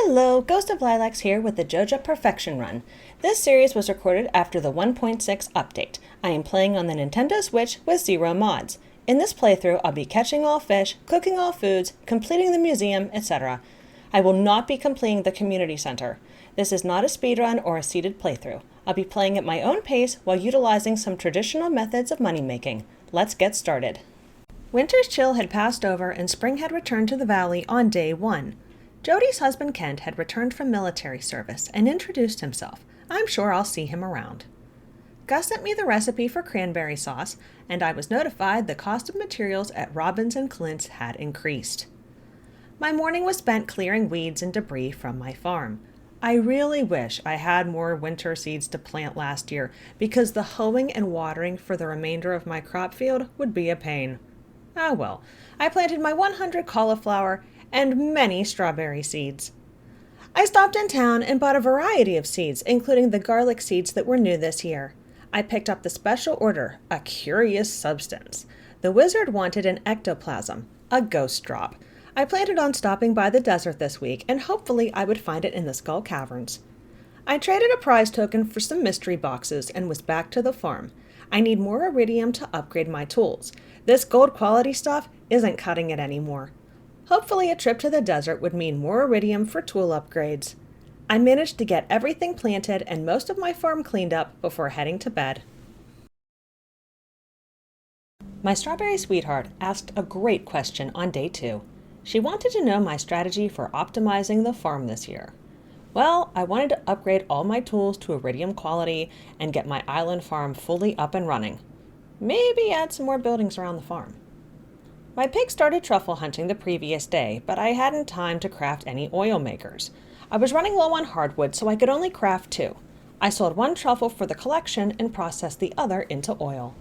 Hello, Ghost of Lilacs here with the Joja Perfection Run. This series was recorded after the 1.6 update. I am playing on the Nintendo Switch with 0 mods. In this playthrough, I'll be catching all fish, cooking all foods, completing the museum, etc. I will not be completing the community center. This is not a speedrun or a seeded playthrough. I'll be playing at my own pace while utilizing some traditional methods of money making. Let's get started. Winter's chill had passed over and spring had returned to the valley on day 1. Jody's husband Kent had returned from military service and introduced himself. I'm sure I'll see him around. Gus sent me the recipe for cranberry sauce, and I was notified the cost of materials at Robbins and Clint's had increased. My morning was spent clearing weeds and debris from my farm. I really wish I had more winter seeds to plant last year, because the hoeing and watering for the remainder of my crop field would be a pain. Ah well, I planted my 100 cauliflower and many strawberry seeds. I stopped in town and bought a variety of seeds, including the garlic seeds that were new this year. I picked up the special order, a curious substance. The wizard wanted an ectoplasm, a ghost drop. I planned on stopping by the desert this week, and hopefully I would find it in the Skull Caverns. I traded a prize token for some mystery boxes and was back to the farm. I need more iridium to upgrade my tools. This gold quality stuff isn't cutting it anymore. Hopefully a trip to the desert would mean more iridium for tool upgrades. I managed to get everything planted and most of my farm cleaned up before heading to bed. My strawberry sweetheart asked a great question on day 2. She wanted to know my strategy for optimizing the farm this year. Well, I wanted to upgrade all my tools to iridium quality and get my island farm fully up and running. Maybe add some more buildings around the farm. My pig started truffle hunting the previous day, but I hadn't time to craft any oil makers. I was running low on hardwood, so I could only craft 2. I sold 1 truffle for the collection and processed the other into oil.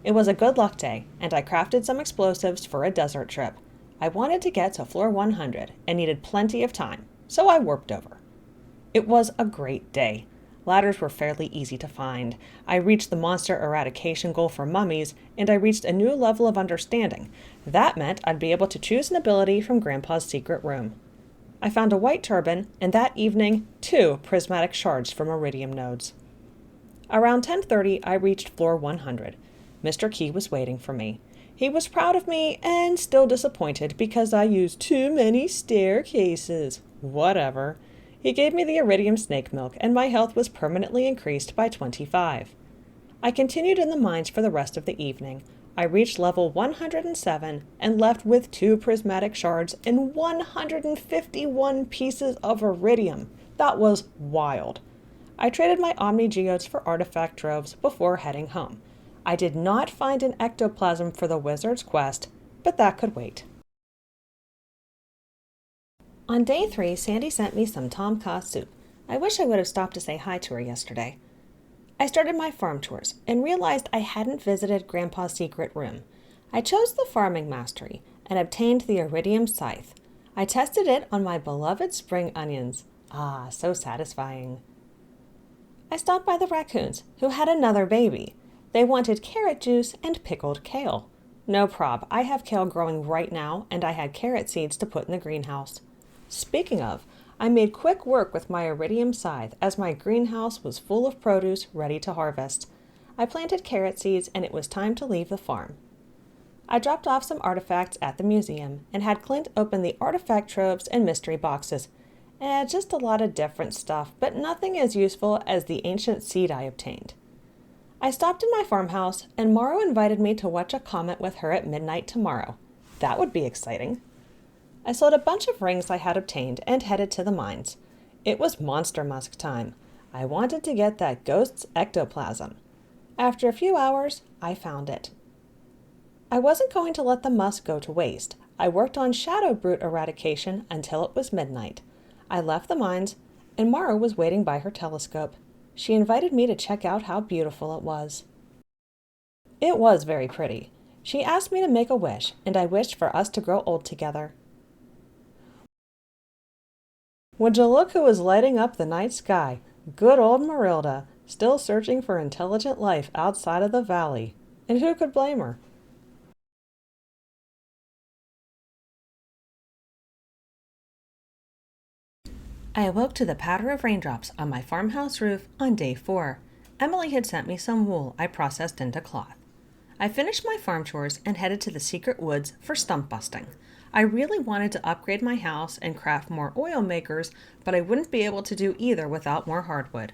It was a good luck day, and I crafted some explosives for a desert trip. I wanted to get to floor 100 and needed plenty of time, so I warped over. It was a great day. Ladders were fairly easy to find. I reached the monster eradication goal for mummies, and I reached a new level of understanding. That meant I'd be able to choose an ability from Grandpa's secret room. I found a white turban, and that evening, 2 prismatic shards from iridium nodes. Around 10:30, I reached floor 100. Mr. Key was waiting for me. He was proud of me and still disappointed because I used too many staircases. Whatever. He gave me the iridium snake milk, and my health was permanently increased by 25. I continued in the mines for the rest of the evening. I reached level 107 and left with 2 prismatic shards and 151 pieces of iridium. That was wild. I traded my Omni Geodes for artifact troves before heading home. I did not find an ectoplasm for the wizard's quest, but that could wait. On day 3, Sandy sent me some tom kha soup. I wish I would have stopped to say hi to her yesterday. I started my farm tours and realized I hadn't visited Grandpa's secret room. I chose the farming mastery and obtained the iridium scythe. I tested it on my beloved spring onions. Ah, so satisfying. I stopped by the raccoons, who had another baby. They wanted carrot juice and pickled kale. No prob, I have kale growing right now, and I had carrot seeds to put in the greenhouse. Speaking of, I made quick work with my iridium scythe as my greenhouse was full of produce ready to harvest. I planted carrot seeds and it was time to leave the farm. I dropped off some artifacts at the museum and had Clint open the artifact troves and mystery boxes. Just a lot of different stuff, but nothing as useful as the ancient seed I obtained. I stopped in my farmhouse and Morrow invited me to watch a comet with her at midnight tomorrow. That would be exciting. I sold a bunch of rings I had obtained and headed to the mines. It was monster musk time. I wanted to get that ghost's ectoplasm. After a few hours, I found it. I wasn't going to let the musk go to waste. I worked on shadow brute eradication until it was midnight. I left the mines, and Mara was waiting by her telescope. She invited me to check out how beautiful it was. It was very pretty. She asked me to make a wish, and I wished for us to grow old together. Would you look who was lighting up the night sky? Good old Marilda, still searching for intelligent life outside of the valley. And who could blame her? I awoke to the patter of raindrops on my farmhouse roof on day 4. Emily had sent me some wool I processed into cloth. I finished my farm chores and headed to the secret woods for stump busting. I really wanted to upgrade my house and craft more oil makers, but I wouldn't be able to do either without more hardwood.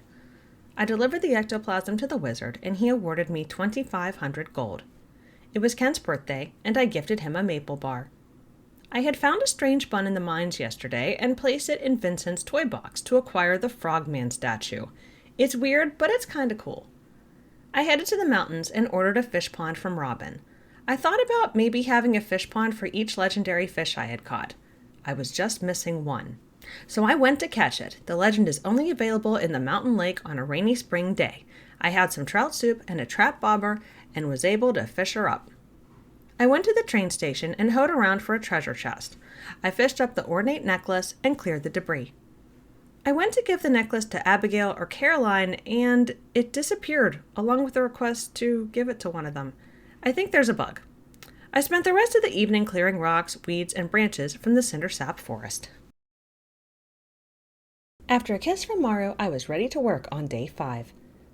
I delivered the ectoplasm to the wizard, and he awarded me 2,500 gold. It was Ken's birthday, and I gifted him a maple bar. I had found a strange bun in the mines yesterday and placed it in Vincent's toy box to acquire the Frogman statue. It's weird, but it's kinda cool. I headed to the mountains and ordered a fish pond from Robin. I thought about maybe having a fish pond for each legendary fish I had caught. I was just missing one. So I went to catch it. The legend is only available in the mountain lake on a rainy spring day. I had some trout soup and a trap bobber and was able to fish her up. I went to the train station and hoed around for a treasure chest. I fished up the ornate necklace and cleared the debris. I went to give the necklace to Abigail or Caroline, and it disappeared, along with a request to give it to one of them. I think there's a bug. I spent the rest of the evening clearing rocks, weeds, and branches from the cindersap forest. After a kiss from Maru, I was ready to work on day 5.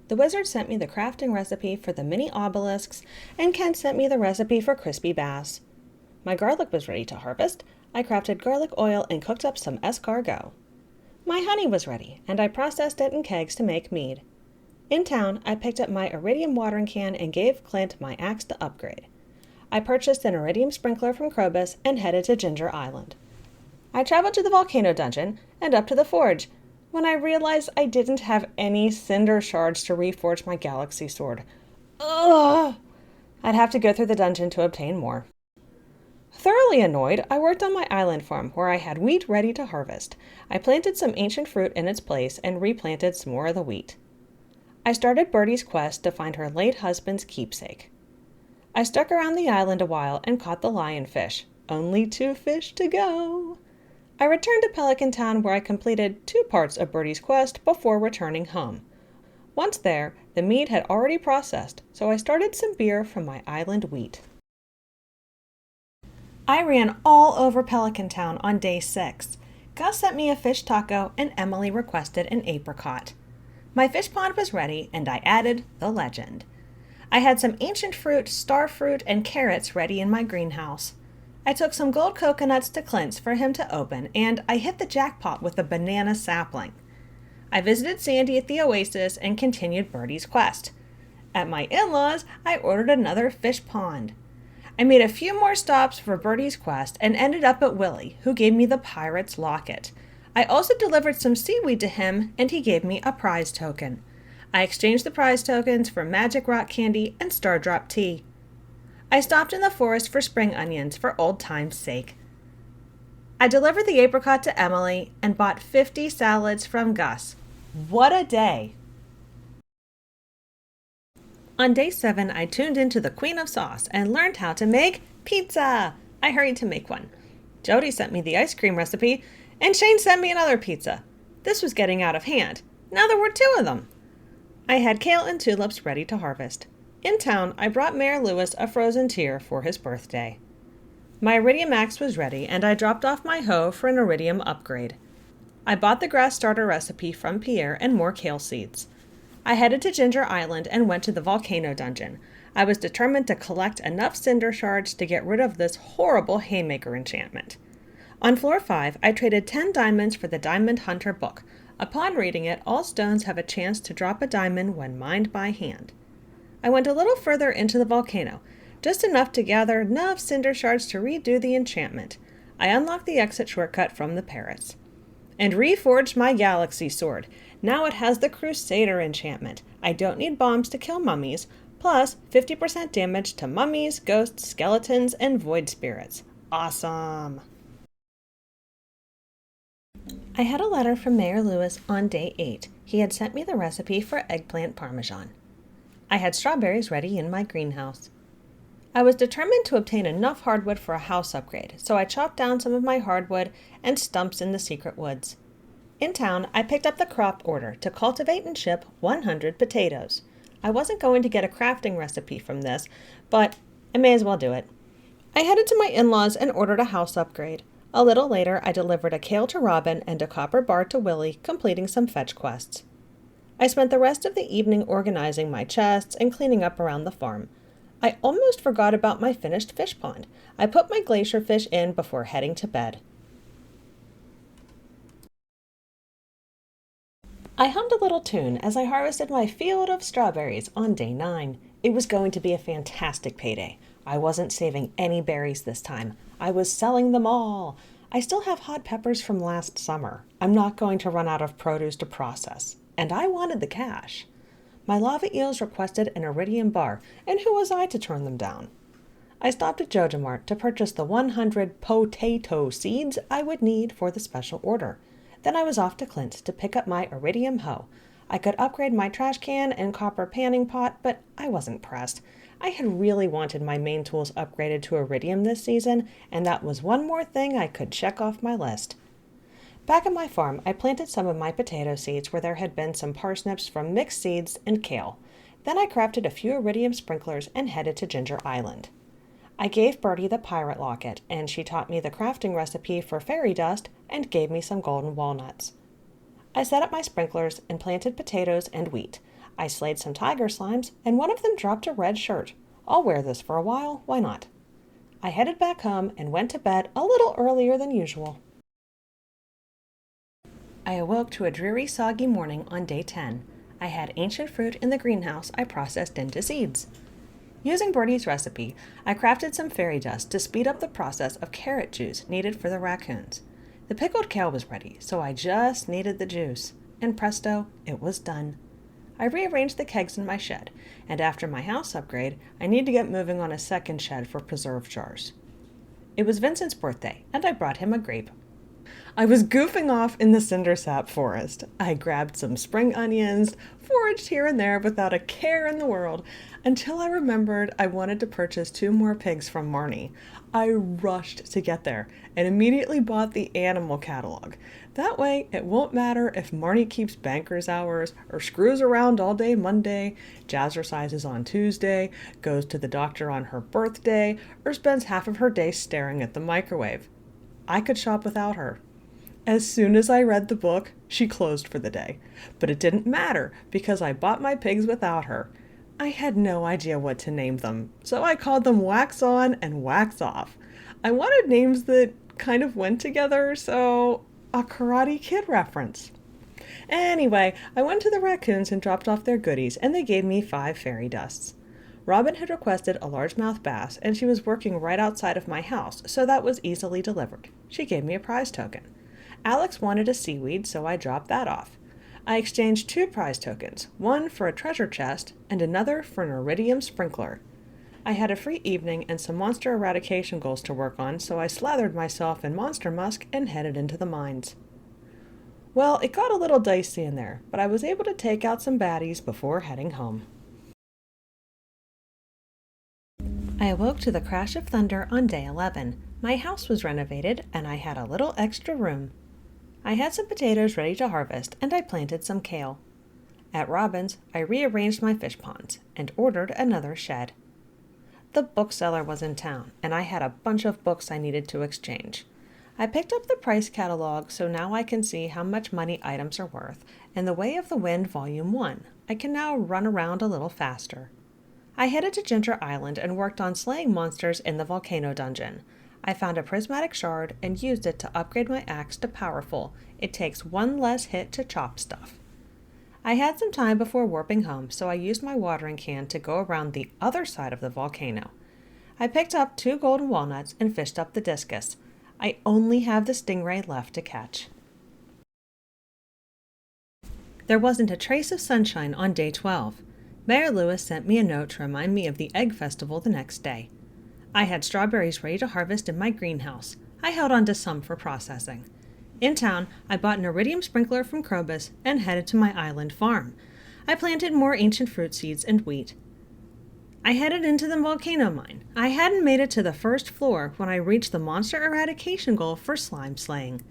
The wizard sent me the crafting recipe for the mini obelisks, and Ken sent me the recipe for crispy bass. My garlic was ready to harvest. I crafted garlic oil and cooked up some escargot. My honey was ready, and I processed it in kegs to make mead. In town, I picked up my iridium watering can and gave Clint my axe to upgrade. I purchased an iridium sprinkler from Krobus and headed to Ginger Island. I traveled to the volcano dungeon and up to the forge, when I realized I didn't have any cinder shards to reforge my galaxy sword. Ugh! I'd have to go through the dungeon to obtain more. Thoroughly annoyed, I worked on my island farm where I had wheat ready to harvest. I planted some ancient fruit in its place and replanted some more of the wheat. I started Birdie's quest to find her late husband's keepsake. I stuck around the island a while and caught the lionfish. Only 2 fish to go. I returned to Pelican Town where I completed 2 parts of Birdie's quest before returning home. Once there, the mead had already processed, so I started some beer from my island wheat. I ran all over Pelican Town on day 6. Gus sent me a fish taco and Emily requested an apricot. My fish pond was ready and I added the legend. I had some ancient fruit, star fruit, and carrots ready in my greenhouse. I took some gold coconuts to Clint's for him to open, and I hit the jackpot with a banana sapling. I visited Sandy at the Oasis and continued Birdie's quest. At my in-laws, I ordered another fish pond. I made a few more stops for Birdie's quest and ended up at Willie, who gave me the pirate's locket. I also delivered some seaweed to him, and he gave me a prize token. I exchanged the prize tokens for magic rock candy and Stardrop tea. I stopped in the forest for spring onions for old time's sake. I delivered the apricot to Emily and bought 50 salads from Gus. What a day! On day 7, I tuned into the Queen of Sauce and learned how to make pizza. I hurried to make one. Jody sent me the ice cream recipe, and Shane sent me another pizza. This was getting out of hand. Now there were 2 of them. I had kale and tulips ready to harvest. In town, I brought Mayor Lewis a frozen tear for his birthday. My iridium axe was ready, and I dropped off my hoe for an iridium upgrade. I bought the grass starter recipe from Pierre and more kale seeds. I headed to Ginger Island and went to the volcano dungeon. I was determined to collect enough cinder shards to get rid of this horrible haymaker enchantment. On floor 5, I traded 10 diamonds for the Diamond Hunter book. Upon reading it, all stones have a chance to drop a diamond when mined by hand. I went a little further into the volcano, just enough to gather enough cinder shards to redo the enchantment. I unlocked the exit shortcut from the Paris. And reforged my galaxy sword. Now it has the Crusader enchantment. I don't need bombs to kill mummies, plus 50% damage to mummies, ghosts, skeletons, and void spirits. Awesome! I had a letter from Mayor Lewis on day 8. He had sent me the recipe for eggplant parmesan. I had strawberries ready in my greenhouse. I was determined to obtain enough hardwood for a house upgrade, so I chopped down some of my hardwood and stumps in the secret woods. In town, I picked up the crop order to cultivate and ship 100 potatoes. I wasn't going to get a crafting recipe from this, but I may as well do it. I headed to my in-laws and ordered a house upgrade. A little later, I delivered a kale to Robin and a copper bar to Willie, completing some fetch quests. I spent the rest of the evening organizing my chests and cleaning up around the farm. I almost forgot about my finished fish pond. I put my glacier fish in before heading to bed. I hummed a little tune as I harvested my field of strawberries on day 9. It was going to be a fantastic payday. I wasn't saving any berries this time. I was selling them all. I still have hot peppers from last summer. I'm not going to run out of produce to process. And I wanted the cash. My lava eels requested an iridium bar, and who was I to turn them down? I stopped at Joja Mart to purchase the 100 potato seeds I would need for the special order. Then I was off to Clint's to pick up my iridium hoe. I could upgrade my trash can and copper panning pot, but I wasn't pressed. I had really wanted my main tools upgraded to iridium this season, and that was one more thing I could check off my list. Back at my farm, I planted some of my potato seeds where there had been some parsnips from mixed seeds and kale. Then I crafted a few iridium sprinklers and headed to Ginger Island. I gave Bertie the pirate locket, and she taught me the crafting recipe for fairy dust and gave me some golden walnuts. I set up my sprinklers and planted potatoes and wheat. I slayed some tiger slimes, and one of them dropped a red shirt. I'll wear this for a while, why not? I headed back home and went to bed a little earlier than usual. I awoke to a dreary, soggy morning on day 10. I had ancient fruit in the greenhouse I processed into seeds. Using Bertie's recipe, I crafted some fairy dust to speed up the process of carrot juice needed for the raccoons. The pickled kale was ready, so I just needed the juice. And presto, it was done. I rearranged the kegs in my shed, and after my house upgrade, I need to get moving on a second shed for preserve jars. It was Vincent's birthday, and I brought him a grape. I was goofing off in the cindersap forest. I grabbed some spring onions, foraged here and there without a care in the world, until I remembered I wanted to purchase 2 more pigs from Marnie. I rushed to get there and immediately bought the animal catalog. That way, it won't matter if Marnie keeps banker's hours or screws around all day Monday, jazzercises on Tuesday, goes to the doctor on her birthday, or spends half of her day staring at the microwave. I could shop without her. As soon as I read the book, she closed for the day. But it didn't matter because I bought my pigs without her. I had no idea what to name them, so I called them Wax On and Wax Off. I wanted names that kind of went together, so a Karate Kid reference. Anyway, I went to the raccoons and dropped off their goodies, and they gave me 5 fairy dusts. Robin had requested a largemouth bass, and she was working right outside of my house, so that was easily delivered. She gave me a prize token. Alex wanted a seaweed, so I dropped that off. I exchanged 2 prize tokens, one for a treasure chest and another for an iridium sprinkler. I had a free evening and some monster eradication goals to work on, so I slathered myself in monster musk and headed into the mines. Well, it got a little dicey in there, but I was able to take out some baddies before heading home. I awoke to the crash of thunder on day 11. My house was renovated, and I had a little extra room. I had some potatoes ready to harvest, and I planted some kale. At Robin's, I rearranged my fish ponds and ordered another shed. The bookseller was in town, and I had a bunch of books I needed to exchange. I picked up the price catalog, so now I can see how much money items are worth, and The Way of the Wind Volume 1. I can now run around a little faster. I headed to Ginger Island and worked on slaying monsters in the volcano dungeon. I found a prismatic shard and used it to upgrade my axe to powerful. It takes 1 less hit to chop stuff. I had some time before warping home, so I used my watering can to go around the other side of the volcano. I picked up 2 golden walnuts and fished up the discus. I only have the stingray left to catch. There wasn't a trace of sunshine on day 12. Mayor Lewis sent me a note to remind me of the egg festival the next day. I had strawberries ready to harvest in my greenhouse. I held on to some for processing. In town, I bought an iridium sprinkler from Krobus and headed to my island farm. I planted more ancient fruit seeds and wheat. I headed into the volcano mine. I hadn't made it to the first floor when I reached the monster eradication goal for slime slaying.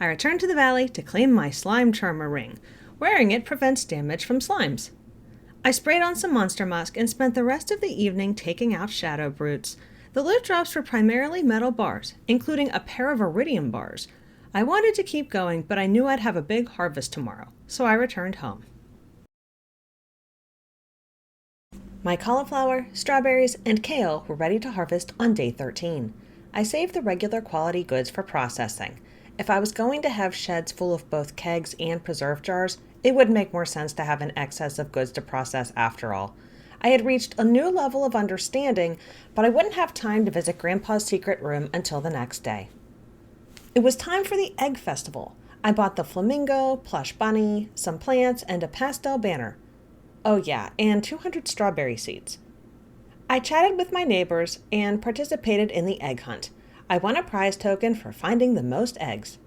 I returned to the valley to claim my slime charmer ring. Wearing it prevents damage from slimes. I sprayed on some monster musk and spent the rest of the evening taking out shadow brutes. The loot drops were primarily metal bars, including a pair of iridium bars. I wanted to keep going, but I knew I'd have a big harvest tomorrow, so I returned home. My cauliflower, strawberries, and kale were ready to harvest on day 13. I saved the regular quality goods for processing. If I was going to have sheds full of both kegs and preserve jars, it would make more sense to have an excess of goods to process after all. I had reached a new level of understanding, but I wouldn't have time to visit Grandpa's secret room until the next day. It was time for the egg festival. I bought the flamingo, plush bunny, some plants, and a pastel banner. Oh yeah, and 200 strawberry seeds. I chatted with my neighbors and participated in the egg hunt. I won a prize token for finding the most eggs.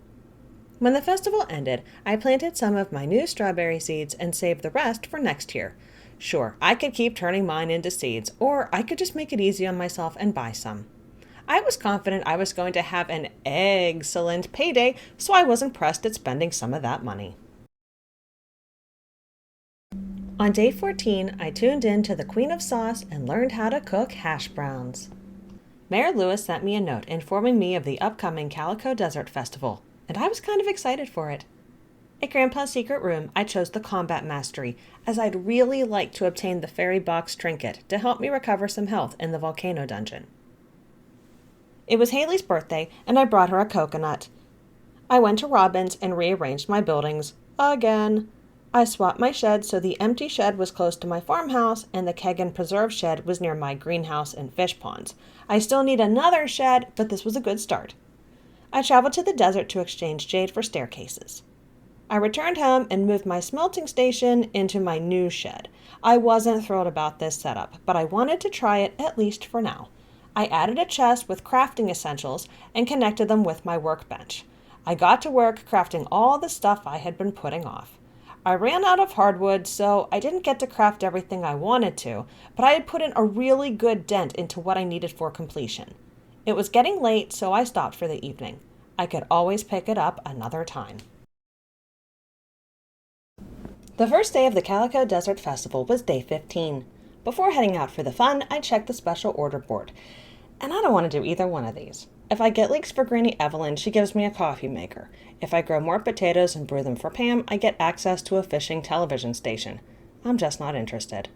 When the festival ended, I planted some of my new strawberry seeds and saved the rest for next year. Sure, I could keep turning mine into seeds, or I could just make it easy on myself and buy some. I was confident I was going to have an excellent payday, so I wasn't pressed at spending some of that money. On day 14, I tuned in to the Queen of Sauce and learned how to cook hash browns. Mayor Lewis sent me a note informing me of the upcoming Calico Desert Festival, and I was kind of excited for it. At Grandpa's secret room, I chose the Combat Mastery, as I'd really like to obtain the Fairy Box Trinket to help me recover some health in the Volcano Dungeon. It was Haley's birthday, and I brought her a coconut. I went to Robin's and rearranged my buildings again. I swapped my shed so the empty shed was close to my farmhouse and the keg and preserve shed was near my greenhouse and fish ponds. I still need another shed, but this was a good start. I traveled to the desert to exchange jade for staircases. I returned home and moved my smelting station into my new shed. I wasn't thrilled about this setup, but I wanted to try it at least for now. I added a chest with crafting essentials and connected them with my workbench. I got to work crafting all the stuff I had been putting off. I ran out of hardwood, so I didn't get to craft everything I wanted to, but I had put in a really good dent into what I needed for completion. It was getting late, so I stopped for the evening. I could always pick it up another time. The first day of the Calico Desert Festival was day 15. Before heading out for the fun, I checked the special order board. And I don't want to do either one of these. If I get leeks for Granny Evelyn, she gives me a coffee maker. If I grow more potatoes and brew them for Pam, I get access to a fishing television station. I'm just not interested.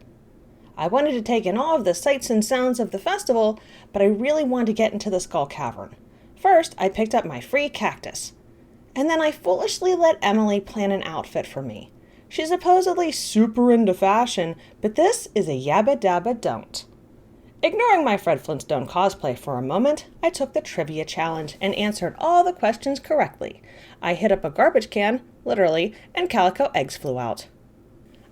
I wanted to take in all of the sights and sounds of the festival, but I really wanted to get into the Skull Cavern. First, I picked up my free cactus. And then I foolishly let Emily plan an outfit for me. She's supposedly super into fashion, but this is a yabba dabba don't. Ignoring my Fred Flintstone cosplay for a moment, I took the trivia challenge and answered all the questions correctly. I hit up a garbage can, literally, and calico eggs flew out.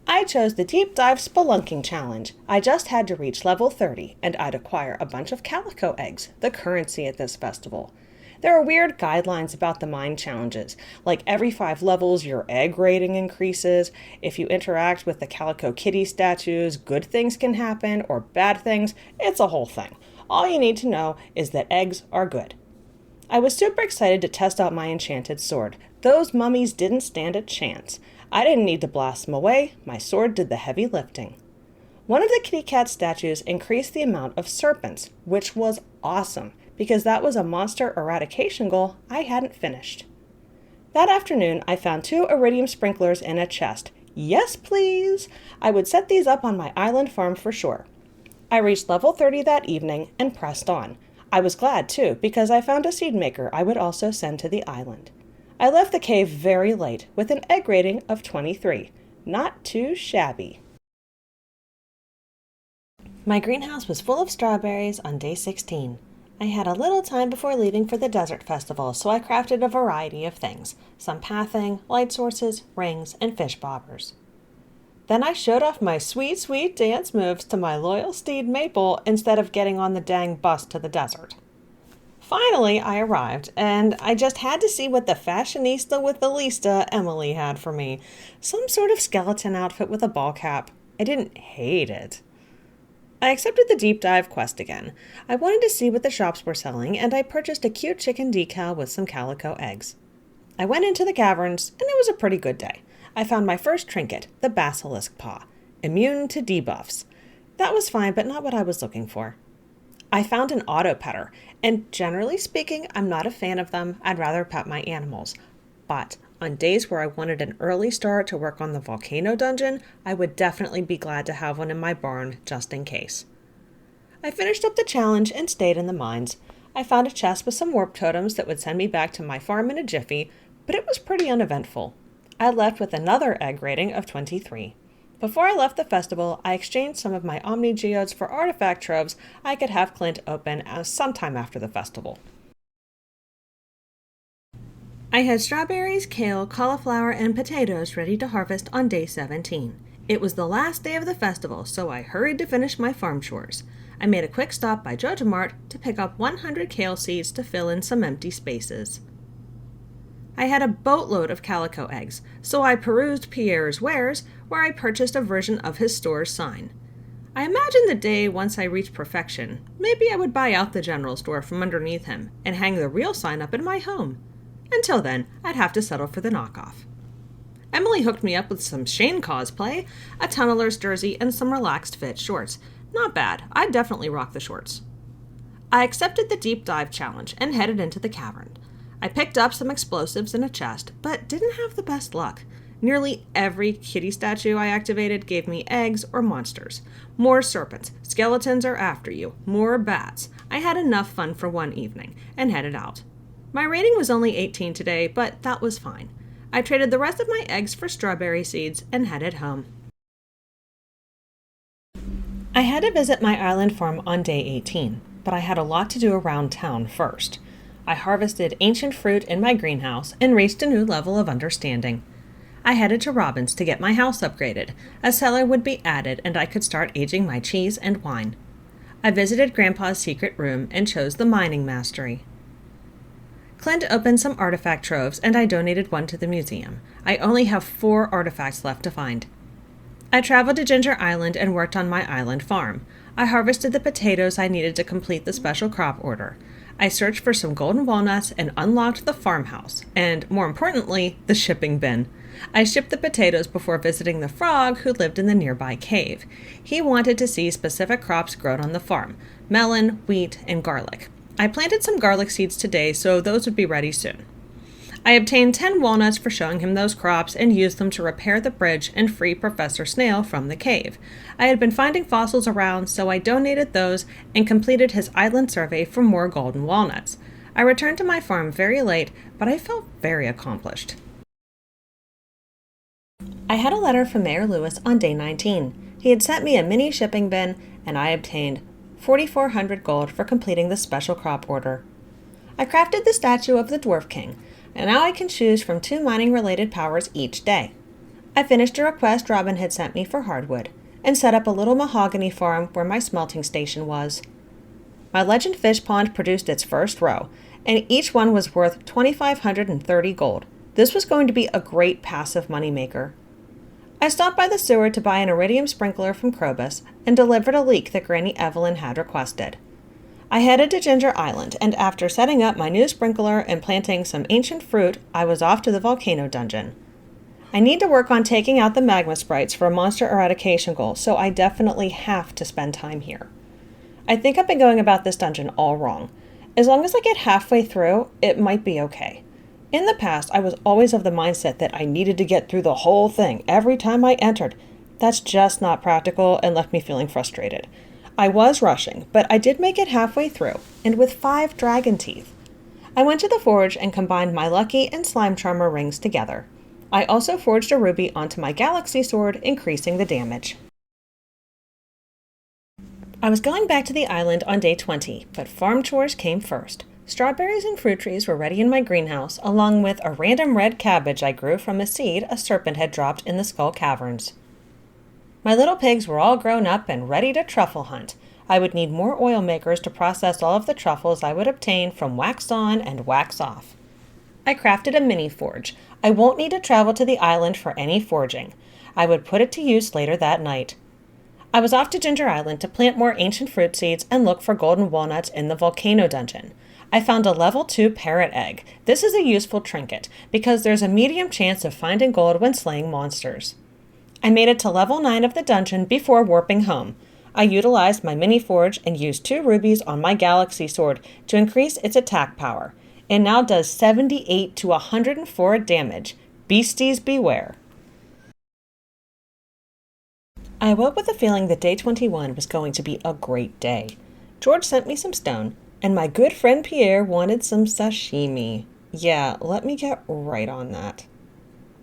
I chose the Deep Dive Spelunking Challenge. I just had to reach level 30, and I'd acquire a bunch of calico eggs, the currency at this festival. There are weird guidelines about the mine challenges, like every 5 levels your egg rating increases, if you interact with the Calico Kitty statues, good things can happen, or bad things, it's a whole thing. All you need to know is that eggs are good. I was super excited to test out my enchanted sword. Those mummies didn't stand a chance. I didn't need to blast them away, my sword did the heavy lifting. One of the kitty cat statues increased the amount of serpents, which was awesome, because that was a monster eradication goal I hadn't finished. That afternoon, I found 2 iridium sprinklers in a chest. Yes, please! I would set these up on my island farm for sure. I reached level 30 that evening and pressed on. I was glad, too, because I found a seed maker I would also send to the island. I left the cave very late, with an egg rating of 23. Not too shabby. My greenhouse was full of strawberries on day 16. I had a little time before leaving for the desert festival, so I crafted a variety of things. Some pathing, light sources, rings, and fish bobbers. Then I showed off my sweet, sweet dance moves to my loyal steed Maple instead of getting on the dang bus to the desert. Finally, I arrived, and I just had to see what the fashionista with the Lista Emily had for me. Some sort of skeleton outfit with a ball cap. I didn't hate it. I accepted the deep dive quest again. I wanted to see what the shops were selling, and I purchased a cute chicken decal with some calico eggs. I went into the caverns, and it was a pretty good day. I found my first trinket, the basilisk paw, immune to debuffs. That was fine, but not what I was looking for. I found an auto petter, and generally speaking, I'm not a fan of them. I'd rather pet my animals. But on days where I wanted an early start to work on the volcano dungeon, I would definitely be glad to have one in my barn just in case. I finished up the challenge and stayed in the mines. I found a chest with some warp totems that would send me back to my farm in a jiffy, but it was pretty uneventful. I left with another egg rating of 23. Before I left the festival, I exchanged some of my Omni Geodes for artifact troves I could have Clint open sometime after the festival. I had strawberries, kale, cauliflower, and potatoes ready to harvest on day 17. It was the last day of the festival, so I hurried to finish my farm chores. I made a quick stop by Joja Mart to pick up 100 kale seeds to fill in some empty spaces. I had a boatload of calico eggs, so I perused Pierre's wares, where I purchased a version of his store's sign. I imagined the day once I reached perfection, maybe I would buy out the general store from underneath him and hang the real sign up in my home. Until then, I'd have to settle for the knockoff. Emily hooked me up with some Shane cosplay, a tunneler's jersey, and some relaxed fit shorts. Not bad, I'd definitely rock the shorts. I accepted the deep dive challenge and headed into the cavern. I picked up some explosives in a chest, but didn't have the best luck. Nearly every kitty statue I activated gave me eggs or monsters. More serpents, skeletons are after you, more bats. I had enough fun for one evening, and headed out. My rating was only 18 today, but that was fine. I traded the rest of my eggs for strawberry seeds and headed home. I had to visit my island farm on day 18, but I had a lot to do around town first. I harvested ancient fruit in my greenhouse and reached a new level of understanding. I headed to Robin's to get my house upgraded. A cellar would be added and I could start aging my cheese and wine. I visited Grandpa's secret room and chose the mining mastery. Clint opened some artifact troves and I donated one to the museum. I only have 4 artifacts left to find. I traveled to Ginger Island and worked on my island farm. I harvested the potatoes I needed to complete the special crop order. I searched for some golden walnuts and unlocked the farmhouse, and more importantly, the shipping bin. I shipped the potatoes before visiting the frog who lived in the nearby cave. He wanted to see specific crops grown on the farm: melon, wheat, and garlic. I planted some garlic seeds today, so those would be ready soon. I obtained 10 walnuts for showing him those crops and used them to repair the bridge and free Professor Snail from the cave. I had been finding fossils around, so I donated those and completed his island survey for more golden walnuts. I returned to my farm very late, but I felt very accomplished. I had a letter from Mayor Lewis on day 19. He had sent me a mini shipping bin, and I obtained 4,400 gold for completing the special crop order. I crafted the statue of the Dwarf King, and now I can choose from 2 mining-related powers each day. I finished a request Robin had sent me for hardwood, and set up a little mahogany farm where my smelting station was. My legend fish pond produced its first roe, and each one was worth 2,530 gold. This was going to be a great passive moneymaker. I stopped by the sewer to buy an iridium sprinkler from Krobus and delivered a leak that Granny Evelyn had requested. I headed to Ginger Island, and after setting up my new sprinkler and planting some ancient fruit, I was off to the volcano dungeon. I need to work on taking out the magma sprites for a monster eradication goal, so I definitely have to spend time here. I think I've been going about this dungeon all wrong. As long as I get halfway through, it might be okay. In the past, I was always of the mindset that I needed to get through the whole thing every time I entered. That's just not practical and left me feeling frustrated. I was rushing, but I did make it halfway through, and with 5 dragon teeth. I went to the forge and combined my lucky and slime charmer rings together. I also forged a ruby onto my galaxy sword, increasing the damage. I was going back to the island on day 20, but farm chores came first. Strawberries and fruit trees were ready in my greenhouse, along with a random red cabbage I grew from a seed a serpent had dropped in the Skull Caverns. My little pigs were all grown up and ready to truffle hunt. I would need more oil makers to process all of the truffles I would obtain from wax on and wax off. I crafted a mini forge. I won't need to travel to the island for any forging. I would put it to use later that night. I was off to Ginger Island to plant more ancient fruit seeds and look for golden walnuts in the volcano dungeon. I found a level 2 parrot egg. This is a useful trinket because there's a medium chance of finding gold when slaying monsters. I made it to level 9 of the dungeon before warping home. I utilized my mini forge and used 2 rubies on my galaxy sword to increase its attack power. It now does 78 to 104 damage. Beasties beware. I awoke with a feeling that day 21 was going to be a great day. George sent me some stone, and my good friend Pierre wanted some sashimi. Yeah, let me get right on that.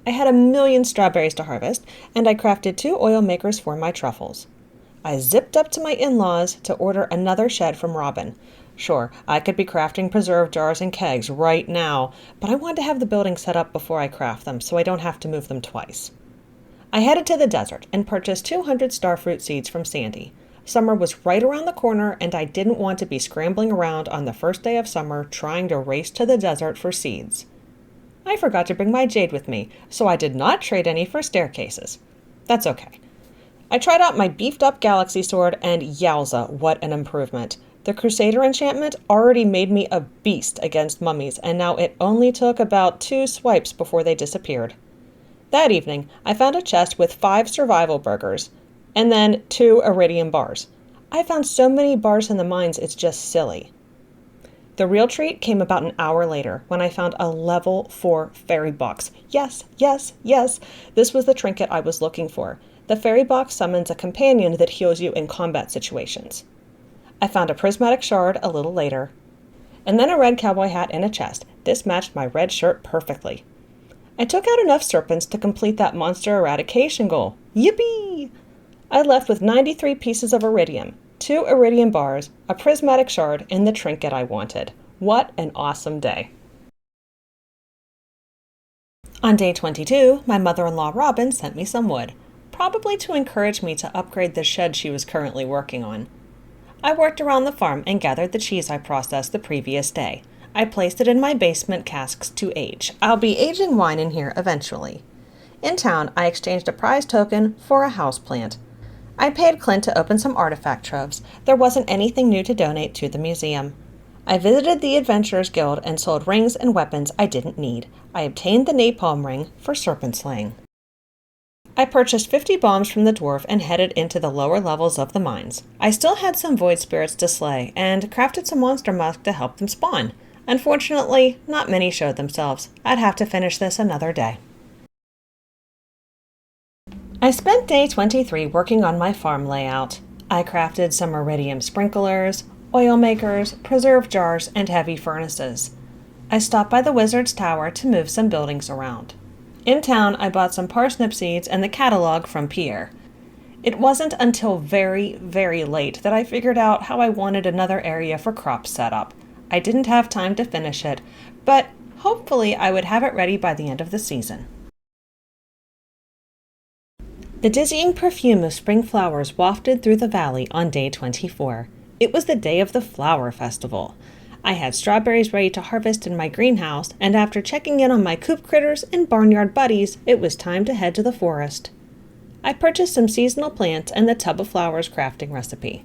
I had a million strawberries to harvest, and I crafted 2 oil makers for my truffles. I zipped up to my in-laws to order another shed from Robin. Sure, I could be crafting preserve jars and kegs right now, but I wanted to have the building set up before I craft them so I don't have to move them twice. I headed to the desert and purchased 200 starfruit seeds from Sandy. Summer was right around the corner, and I didn't want to be scrambling around on the first day of summer trying to race to the desert for seeds. I forgot to bring my jade with me, so I did not trade any for staircases. That's okay. I tried out my beefed-up galaxy sword, and yowza, what an improvement. The Crusader enchantment already made me a beast against mummies, and now it only took about 2 swipes before they disappeared. That evening, I found a chest with 5 survival burgers, and then 2 iridium bars. I found so many bars in the mines, it's just silly. The real treat came about an hour later, when I found a level 4 fairy box. Yes, yes, yes! This was the trinket I was looking for. The fairy box summons a companion that heals you in combat situations. I found a prismatic shard a little later, and then a red cowboy hat in a chest. This matched my red shirt perfectly. I took out enough serpents to complete that monster eradication goal. Yippee! I left with 93 pieces of iridium, 2 iridium bars, a prismatic shard, and the trinket I wanted. What an awesome day. On day 22, my mother-in-law Robin sent me some wood, probably to encourage me to upgrade the shed she was currently working on. I worked around the farm and gathered the cheese I processed the previous day. I placed it in my basement casks to age. I'll be aging wine in here eventually. In town, I exchanged a prize token for a houseplant. I paid Clint to open some artifact troves. There wasn't anything new to donate to the museum. I visited the Adventurers Guild and sold rings and weapons I didn't need. I obtained the napalm ring for serpent slaying. I purchased 50 bombs from the dwarf and headed into the lower levels of the mines. I still had some void spirits to slay and crafted some monster musk to help them spawn. Unfortunately, not many showed themselves. I'd have to finish this another day. I spent day 23 working on my farm layout. I crafted some iridium sprinklers, oil makers, preserve jars, and heavy furnaces. I stopped by the wizard's tower to move some buildings around. In town, I bought some parsnip seeds and the catalog from Pierre. It wasn't until very, very late that I figured out how I wanted another area for crop setup. I didn't have time to finish it, but hopefully I would have it ready by the end of the season. The dizzying perfume of spring flowers wafted through the valley on day 24. It was the day of the flower festival. I had strawberries ready to harvest in my greenhouse, and after checking in on my coop critters and barnyard buddies, it was time to head to the forest. I purchased some seasonal plants and the tub of flowers crafting recipe.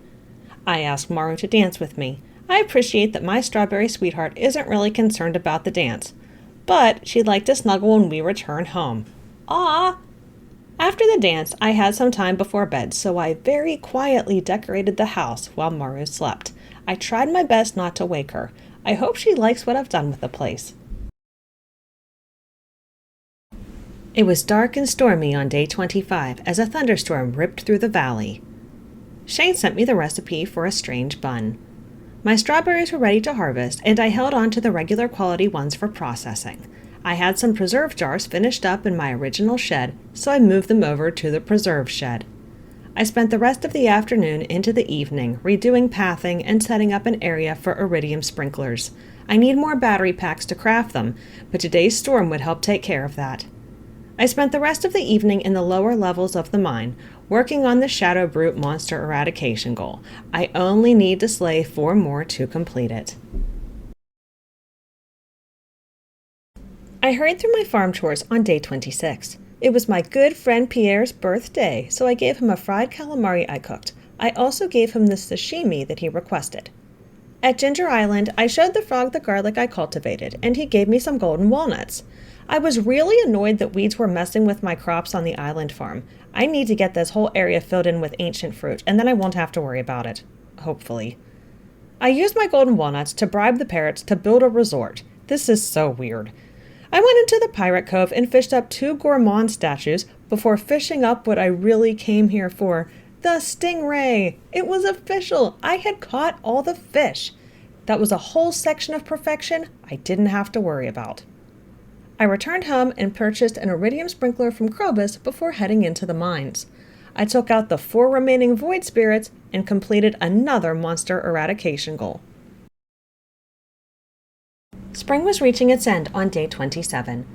I asked Maru to dance with me. I appreciate that my strawberry sweetheart isn't really concerned about the dance, but she'd like to snuggle when we return home. Ah! After the dance, I had some time before bed, so I very quietly decorated the house while Maru slept. I tried my best not to wake her. I hope she likes what I've done with the place. It was dark and stormy on day 25 as a thunderstorm ripped through the valley. Shane sent me the recipe for a strange bun. My strawberries were ready to harvest, and I held on to the regular quality ones for processing. I had some preserve jars finished up in my original shed, so I moved them over to the preserve shed. I spent the rest of the afternoon into the evening redoing pathing and setting up an area for iridium sprinklers. I need more battery packs to craft them, but today's storm would help take care of that. I spent the rest of the evening in the lower levels of the mine, working on the Shadow Brute monster eradication goal. I only need to slay 4 more to complete it. I hurried through my farm chores on day 26. It was my good friend Pierre's birthday, so I gave him a fried calamari I cooked. I also gave him the sashimi that he requested. At Ginger Island, I showed the frog the garlic I cultivated, and he gave me some golden walnuts. I was really annoyed that weeds were messing with my crops on the island farm. I need to get this whole area filled in with ancient fruit, and then I won't have to worry about it. Hopefully. I used my golden walnuts to bribe the parrots to build a resort. This is so weird. I went into the pirate cove and fished up 2 gourmand statues before fishing up what I really came here for, the stingray. It was official. I had caught all the fish. That was a whole section of perfection I didn't have to worry about. I returned home and purchased an iridium sprinkler from Krobus before heading into the mines. I took out the 4 remaining void spirits and completed another monster eradication goal. Spring was reaching its end on day 27.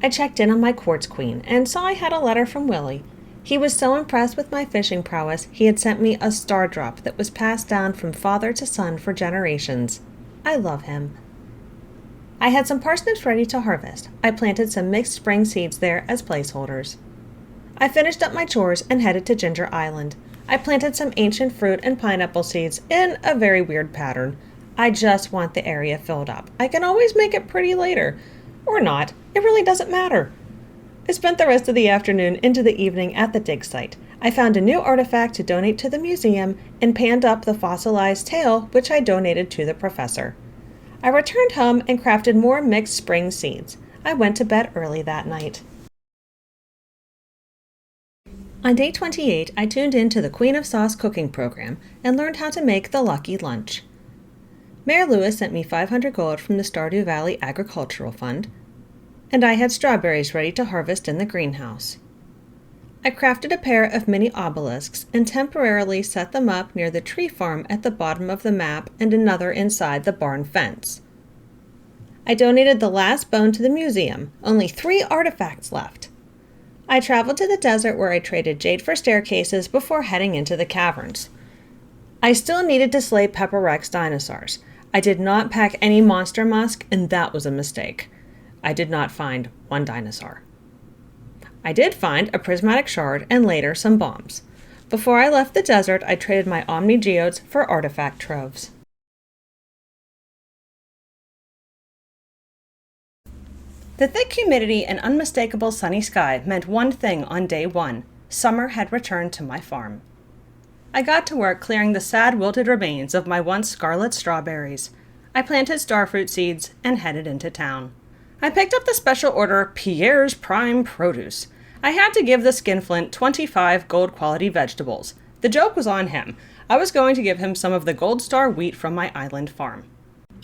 I checked in on my quartz queen and saw I had a letter from Willie. He was so impressed with my fishing prowess, he had sent me a star drop that was passed down from father to son for generations. I love him. I had some parsnips ready to harvest. I planted some mixed spring seeds there as placeholders. I finished up my chores and headed to Ginger Island. I planted some ancient fruit and pineapple seeds in a very weird pattern. I just want the area filled up. I can always make it pretty later. Or not. It really doesn't matter. I spent the rest of the afternoon into the evening at the dig site. I found a new artifact to donate to the museum and panned up the fossilized tail, which I donated to the professor. I returned home and crafted more mixed spring seeds. I went to bed early that night. On day 28, I tuned in to the Queen of Sauce cooking program and learned how to make the Lucky Lunch. Mayor Lewis sent me 500 gold from the Stardew Valley Agricultural Fund, and I had strawberries ready to harvest in the greenhouse. I crafted a pair of mini obelisks and temporarily set them up near the tree farm at the bottom of the map and another inside the barn fence. I donated the last bone to the museum, only 3 artifacts left. I traveled to the desert where I traded jade for staircases before heading into the caverns. I still needed to slay Pepper Rex dinosaurs. I did not pack any monster musk, and that was a mistake. I did not find one dinosaur. I did find a prismatic shard and later some bombs. Before I left the desert, I traded my Omni Geodes for artifact troves. The thick humidity and unmistakable sunny sky meant one thing on day 1. Summer had returned to my farm. I got to work clearing the sad wilted remains of my once scarlet strawberries. I planted starfruit seeds and headed into town. I picked up the special order Pierre's Prime Produce. I had to give the skinflint 25 gold quality vegetables. The joke was on him. I was going to give him some of the gold star wheat from my island farm.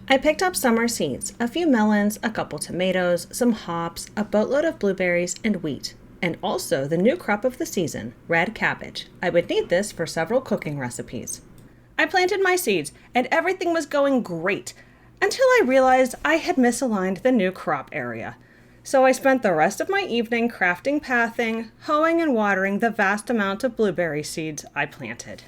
I picked up summer seeds, a few melons, a couple tomatoes, some hops, a boatload of blueberries, and wheat. And also the new crop of the season, red cabbage. I would need this for several cooking recipes. I planted my seeds, and everything was going great, until I realized I had misaligned the new crop area. So I spent the rest of my evening crafting pathing, hoeing and watering the vast amount of blueberry seeds I planted.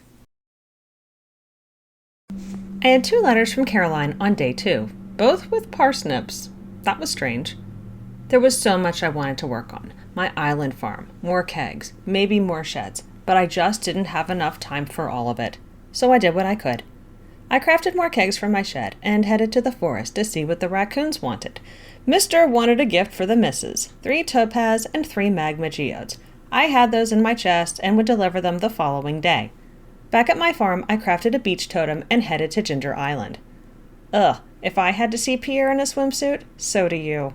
I had 2 letters from Caroline on day 2, both with parsnips. That was strange. There was so much I wanted to work on. My island farm, more kegs, maybe more sheds, but I just didn't have enough time for all of it. So I did what I could. I crafted more kegs for my shed and headed to the forest to see what the raccoons wanted. Mr. wanted a gift for the missus, 3 topaz and 3 magma geodes. I had those in my chest and would deliver them the following day. Back at my farm, I crafted a beach totem and headed to Ginger Island. Ugh, if I had to see Pierre in a swimsuit, so do you.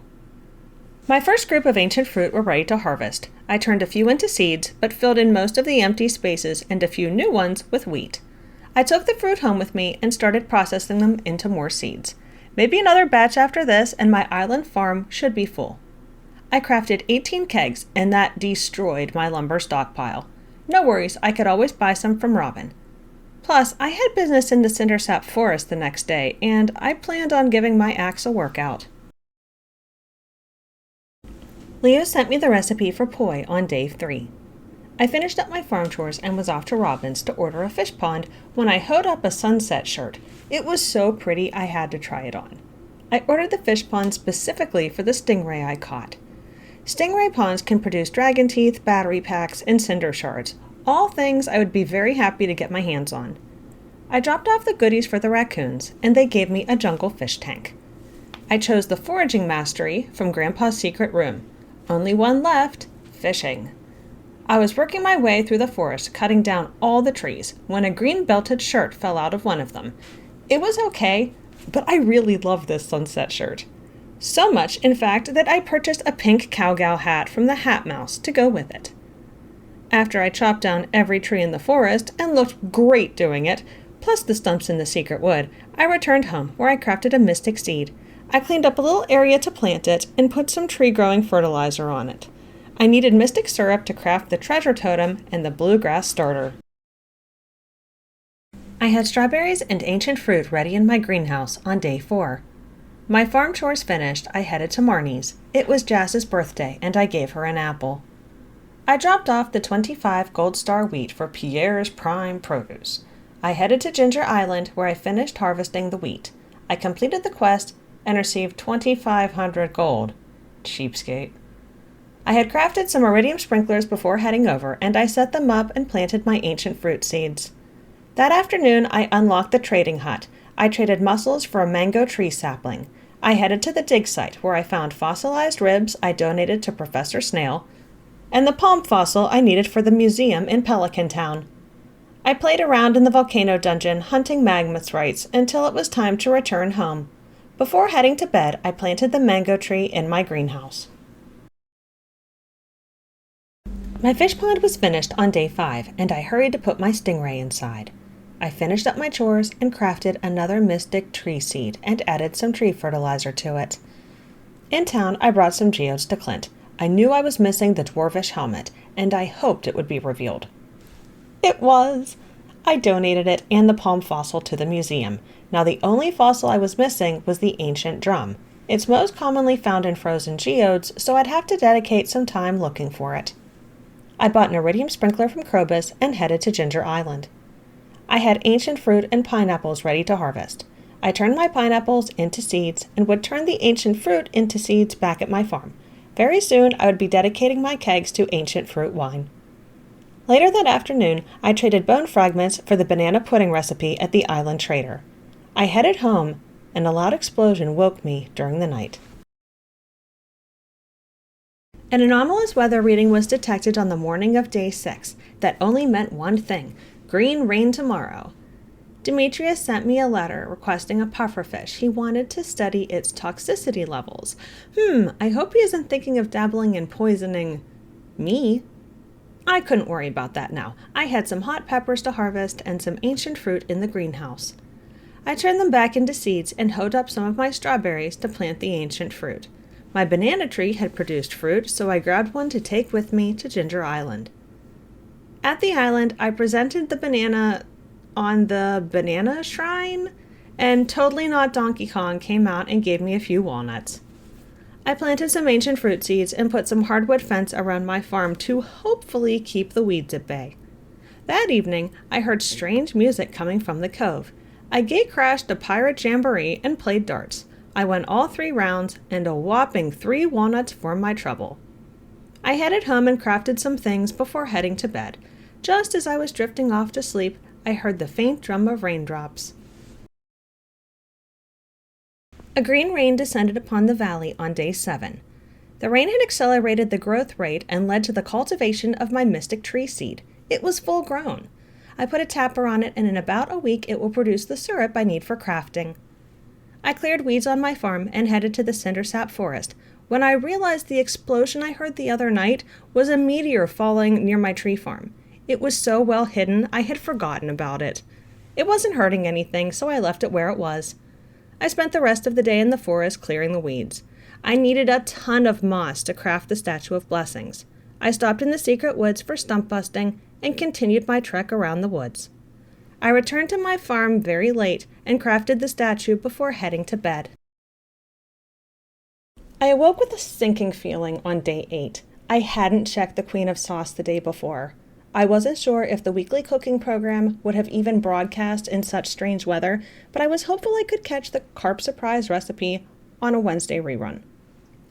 My first group of ancient fruit were ready to harvest. I turned a few into seeds, but filled in most of the empty spaces and a few new ones with wheat. I took the fruit home with me and started processing them into more seeds. Maybe another batch after this, and my island farm should be full. I crafted 18 kegs, and that destroyed my lumber stockpile. No worries, I could always buy some from Robin. Plus, I had business in the Cindersap forest the next day, and I planned on giving my axe a workout. Leo sent me the recipe for poi on day 3. I finished up my farm chores and was off to Robin's to order a fish pond when I hoed up a sunset shirt. It was so pretty I had to try it on. I ordered the fish pond specifically for the stingray I caught. Stingray ponds can produce dragon teeth, battery packs, and cinder shards, all things I would be very happy to get my hands on. I dropped off the goodies for the raccoons, and they gave me a jungle fish tank. I chose the foraging mastery from Grandpa's secret room. Only one left, fishing. I was working my way through the forest, cutting down all the trees, when a green belted shirt fell out of one of them. It was okay, but I really love this sunset shirt. So much, in fact, that I purchased a pink cowgirl hat from the Hat Mouse to go with it. After I chopped down every tree in the forest and looked great doing it, plus the stumps in the secret wood, I returned home where I crafted a mystic seed. I cleaned up a little area to plant it and put some tree-growing fertilizer on it. I needed mystic syrup to craft the treasure totem and the bluegrass starter. I had strawberries and ancient fruit ready in my greenhouse on day 4. My farm chores finished, I headed to Marnie's. It was Jazz's birthday, and I gave her an apple. I dropped off the 25 Gold Star wheat for Pierre's prime produce. I headed to Ginger Island, where I finished harvesting the wheat. I completed the quest and received 2,500 gold. Cheapskate. I had crafted some iridium sprinklers before heading over, and I set them up and planted my ancient fruit seeds. That afternoon, I unlocked the trading hut. I traded mussels for a mango tree sapling. I headed to the dig site, where I found fossilized ribs I donated to Professor Snail, and the palm fossil I needed for the museum in Pelican Town. I played around in the volcano dungeon, hunting magmathrites, until it was time to return home. Before heading to bed, I planted the mango tree in my greenhouse. My fish pond was finished on day 5, and I hurried to put my stingray inside. I finished up my chores and crafted another mystic tree seed and added some tree fertilizer to it. In town, I brought some geodes to Clint. I knew I was missing the dwarvish helmet, and I hoped it would be revealed. It was! I donated it and the palm fossil to the museum. Now the only fossil I was missing was the ancient drum. It's most commonly found in frozen geodes, so I'd have to dedicate some time looking for it. I bought an iridium sprinkler from Krobus and headed to Ginger Island. I had ancient fruit and pineapples ready to harvest. I turned my pineapples into seeds and would turn the ancient fruit into seeds back at my farm. Very soon I would be dedicating my kegs to ancient fruit wine. Later that afternoon, I traded bone fragments for the banana pudding recipe at the island trader. I headed home, and a loud explosion woke me during the night. An anomalous weather reading was detected on the morning of day 6 that only meant one thing: green rain tomorrow. Demetrius sent me a letter requesting a pufferfish. He wanted to study its toxicity levels. I hope he isn't thinking of dabbling in poisoning me. I couldn't worry about that now. I had some hot peppers to harvest and some ancient fruit in the greenhouse. I turned them back into seeds and hoed up some of my strawberries to plant the ancient fruit. My banana tree had produced fruit, so I grabbed one to take with me to Ginger Island. At the island, I presented the banana on the banana shrine, and Totally Not Donkey Kong came out and gave me a few walnuts. I planted some ancient fruit seeds and put some hardwood fence around my farm to hopefully keep the weeds at bay. That evening, I heard strange music coming from the cove. I gate-crashed a pirate jamboree and played darts. I won all 3 rounds and a whopping 3 walnuts for my trouble. I headed home and crafted some things before heading to bed. Just as I was drifting off to sleep, I heard the faint drum of raindrops. A green rain descended upon the valley on day 7. The rain had accelerated the growth rate and led to the cultivation of my mystic tree seed. It was full grown. I put a tapper on it, and in about a week it will produce the syrup I need for crafting. I cleared weeds on my farm and headed to the cindersap forest, when I realized the explosion I heard the other night was a meteor falling near my tree farm. It was so well hidden I had forgotten about it. It wasn't hurting anything, so I left it where it was. I spent the rest of the day in the forest clearing the weeds. I needed a ton of moss to craft the Statue of Blessings. I stopped in the secret woods for stump busting and continued my trek around the woods. I returned to my farm very late and crafted the statue before heading to bed. I awoke with a sinking feeling on day 8. I hadn't checked the Queen of Sauce the day before. I wasn't sure if the weekly cooking program would have even broadcast in such strange weather, but I was hopeful I could catch the carp surprise recipe on a Wednesday rerun.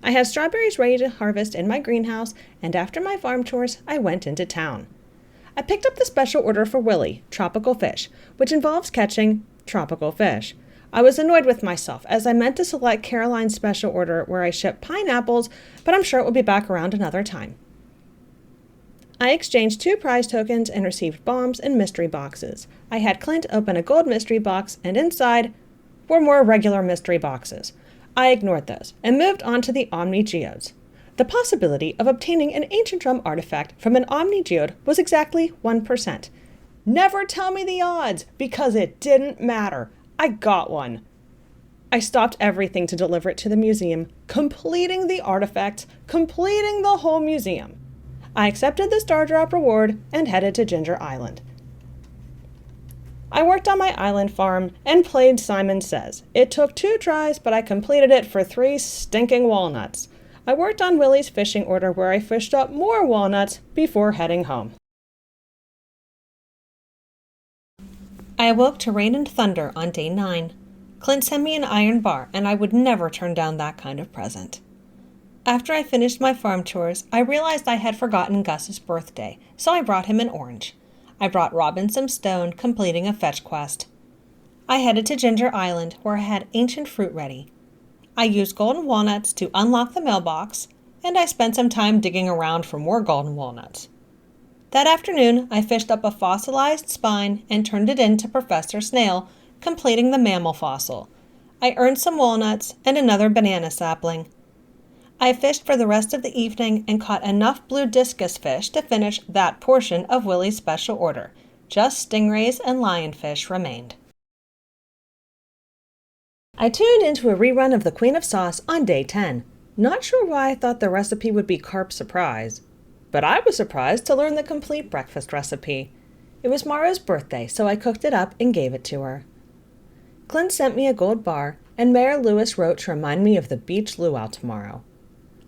I had strawberries ready to harvest in my greenhouse, and after my farm chores, I went into town. I picked up the special order for Willie, tropical fish, which involves catching tropical fish. I was annoyed with myself, as I meant to select Caroline's special order where I ship pineapples, but I'm sure it will be back around another time. I exchanged 2 prize tokens and received bombs and mystery boxes. I had Clint open a gold mystery box, and inside were more regular mystery boxes. I ignored those and moved on to the Omni Geodes. The possibility of obtaining an ancient drum artifact from an Omni Geode was exactly 1%. Never tell me the odds, because it didn't matter. I got one. I stopped everything to deliver it to the museum, completing the artifacts, completing the whole museum. I accepted the Star Drop reward and headed to Ginger Island. I worked on my island farm and played Simon Says. It took 2 tries, but I completed it for 3 stinking walnuts. I worked on Willie's fishing order where I fished up more walnuts before heading home. I awoke to rain and thunder on day 9. Clint sent me an iron bar, and I would never turn down that kind of present. After I finished my farm chores, I realized I had forgotten Gus's birthday, so I brought him an orange. I brought Robin some stone, completing a fetch quest. I headed to Ginger Island, where I had ancient fruit ready. I used golden walnuts to unlock the mailbox, and I spent some time digging around for more golden walnuts. That afternoon, I fished up a fossilized spine and turned it in to Professor Snail, completing the mammal fossil. I earned some walnuts and another banana sapling. I fished for the rest of the evening and caught enough blue discus fish to finish that portion of Willie's special order. Just stingrays and lionfish remained. I tuned into a rerun of The Queen of Sauce on day 10. Not sure why I thought the recipe would be carp surprise, but I was surprised to learn the complete breakfast recipe. It was Mara's birthday, so I cooked it up and gave it to her. Clint sent me a gold bar, and Mayor Lewis wrote to remind me of the beach luau tomorrow.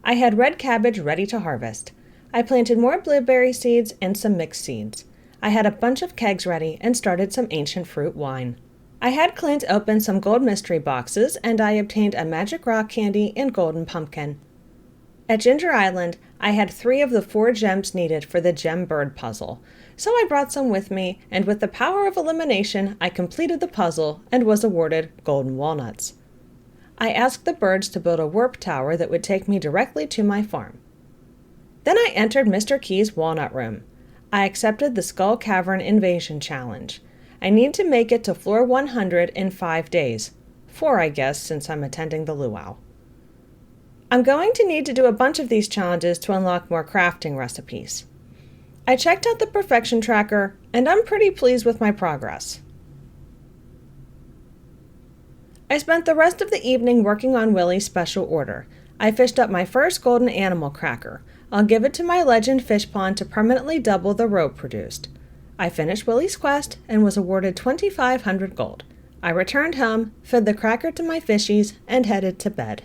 I had red cabbage ready to harvest. I planted more blueberry seeds and some mixed seeds. I had a bunch of kegs ready and started some ancient fruit wine. I had Clint open some gold mystery boxes, and I obtained a magic rock candy and golden pumpkin. At Ginger Island, I had 3 of the 4 gems needed for the gem bird puzzle, so I brought some with me, and with the power of elimination, I completed the puzzle and was awarded golden walnuts. I asked the birds to build a warp tower that would take me directly to my farm. Then I entered Mr. Key's walnut room. I accepted the Skull Cavern Invasion Challenge. I need to make it to floor 100 in 5 days. 4, I guess, since I'm attending the luau. I'm going to need to do a bunch of these challenges to unlock more crafting recipes. I checked out the perfection tracker, and I'm pretty pleased with my progress. I spent the rest of the evening working on Willie's special order. I fished up my first golden animal cracker. I'll give it to my legend fish pond to permanently double the rope produced. I finished Willie's quest and was awarded 2,500 gold. I returned home, fed the cracker to my fishies, and headed to bed.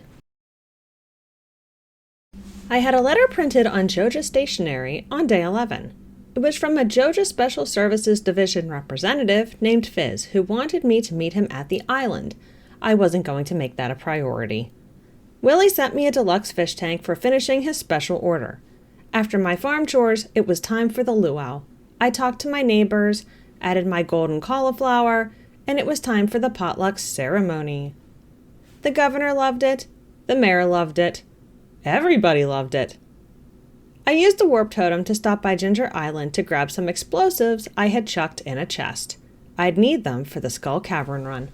I had a letter printed on Joja stationery on day 11. It was from a Joja Special Services Division representative named Fizz, who wanted me to meet him at the island. I wasn't going to make that a priority. Willie sent me a deluxe fish tank for finishing his special order. After my farm chores, it was time for the luau. I talked to my neighbors, added my golden cauliflower, and it was time for the potluck ceremony. The governor loved it. The mayor loved it. Everybody loved it. I used the warp totem to stop by Ginger Island to grab some explosives I had chucked in a chest. I'd need them for the Skull Cavern run.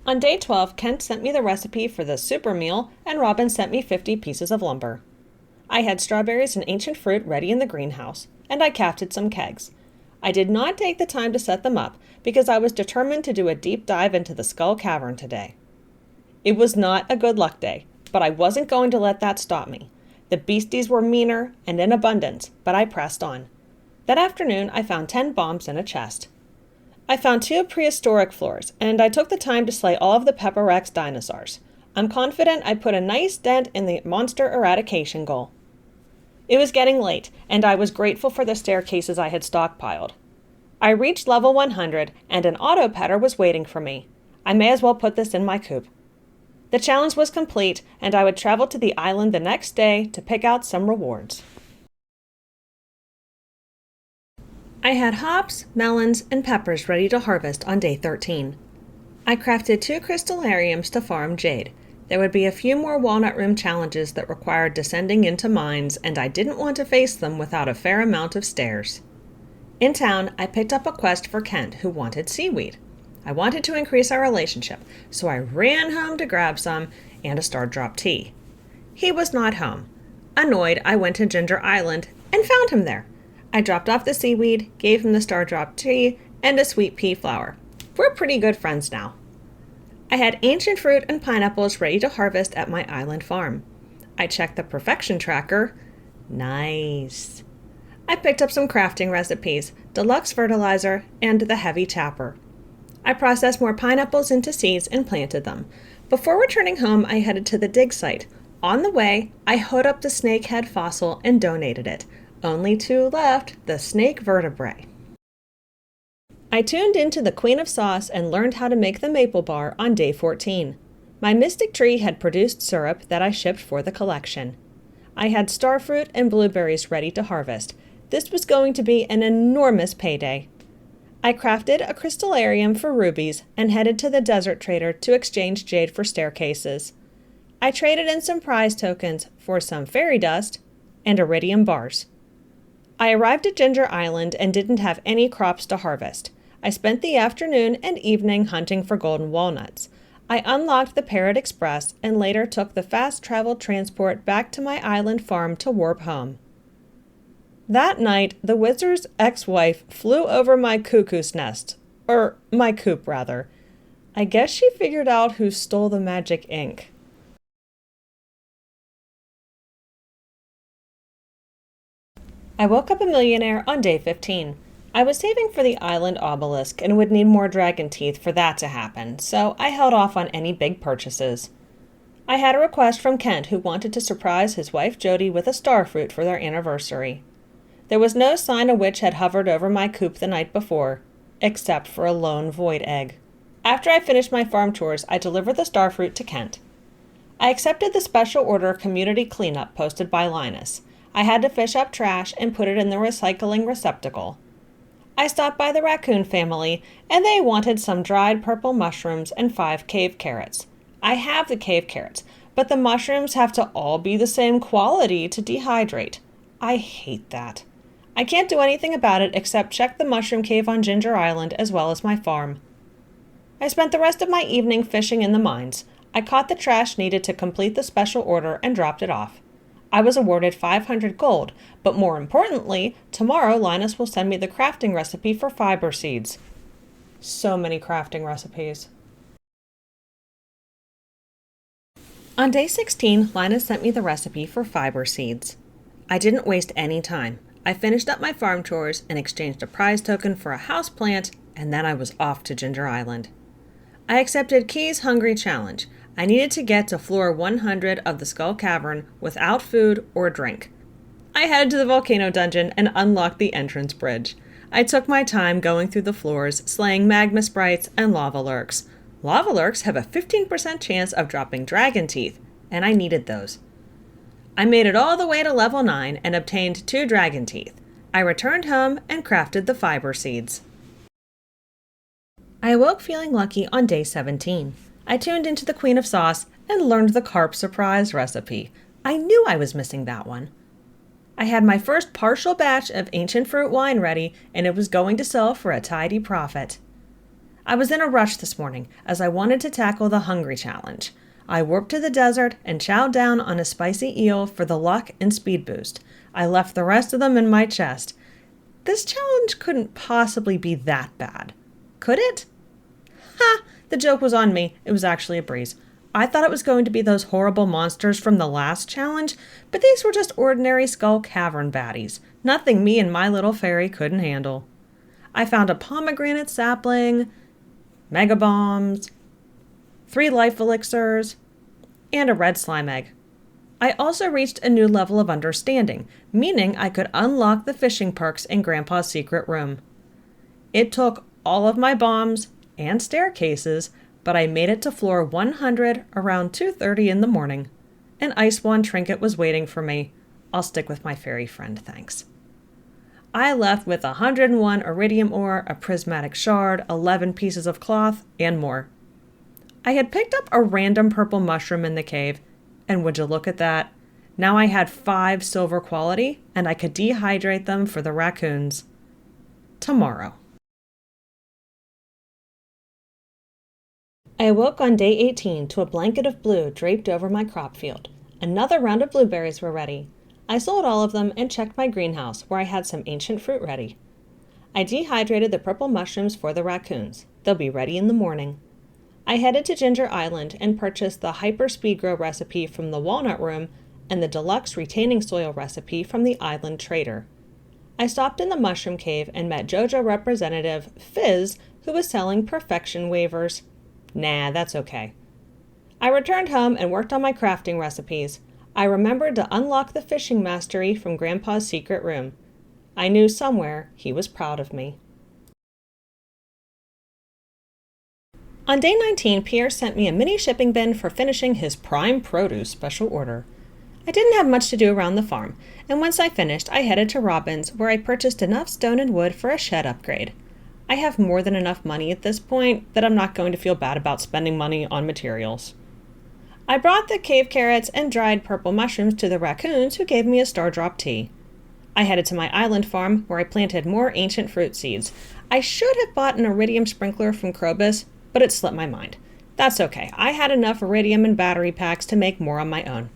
On day 12, Kent sent me the recipe for the super meal, and Robin sent me 50 pieces of lumber. I had strawberries and ancient fruit ready in the greenhouse, and I crafted some kegs. I did not take the time to set them up because I was determined to do a deep dive into the Skull Cavern today. It was not a good luck day, but I wasn't going to let that stop me. The beasties were meaner and in abundance, but I pressed on. That afternoon, I found 10 bombs in a chest. I found 2 prehistoric floors, and I took the time to slay all of the Pepper Rex dinosaurs. I'm confident I put a nice dent in the monster eradication goal. It was getting late, and I was grateful for the staircases I had stockpiled. I reached level 100, and an auto petter was waiting for me. I may as well put this in my coop. The challenge was complete, and I would travel to the island the next day to pick out some rewards. I had hops, melons, and peppers ready to harvest on day 13. I crafted 2 crystallariums to farm jade. There would be a few more walnut room challenges that required descending into mines, and I didn't want to face them without a fair amount of stairs. In town, I picked up a quest for Kent, who wanted seaweed. I wanted to increase our relationship, so I ran home to grab some and a star drop tea. He was not home. Annoyed, I went to Ginger Island and found him there. I dropped off the seaweed, gave him the star drop tea, and a sweet pea flower. We're pretty good friends now. I had ancient fruit and pineapples ready to harvest at my island farm. I checked the perfection tracker. Nice. I picked up some crafting recipes, deluxe fertilizer, and the heavy tapper. I processed more pineapples into seeds and planted them. Before returning home, I headed to the dig site. On the way, I hoed up the snakehead fossil and donated it. Only 2 left, the snake vertebrae. I tuned into the Queen of Sauce and learned how to make the maple bar on day 14. My mystic tree had produced syrup that I shipped for the collection. I had starfruit and blueberries ready to harvest. This was going to be an enormous payday. I crafted a crystallarium for rubies and headed to the desert trader to exchange jade for staircases. I traded in some prize tokens for some fairy dust and iridium bars. I arrived at Ginger Island and didn't have any crops to harvest. I spent the afternoon and evening hunting for golden walnuts. I unlocked the Parrot Express and later took the fast travel transport back to my island farm to warp home. That night, the wizard's ex-wife flew over my cuckoo's nest. My coop, rather. I guess she figured out who stole the magic ink. I woke up a millionaire on day 15. I was saving for the island obelisk and would need more dragon teeth for that to happen, so I held off on any big purchases. I had a request from Kent, who wanted to surprise his wife Jody with a starfruit for their anniversary. There was no sign a witch had hovered over my coop the night before, except for a lone void egg. After I finished my farm chores, I delivered the starfruit to Kent. I accepted the special order community cleanup posted by Linus. I had to fish up trash and put it in the recycling receptacle. I stopped by the raccoon family, and they wanted some dried purple mushrooms and 5 cave carrots. I have the cave carrots, but the mushrooms have to all be the same quality to dehydrate. I hate that. I can't do anything about it except check the mushroom cave on Ginger Island as well as my farm. I spent the rest of my evening fishing in the mines. I caught the trash needed to complete the special order and dropped it off. I was awarded 500 gold, but more importantly, tomorrow Linus will send me the crafting recipe for fiber seeds. So many crafting recipes. On day 16, Linus sent me the recipe for fiber seeds. I didn't waste any time. I finished up my farm chores and exchanged a prize token for a house plant, and then I was off to Ginger Island. I accepted Key's Hungry Challenge. I needed to get to floor 100 of the Skull Cavern without food or drink. I headed to the volcano dungeon and unlocked the entrance bridge. I took my time going through the floors, slaying magma sprites and lava lurks. Lava lurks have a 15% chance of dropping dragon teeth, and I needed those. I made it all the way to level 9 and obtained 2 dragon teeth. I returned home and crafted the fiber seeds. I awoke feeling lucky on day 17. I tuned into the Queen of Sauce and learned the carp surprise recipe. I knew I was missing that one. I had my first partial batch of ancient fruit wine ready, and it was going to sell for a tidy profit. I was in a rush this morning as I wanted to tackle the Hungry Challenge. I warped to the desert and chowed down on a spicy eel for the luck and speed boost. I left the rest of them in my chest. This challenge couldn't possibly be that bad. Could it? Ha! The joke was on me. It was actually a breeze. I thought it was going to be those horrible monsters from the last challenge, but these were just ordinary Skull Cavern baddies. Nothing me and my little fairy couldn't handle. I found a pomegranate sapling, mega bombs, 3 life elixirs, and a red slime egg. I also reached a new level of understanding, meaning I could unlock the fishing perks in Grandpa's secret room. It took all of my bombs and staircases, but I made it to floor 100 around 2:30 in the morning. An ice wand trinket was waiting for me. I'll stick with my fairy friend, thanks. I left with 101 iridium ore, a prismatic shard, 11 pieces of cloth, and more. I had picked up a random purple mushroom in the cave, and would you look at that? Now I had 5 silver quality, and I could dehydrate them for the raccoons. Tomorrow. I awoke on day 18 to a blanket of blue draped over my crop field. Another round of blueberries were ready. I sold all of them and checked my greenhouse, where I had some ancient fruit ready. I dehydrated the purple mushrooms for the raccoons. They'll be ready in the morning. I headed to Ginger Island and purchased the Hyper Speed Grow recipe from the Walnut Room and the Deluxe Retaining Soil recipe from the Island Trader. I stopped in the Mushroom Cave and met Joja representative Fizz, who was selling perfection waivers. Nah, that's okay. I returned home and worked on my crafting recipes. I remembered to unlock the fishing mastery from Grandpa's secret room. I knew somewhere he was proud of me. On day 19, Pierre sent me a mini shipping bin for finishing his prime produce special order. I didn't have much to do around the farm, and once I finished, I headed to Robin's, where I purchased enough stone and wood for a shed upgrade. I have more than enough money at this point that I'm not going to feel bad about spending money on materials. I brought the cave carrots and dried purple mushrooms to the raccoons, who gave me a Stardrop tea. I headed to my island farm, where I planted more ancient fruit seeds. I should have bought an iridium sprinkler from Krobus, but it slipped my mind. That's okay. I had enough iridium and battery packs to make more on my own.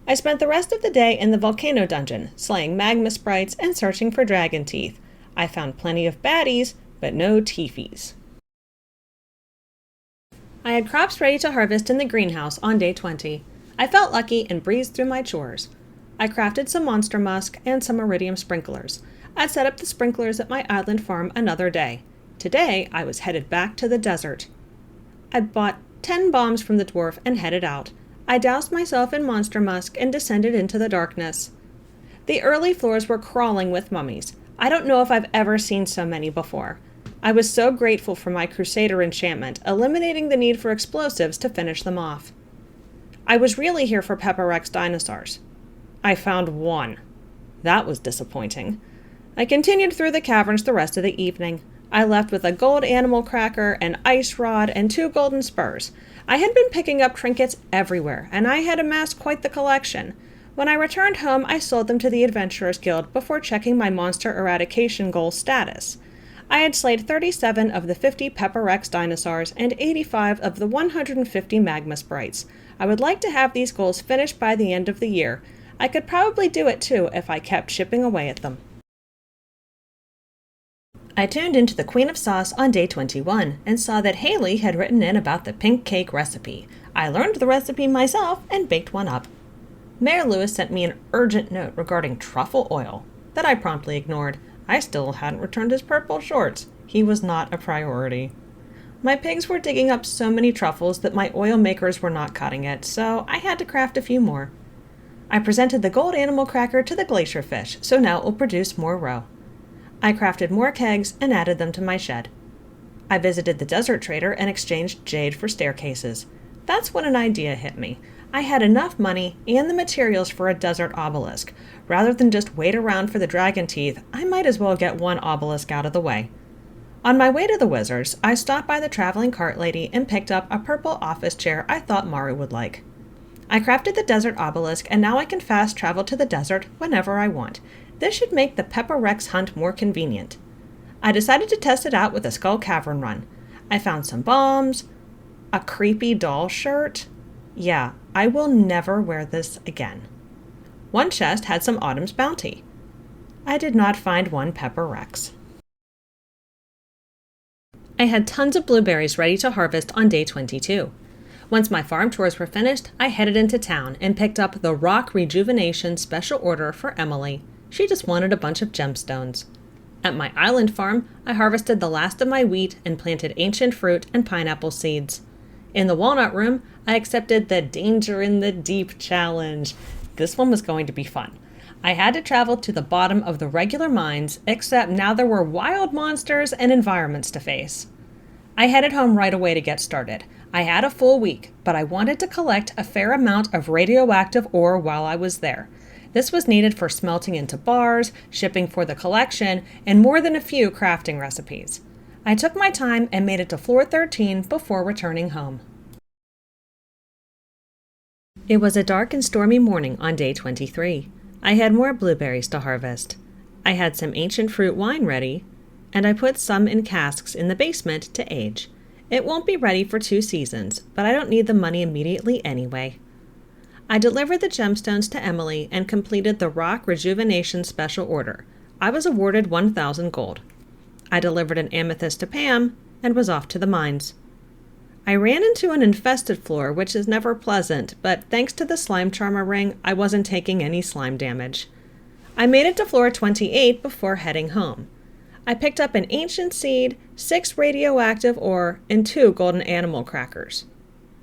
I spent the rest of the day in the volcano dungeon, slaying magma sprites and searching for dragon teeth. I found plenty of baddies, but no teefies. I had crops ready to harvest in the greenhouse on day 20. I felt lucky and breezed through my chores. I crafted some monster musk and some iridium sprinklers. I'd set up the sprinklers at my island farm another day. Today, I was headed back to the desert. I bought 10 bombs from the dwarf and headed out. I doused myself in monster musk and descended into the darkness. The early floors were crawling with mummies. I don't know if I've ever seen so many before. I was so grateful for my Crusader enchantment, eliminating the need for explosives to finish them off. I was really here for Pepper Rex dinosaurs. I found one. That was disappointing. I continued through the caverns the rest of the evening. I left with a gold animal cracker, an ice rod, and 2 golden spurs. I had been picking up trinkets everywhere, and I had amassed quite the collection. When I returned home, I sold them to the Adventurers Guild before checking my monster eradication goal status. I had slayed 37 of the 50 Pepper Rex dinosaurs and 85 of the 150 magma sprites. I would like to have these goals finished by the end of the year. I could probably do it too if I kept chipping away at them. I tuned into the Queen of Sauce on day 21 and saw that Haley had written in about the pink cake recipe. I learned the recipe myself and baked one up. Mayor Lewis sent me an urgent note regarding truffle oil that I promptly ignored. I still hadn't returned his purple shorts. He was not a priority. My pigs were digging up so many truffles that my oil makers were not cutting it, so I had to craft a few more. I presented the gold animal cracker to the glacier fish, so now it will produce more roe. I crafted more kegs and added them to my shed. I visited the desert trader and exchanged jade for staircases. That's when an idea hit me. I had enough money and the materials for a desert obelisk. Rather than just wait around for the dragon teeth, I might as well get one obelisk out of the way. On my way to the Wizards, I stopped by the traveling cart lady and picked up a purple office chair I thought Maru would like. I crafted the desert obelisk, and now I can fast travel to the desert whenever I want. This should make the Pepper Rex hunt more convenient. I decided to test it out with a Skull Cavern run. I found some bombs, a creepy doll shirt. Yeah, I will never wear this again. One chest had some Autumn's Bounty. I did not find one Pepper Rex. I had tons of blueberries ready to harvest on day 22. Once my farm chores were finished, I headed into town and picked up the Rock Rejuvenation special order for Emily. She just wanted a bunch of gemstones. At my island farm, I harvested the last of my wheat and planted ancient fruit and pineapple seeds. In the Walnut Room, I accepted the Danger in the Deep challenge. This one was going to be fun. I had to travel to the bottom of the regular mines, except now there were wild monsters and environments to face. I headed home right away to get started. I had a full week, but I wanted to collect a fair amount of radioactive ore while I was there. This was needed for smelting into bars, shipping for the collection, and more than a few crafting recipes. I took my time and made it to floor 13 before returning home. It was a dark and stormy morning on day 23. I had more blueberries to harvest. I had some ancient fruit wine ready, and I put some in casks in the basement to age. It won't be ready for 2 seasons, but I don't need the money immediately anyway. I delivered the gemstones to Emily and completed the rock rejuvenation special order. I was awarded 1,000 gold. I delivered an amethyst to Pam and was off to the mines. I ran into an infested floor, which is never pleasant, but thanks to the slime charmer ring, I wasn't taking any slime damage. I made it to floor 28 before heading home. I picked up an ancient seed, 6 radioactive ore, and 2 golden animal crackers.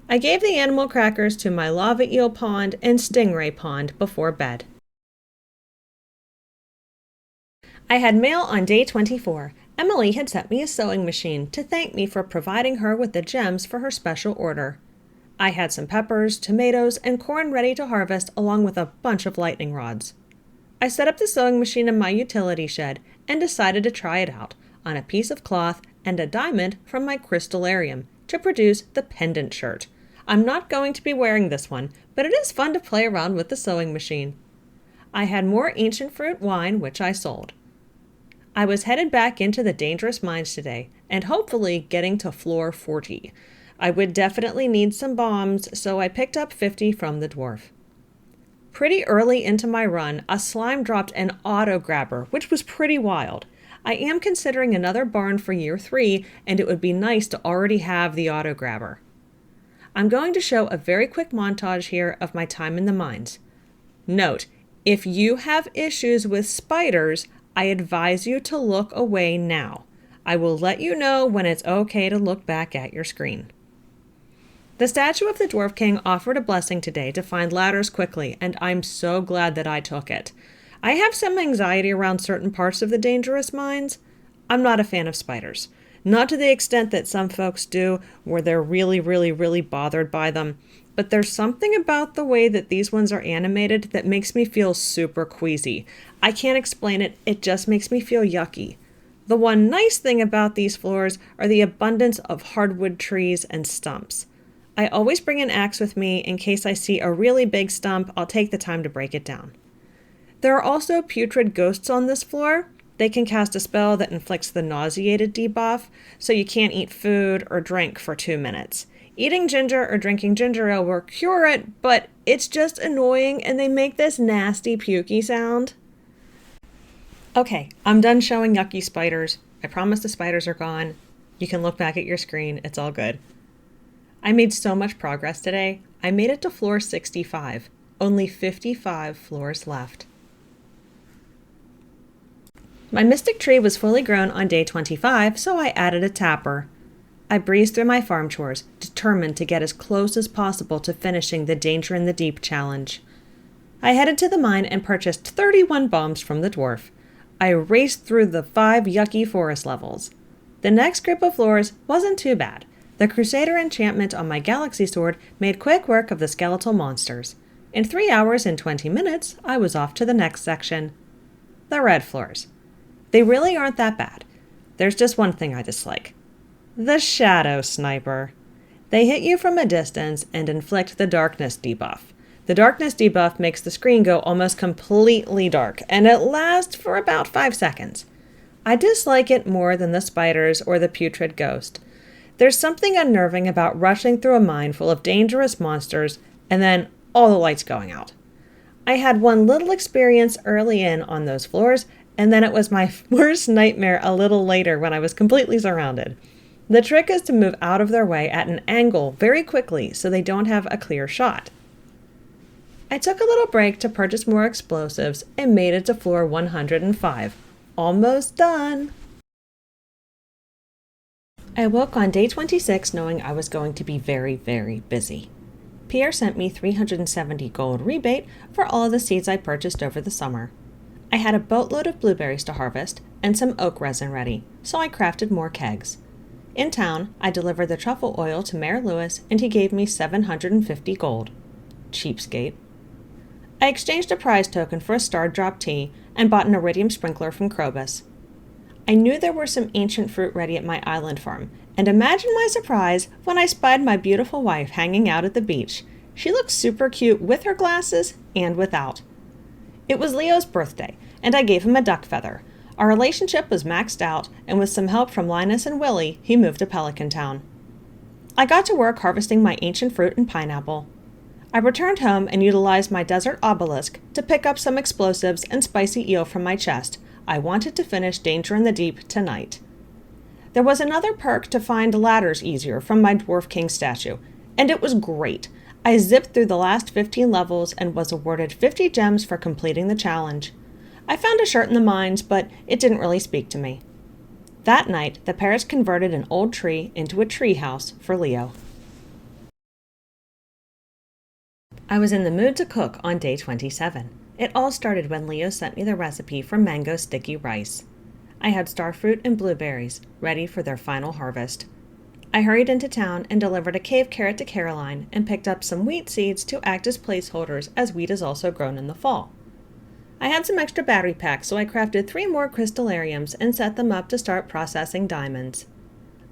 I gave the animal crackers to my lava eel pond and stingray pond before bed. I had mail on day 24. Emily had sent me a sewing machine to thank me for providing her with the gems for her special order. I had some peppers, tomatoes, and corn ready to harvest along with a bunch of lightning rods. I set up the sewing machine in my utility shed and decided to try it out on a piece of cloth and a diamond from my crystallarium to produce the pendant shirt. I'm not going to be wearing this one, but it is fun to play around with the sewing machine. I had more ancient fruit wine, which I sold. I was headed back into the dangerous mines today, and hopefully getting to floor 40. I would definitely need some bombs, so I picked up 50 from the dwarf. Pretty early into my run, a slime dropped an auto grabber, which was pretty wild. I am considering another barn for year 3, and it would be nice to already have the auto grabber. I'm going to show a very quick montage here of my time in the mines. Note, if you have issues with spiders, I advise you to look away now. I will let you know when it's okay to look back at your screen. The statue of the Dwarf King offered a blessing today to find ladders quickly, and I'm so glad that I took it. I have some anxiety around certain parts of the dangerous mines. I'm not a fan of spiders. Not to the extent that some folks do, where they're really bothered by them. But there's something about the way that these ones are animated that makes me feel super queasy. I can't explain it, it just makes me feel yucky. The one nice thing about these floors are the abundance of hardwood trees and stumps. I always bring an axe with me in case I see a really big stump. I'll take the time to break it down. There are also putrid ghosts on this floor. They can cast a spell that inflicts the nauseated debuff, so you can't eat food or drink for 2 minutes. Eating ginger or drinking ginger ale will cure it, but it's just annoying and they make this nasty pukey sound. Okay, I'm done showing yucky spiders. I promise the spiders are gone. You can look back at your screen, it's all good. I made so much progress today. I made it to floor 65. Only 55 floors left. My mystic tree was fully grown on day 25, so I added a tapper. I breezed through my farm chores, determined to get as close as possible to finishing the Danger in the Deep challenge. I headed to the mine and purchased 31 bombs from the dwarf. I raced through the 5 yucky forest levels. The next group of floors wasn't too bad. The Crusader enchantment on my Galaxy Sword made quick work of the skeletal monsters. In 3 hours and 20 minutes, I was off to the next section. The red floors. They really aren't that bad. There's just one thing I dislike. The Shadow Sniper. They hit you from a distance and inflict the darkness debuff. The darkness debuff makes the screen go almost completely dark, and it lasts for about 5 seconds. I dislike it more than the spiders or the putrid ghost. There's something unnerving about rushing through a mine full of dangerous monsters and then all the lights going out. I had one little experience early in on those floors, and then it was my worst nightmare a little later when I was completely surrounded. The trick is to move out of their way at an angle very quickly so they don't have a clear shot. I took a little break to purchase more explosives and made it to floor 105. Almost done! I woke on day 26 knowing I was going to be very busy. Pierre sent me 370 gold rebate for all of the seeds I purchased over the summer. I had a boatload of blueberries to harvest and some oak resin ready, so I crafted more kegs. In town, I delivered the truffle oil to Mayor Lewis and he gave me 750 gold. Cheapskate. I exchanged a prize token for a star drop tea and bought an iridium sprinkler from Krobus. I knew there were some ancient fruit ready at my island farm, and imagine my surprise when I spied my beautiful wife hanging out at the beach. She looked super cute with her glasses and without. It was Leo's birthday, and I gave him a duck feather. Our relationship was maxed out, and with some help from Linus and Willie, he moved to Pelican Town. I got to work harvesting my ancient fruit and pineapple. I returned home and utilized my desert obelisk to pick up some explosives and spicy eel from my chest. I wanted to finish Danger in the Deep tonight. There was another perk to find ladders easier from my Dwarf King statue, and it was great. I zipped through the last 15 levels and was awarded 50 gems for completing the challenge. I found a shirt in the mines, but it didn't really speak to me. That night, the parrots converted an old tree into a tree house for Leo. I was in the mood to cook on day 27. It all started when Leo sent me the recipe for mango sticky rice. I had starfruit and blueberries, ready for their final harvest. I hurried into town and delivered a cave carrot to Caroline and picked up some wheat seeds to act as placeholders, as wheat is also grown in the fall. I had some extra battery packs, so I crafted 3 more crystallariums and set them up to start processing diamonds.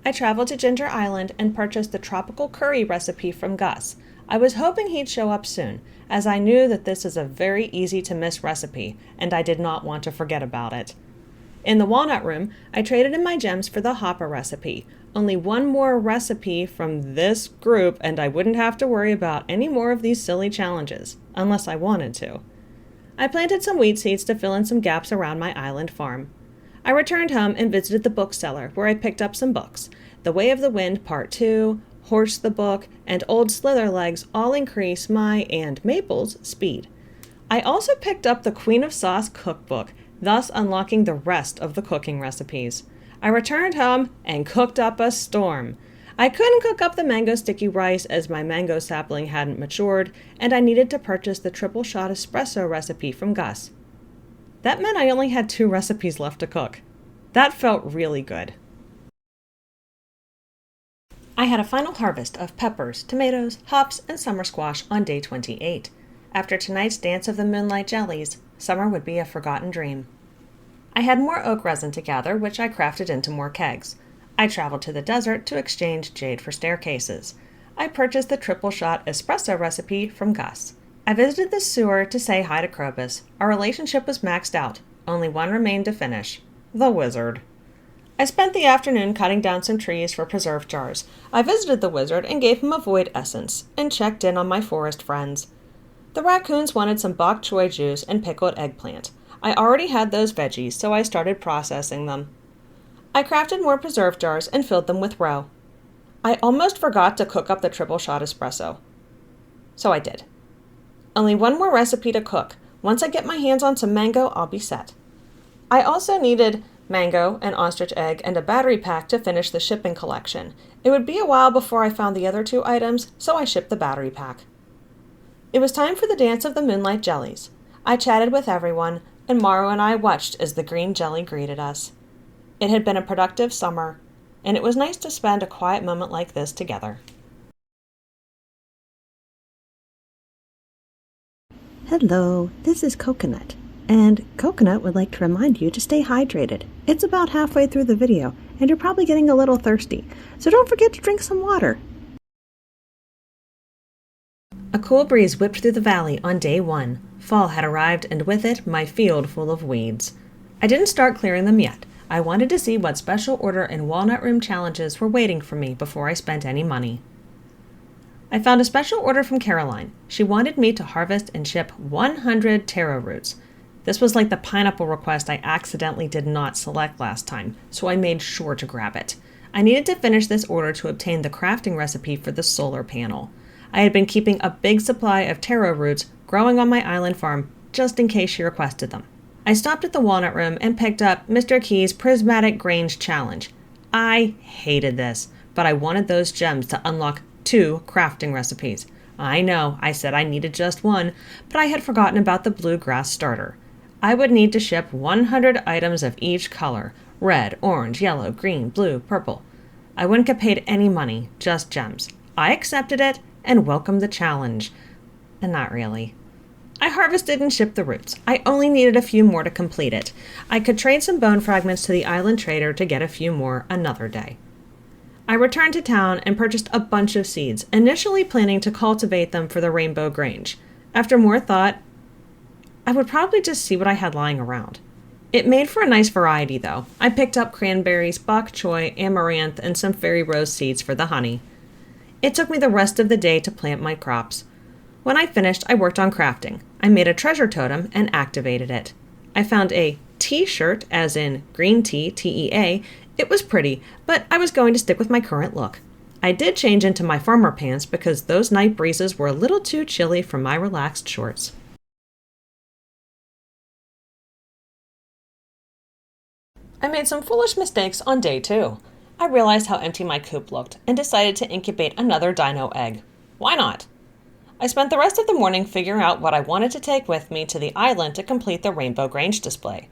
I traveled to Ginger Island and purchased the tropical curry recipe from Gus. I was hoping he'd show up soon, as I knew that this is a very easy-to-miss recipe, and I did not want to forget about it. In the walnut room, I traded in my gems for the hopper recipe. Only one more recipe from this group, and I wouldn't have to worry about any more of these silly challenges, unless I wanted to. I planted some wheat seeds to fill in some gaps around my island farm. I returned home and visited the bookseller, where I picked up some books. The Way of the Wind Part 2, Horse the Book, and Old Slitherlegs all increase my, and Maple's, speed. I also picked up the Queen of Sauce cookbook, thus unlocking the rest of the cooking recipes. I returned home and cooked up a storm. I couldn't cook up the mango sticky rice as my mango sapling hadn't matured, and I needed to purchase the triple shot espresso recipe from Gus. That meant I only had 2 recipes left to cook. That felt really good. I had a final harvest of peppers, tomatoes, hops, and summer squash on day 28. After tonight's Dance of the Moonlight Jellies, summer would be a forgotten dream. I had more oak resin to gather, which I crafted into more kegs. I traveled to the desert to exchange jade for staircases. I purchased the triple shot espresso recipe from Gus. I visited the sewer to say hi to Krobus. Our relationship was maxed out. Only one remained to finish. The wizard. I spent the afternoon cutting down some trees for preserve jars. I visited the wizard and gave him a void essence, and checked in on my forest friends. The raccoons wanted some bok choy juice and pickled eggplant. I already had those veggies, so I started processing them. I crafted more preserve jars and filled them with roe. I almost forgot to cook up the triple shot espresso. So I did. Only one more recipe to cook. Once I get my hands on some mango, I'll be set. I also needed mango, an ostrich egg, and a battery pack to finish the shipping collection. It would be a while before I found the other 2 items, so I shipped the battery pack. It was time for the Dance of the Moonlight Jellies. I chatted with everyone, and Maru and I watched as the green jelly greeted us. It had been a productive summer, and it was nice to spend a quiet moment like this together. Hello, this is Coconut, and Coconut would like to remind you to stay hydrated. It's about halfway through the video, and you're probably getting a little thirsty, so don't forget to drink some water. A cool breeze whipped through the valley on day 1. Fall had arrived, and with it, my field full of weeds. I didn't start clearing them yet. I wanted to see what special order and walnut room challenges were waiting for me before I spent any money. I found a special order from Caroline. She wanted me to harvest and ship 100 taro roots. This was like the pineapple request I accidentally did not select last time, so I made sure to grab it. I needed to finish this order to obtain the crafting recipe for the solar panel. I had been keeping a big supply of taro roots growing on my island farm just in case she requested them. I stopped at the walnut room and picked up Mr. Key's Prismatic Grange Challenge. I hated this, but I wanted those gems to unlock 2 crafting recipes. I know, I said I needed just 1, but I had forgotten about the bluegrass starter. I would need to ship 100 items of each color: red, orange, yellow, green, blue, purple. I wouldn't get paid any money, just gems. I accepted it and welcomed the challenge. And not really. I harvested and shipped the roots. I only needed a few more to complete it. I could trade some bone fragments to the island trader to get a few more another day. I returned to town and purchased a bunch of seeds, initially planning to cultivate them for the Rainbow Grange. After more thought, I would probably just see what I had lying around. It made for a nice variety, though. I picked up cranberries, bok choy, amaranth, and some fairy rose seeds for the honey. It took me the rest of the day to plant my crops. When I finished, I worked on crafting. I made a treasure totem and activated it. I found a T-shirt, as in green tea, T-E-A. It was pretty, but I was going to stick with my current look. I did change into my farmer pants because those night breezes were a little too chilly for my relaxed shorts. I made some foolish mistakes on day 2. I realized how empty my coop looked and decided to incubate another dino egg. Why not? I spent the rest of the morning figuring out what I wanted to take with me to the island to complete the Rainbow Grange display.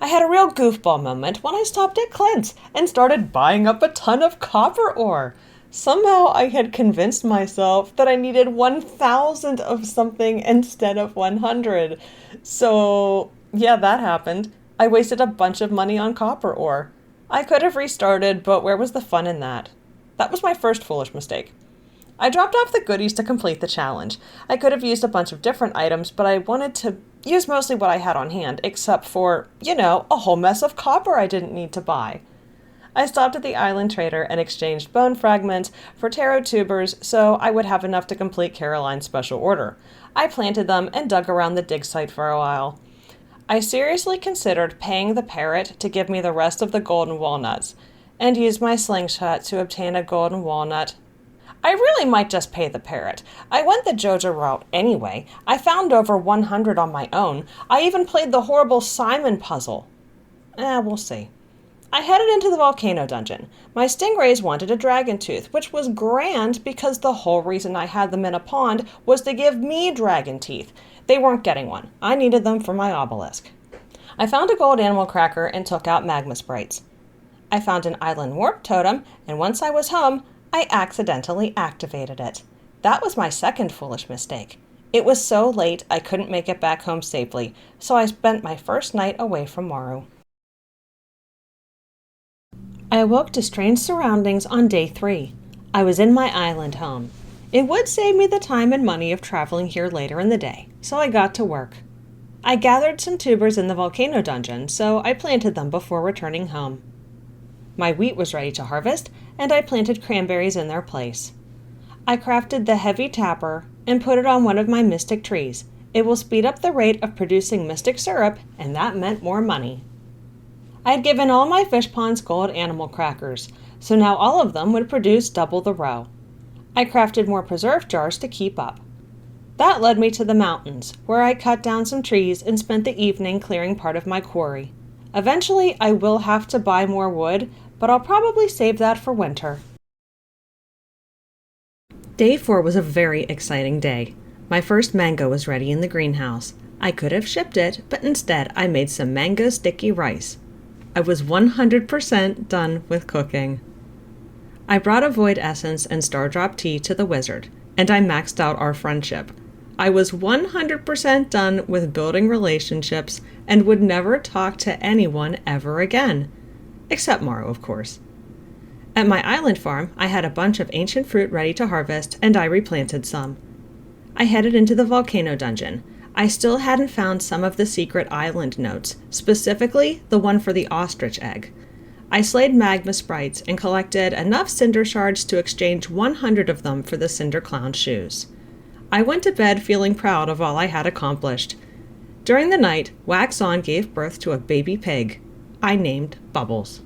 I had a real goofball moment when I stopped at Clint's and started buying up a ton of copper ore. Somehow I had convinced myself that I needed 1,000 of something instead of 100. So, yeah, that happened. I wasted a bunch of money on copper ore. I could have restarted, but where was the fun in that? That was my first foolish mistake. I dropped off the goodies to complete the challenge. I could have used a bunch of different items, but I wanted to use mostly what I had on hand, except for, a whole mess of copper I didn't need to buy. I stopped at the island trader and exchanged bone fragments for taro tubers so I would have enough to complete Caroline's special order. I planted them and dug around the dig site for a while. I seriously considered paying the parrot to give me the rest of the golden walnuts, and used my slingshot to obtain a golden walnut. I really might just pay the parrot. I went the Joja route anyway. I found over 100 on my own. I even played the horrible Simon puzzle. We'll see. I headed into the volcano dungeon. My stingrays wanted a dragon tooth, which was grand because the whole reason I had them in a pond was to give me dragon teeth. They weren't getting one. I needed them for my obelisk. I found a gold animal cracker and took out magma sprites. I found an island warp totem, and once I was home, I accidentally activated it. That was my second foolish mistake. It was so late I couldn't make it back home safely, so I spent my first night away from Maru. I awoke to strange surroundings on day 3. I was in my island home. It would save me the time and money of traveling here later in the day, so I got to work. I gathered some tubers in the volcano dungeon, so I planted them before returning home. My wheat was ready to harvest, and I planted cranberries in their place. I crafted the heavy tapper and put it on one of my mystic trees. It will speed up the rate of producing mystic syrup, and that meant more money. I had given all my fish ponds gold animal crackers, so now all of them would produce double the row. I crafted more preserve jars to keep up. That led me to the mountains, where I cut down some trees and spent the evening clearing part of my quarry. Eventually, I will have to buy more wood, but I'll probably save that for winter. Day 4 was a very exciting day. My first mango was ready in the greenhouse. I could have shipped it, but instead I made some mango sticky rice. I was 100% done with cooking. I brought a void essence and Stardrop tea to the wizard, and I maxed out our friendship. I was 100% done with building relationships and would never talk to anyone ever again. Except Maru, of course. At my island farm, I had a bunch of ancient fruit ready to harvest, and I replanted some. I headed into the volcano dungeon. I still hadn't found some of the secret island notes, specifically the one for the ostrich egg. I slayed magma sprites and collected enough cinder shards to exchange 100 of them for the cinder clown shoes. I went to bed feeling proud of all I had accomplished. During the night, Wax On gave birth to a baby pig. I named Bubbles.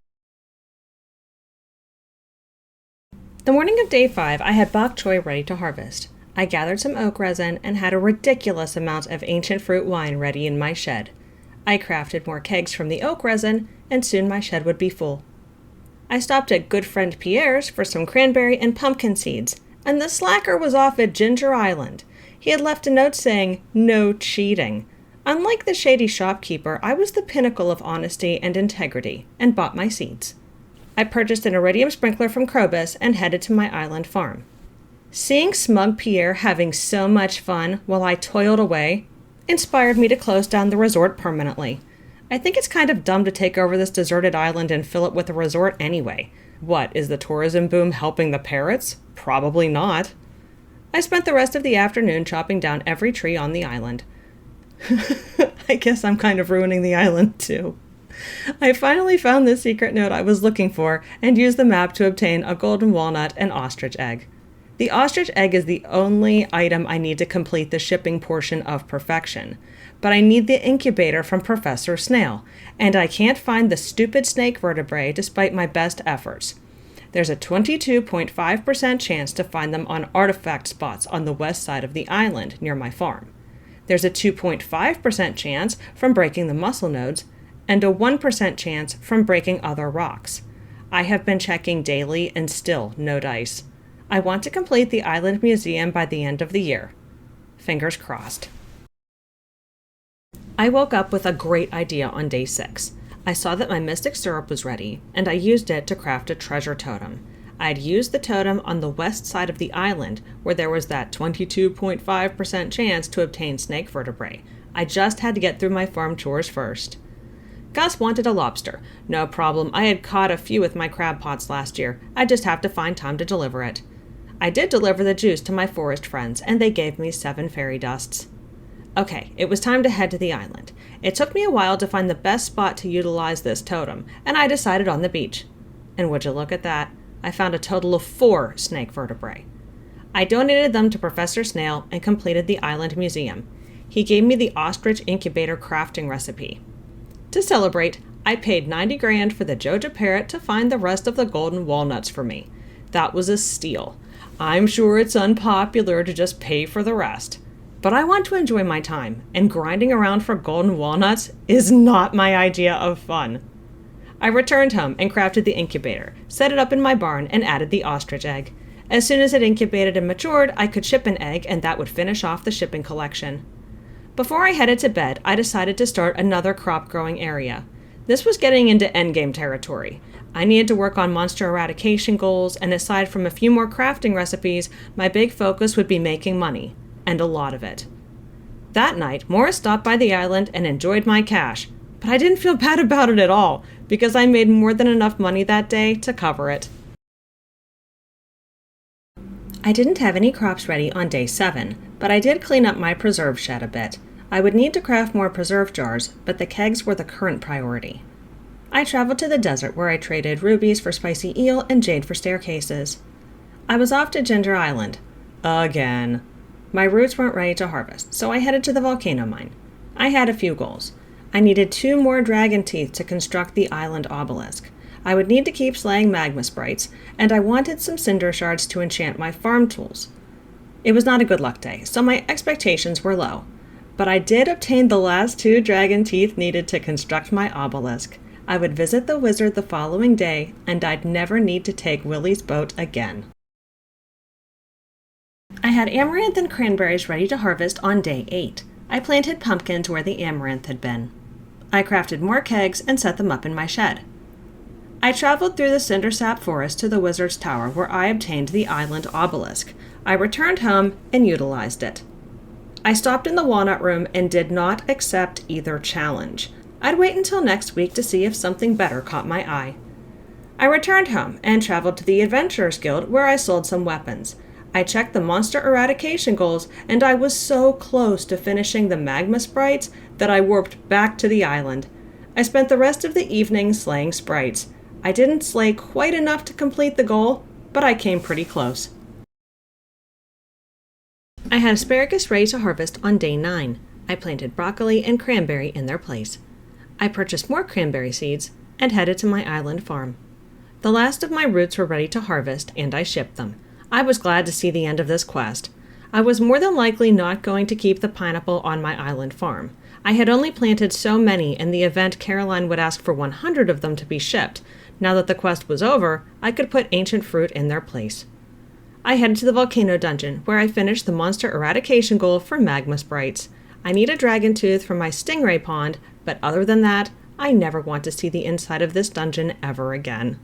The morning of day 5, I had bok choy ready to harvest. I gathered some oak resin and had a ridiculous amount of ancient fruit wine ready in my shed. I crafted more kegs from the oak resin, and soon my shed would be full. I stopped at good friend Pierre's for some cranberry and pumpkin seeds, and the slacker was off at Ginger Island. He had left a note saying, "No cheating." Unlike the shady shopkeeper, I was the pinnacle of honesty and integrity, and bought my seeds. I purchased an iridium sprinkler from Krobus and headed to my island farm. Seeing smug Pierre having so much fun while I toiled away, inspired me to close down the resort permanently. I think it's kind of dumb to take over this deserted island and fill it with a resort anyway. What, is the tourism boom helping the parrots? Probably not. I spent the rest of the afternoon chopping down every tree on the island. I guess I'm kind of ruining the island too. I finally found the secret note I was looking for and used the map to obtain a golden walnut and ostrich egg. The ostrich egg is the only item I need to complete the shipping portion of perfection. But I need the incubator from Professor Snail, and I can't find the stupid snake vertebrae despite my best efforts. There's a 22.5% chance to find them on artifact spots on the west side of the island near my farm. There's a 2.5% chance from breaking the muscle nodes, and a 1% chance from breaking other rocks. I have been checking daily and still no dice. I want to complete the island museum by the end of the year. Fingers crossed. I woke up with a great idea on day 6. I saw that my mystic syrup was ready, and I used it to craft a treasure totem. I had used the totem on the west side of the island, where there was that 22.5% chance to obtain snake vertebrae. I just had to get through my farm chores first. Gus wanted a lobster. No problem, I had caught a few with my crab pots last year. I just have to find time to deliver it. I did deliver the juice to my forest friends, and they gave me 7 fairy dusts. Okay, it was time to head to the island. It took me a while to find the best spot to utilize this totem, and I decided on the beach. And would you look at that? I found a total of 4 snake vertebrae. I donated them to Professor Snail and completed the island museum. He gave me the ostrich incubator crafting recipe. To celebrate, I paid 90 grand for the Joja parrot to find the rest of the golden walnuts for me. That was a steal. I'm sure it's unpopular to just pay for the rest. But I want to enjoy my time, and grinding around for golden walnuts is not my idea of fun. I returned home and crafted the incubator, set it up in my barn, and added the ostrich egg. As soon as it incubated and matured, I could ship an egg, and that would finish off the shipping collection. Before I headed to bed, I decided to start another crop growing area. This was getting into endgame territory. I needed to work on monster eradication goals, and aside from a few more crafting recipes, my big focus would be making money. And a lot of it. That night, Morris stopped by the island and enjoyed my cash, but I didn't feel bad about it at all, because I made more than enough money that day to cover it. I didn't have any crops ready on day 7, but I did clean up my preserve shed a bit. I would need to craft more preserve jars, but the kegs were the current priority. I traveled to the desert where I traded rubies for spicy eel and jade for staircases. I was off to Ginger Island. Again. My roots weren't ready to harvest, so I headed to the volcano mine. I had a few goals. I needed 2 more dragon teeth to construct the island obelisk. I would need to keep slaying magma sprites, and I wanted some cinder shards to enchant my farm tools. It was not a good luck day, so my expectations were low. But I did obtain the last 2 dragon teeth needed to construct my obelisk. I would visit the wizard the following day, and I'd never need to take Willie's boat again. I had amaranth and cranberries ready to harvest on day 8. I planted pumpkins where the amaranth had been. I crafted more kegs and set them up in my shed. I traveled through the cindersap forest to the wizard's tower where I obtained the island obelisk. I returned home and utilized it. I stopped in the walnut room and did not accept either challenge. I'd wait until next week to see if something better caught my eye. I returned home and traveled to the Adventurers Guild where I sold some weapons. I checked the monster eradication goals, and I was so close to finishing the magma sprites that I warped back to the island. I spent the rest of the evening slaying sprites. I didn't slay quite enough to complete the goal, but I came pretty close. I had asparagus ready to harvest on day 9. I planted broccoli and cranberry in their place. I purchased more cranberry seeds and headed to my island farm. The last of my roots were ready to harvest, and I shipped them. I was glad to see the end of this quest. I was more than likely not going to keep the pineapple on my island farm. I had only planted so many in the event Caroline would ask for 100 of them to be shipped. Now that the quest was over, I could put ancient fruit in their place. I headed to the volcano dungeon, where I finished the monster eradication goal for magma sprites. I need a dragon tooth for my stingray pond, but other than that, I never want to see the inside of this dungeon ever again.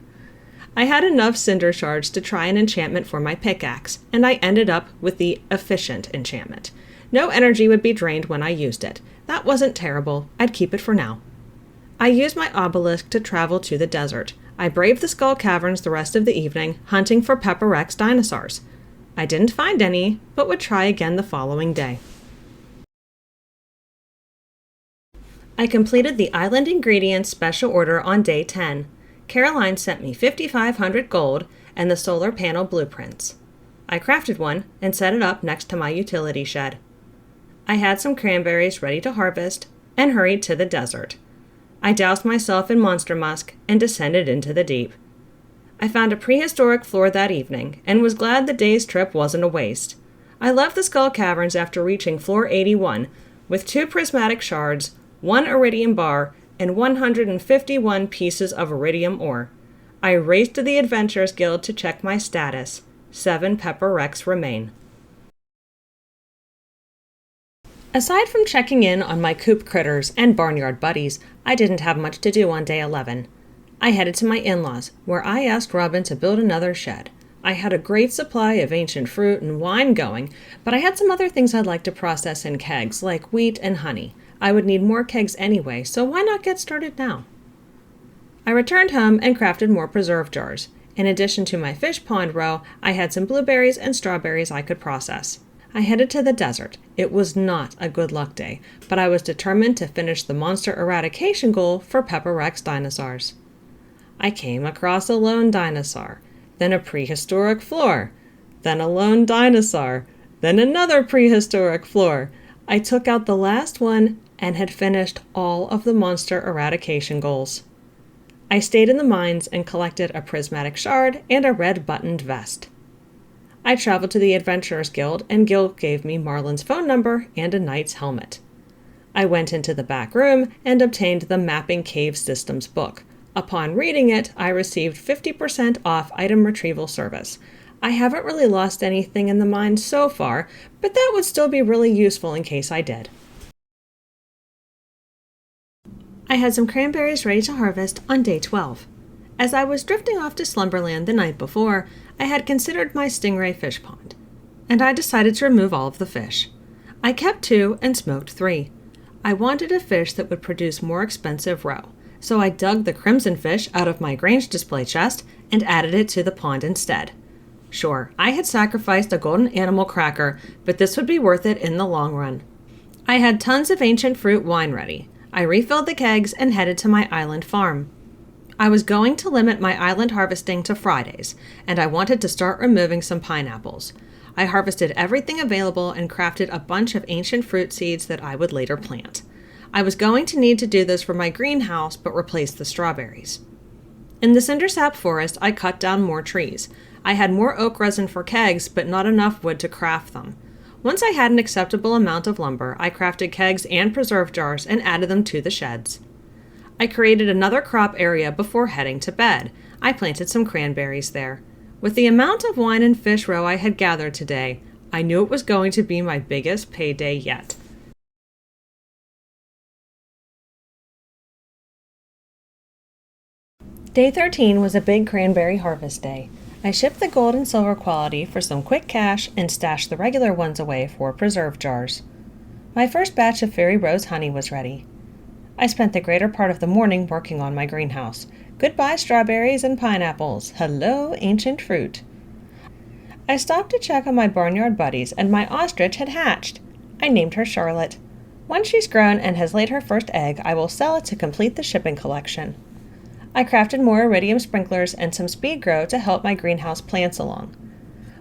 I had enough cinder shards to try an enchantment for my pickaxe, and I ended up with the efficient enchantment. No energy would be drained when I used it. That wasn't terrible. I'd keep it for now. I used my obelisk to travel to the desert. I braved the Skull Caverns the rest of the evening, hunting for Pepper Rex dinosaurs. I didn't find any, but would try again the following day. I completed the Island Ingredients special order on day 10. Caroline sent me 5,500 gold and the solar panel blueprints. I crafted one and set it up next to my utility shed. I had some cranberries ready to harvest and hurried to the desert. I doused myself in monster musk and descended into the deep. I found a prehistoric floor that evening and was glad the day's trip wasn't a waste. I left the Skull Caverns after reaching floor 81 with 2 prismatic shards, 1 iridium bar, and 151 pieces of iridium ore. I raced to the Adventurers Guild to check my status. 7 Pepper Rex remain. Aside from checking in on my coop critters and barnyard buddies, I didn't have much to do on day 11. I headed to my in-laws, where I asked Robin to build another shed. I had a great supply of ancient fruit and wine going, but I had some other things I'd like to process in kegs, like wheat and honey. I would need more kegs anyway, so why not get started now? I returned home and crafted more preserve jars. In addition to my fish pond row, I had some blueberries and strawberries I could process. I headed to the desert. It was not a good luck day, but I was determined to finish the monster eradication goal for Pepper Rex dinosaurs. I came across a lone dinosaur, then a prehistoric floor, then a lone dinosaur, then another prehistoric floor. I took out the last one and had finished all of the monster eradication goals. I stayed in the mines and collected a prismatic shard and a red buttoned vest. I traveled to the Adventurers Guild, and Gil gave me Marlin's phone number and a knight's helmet. I went into the back room and obtained the Mapping Cave Systems book. Upon reading it, I received 50% off item retrieval service. I haven't really lost anything in the mine so far, but that would still be really useful in case I did. I had some cranberries ready to harvest on day 12. As I was drifting off to Slumberland the night before, I had considered my stingray fish pond, and I decided to remove all of the fish. I kept 2 and smoked 3. I wanted a fish that would produce more expensive roe, so I dug the crimson fish out of my Grange display chest and added it to the pond instead. Sure, I had sacrificed a golden animal cracker, but this would be worth it in the long run. I had tons of ancient fruit wine ready. I refilled the kegs and headed to my island farm. I was going to limit my island harvesting to Fridays, and I wanted to start removing some pineapples. I harvested everything available and crafted a bunch of ancient fruit seeds that I would later plant. I was going to need to do this for my greenhouse, but replace the strawberries. In the cindersap forest, I cut down more trees. I had more oak resin for kegs, but not enough wood to craft them. Once I had an acceptable amount of lumber, I crafted kegs and preserve jars and added them to the sheds. I created another crop area before heading to bed. I planted some cranberries there. With the amount of wine and fish roe I had gathered today, I knew it was going to be my biggest payday yet. Day 13 was a big cranberry harvest day. I shipped the gold and silver quality for some quick cash and stashed the regular ones away for preserve jars. My first batch of fairy rose honey was ready. I spent the greater part of the morning working on my greenhouse. Goodbye strawberries and pineapples. Hello, ancient fruit. I stopped to check on my barnyard buddies, and my ostrich had hatched. I named her Charlotte. Once she's grown and has laid her first egg, I will sell it to complete the shipping collection. I crafted more iridium sprinklers and some speed grow to help my greenhouse plants along.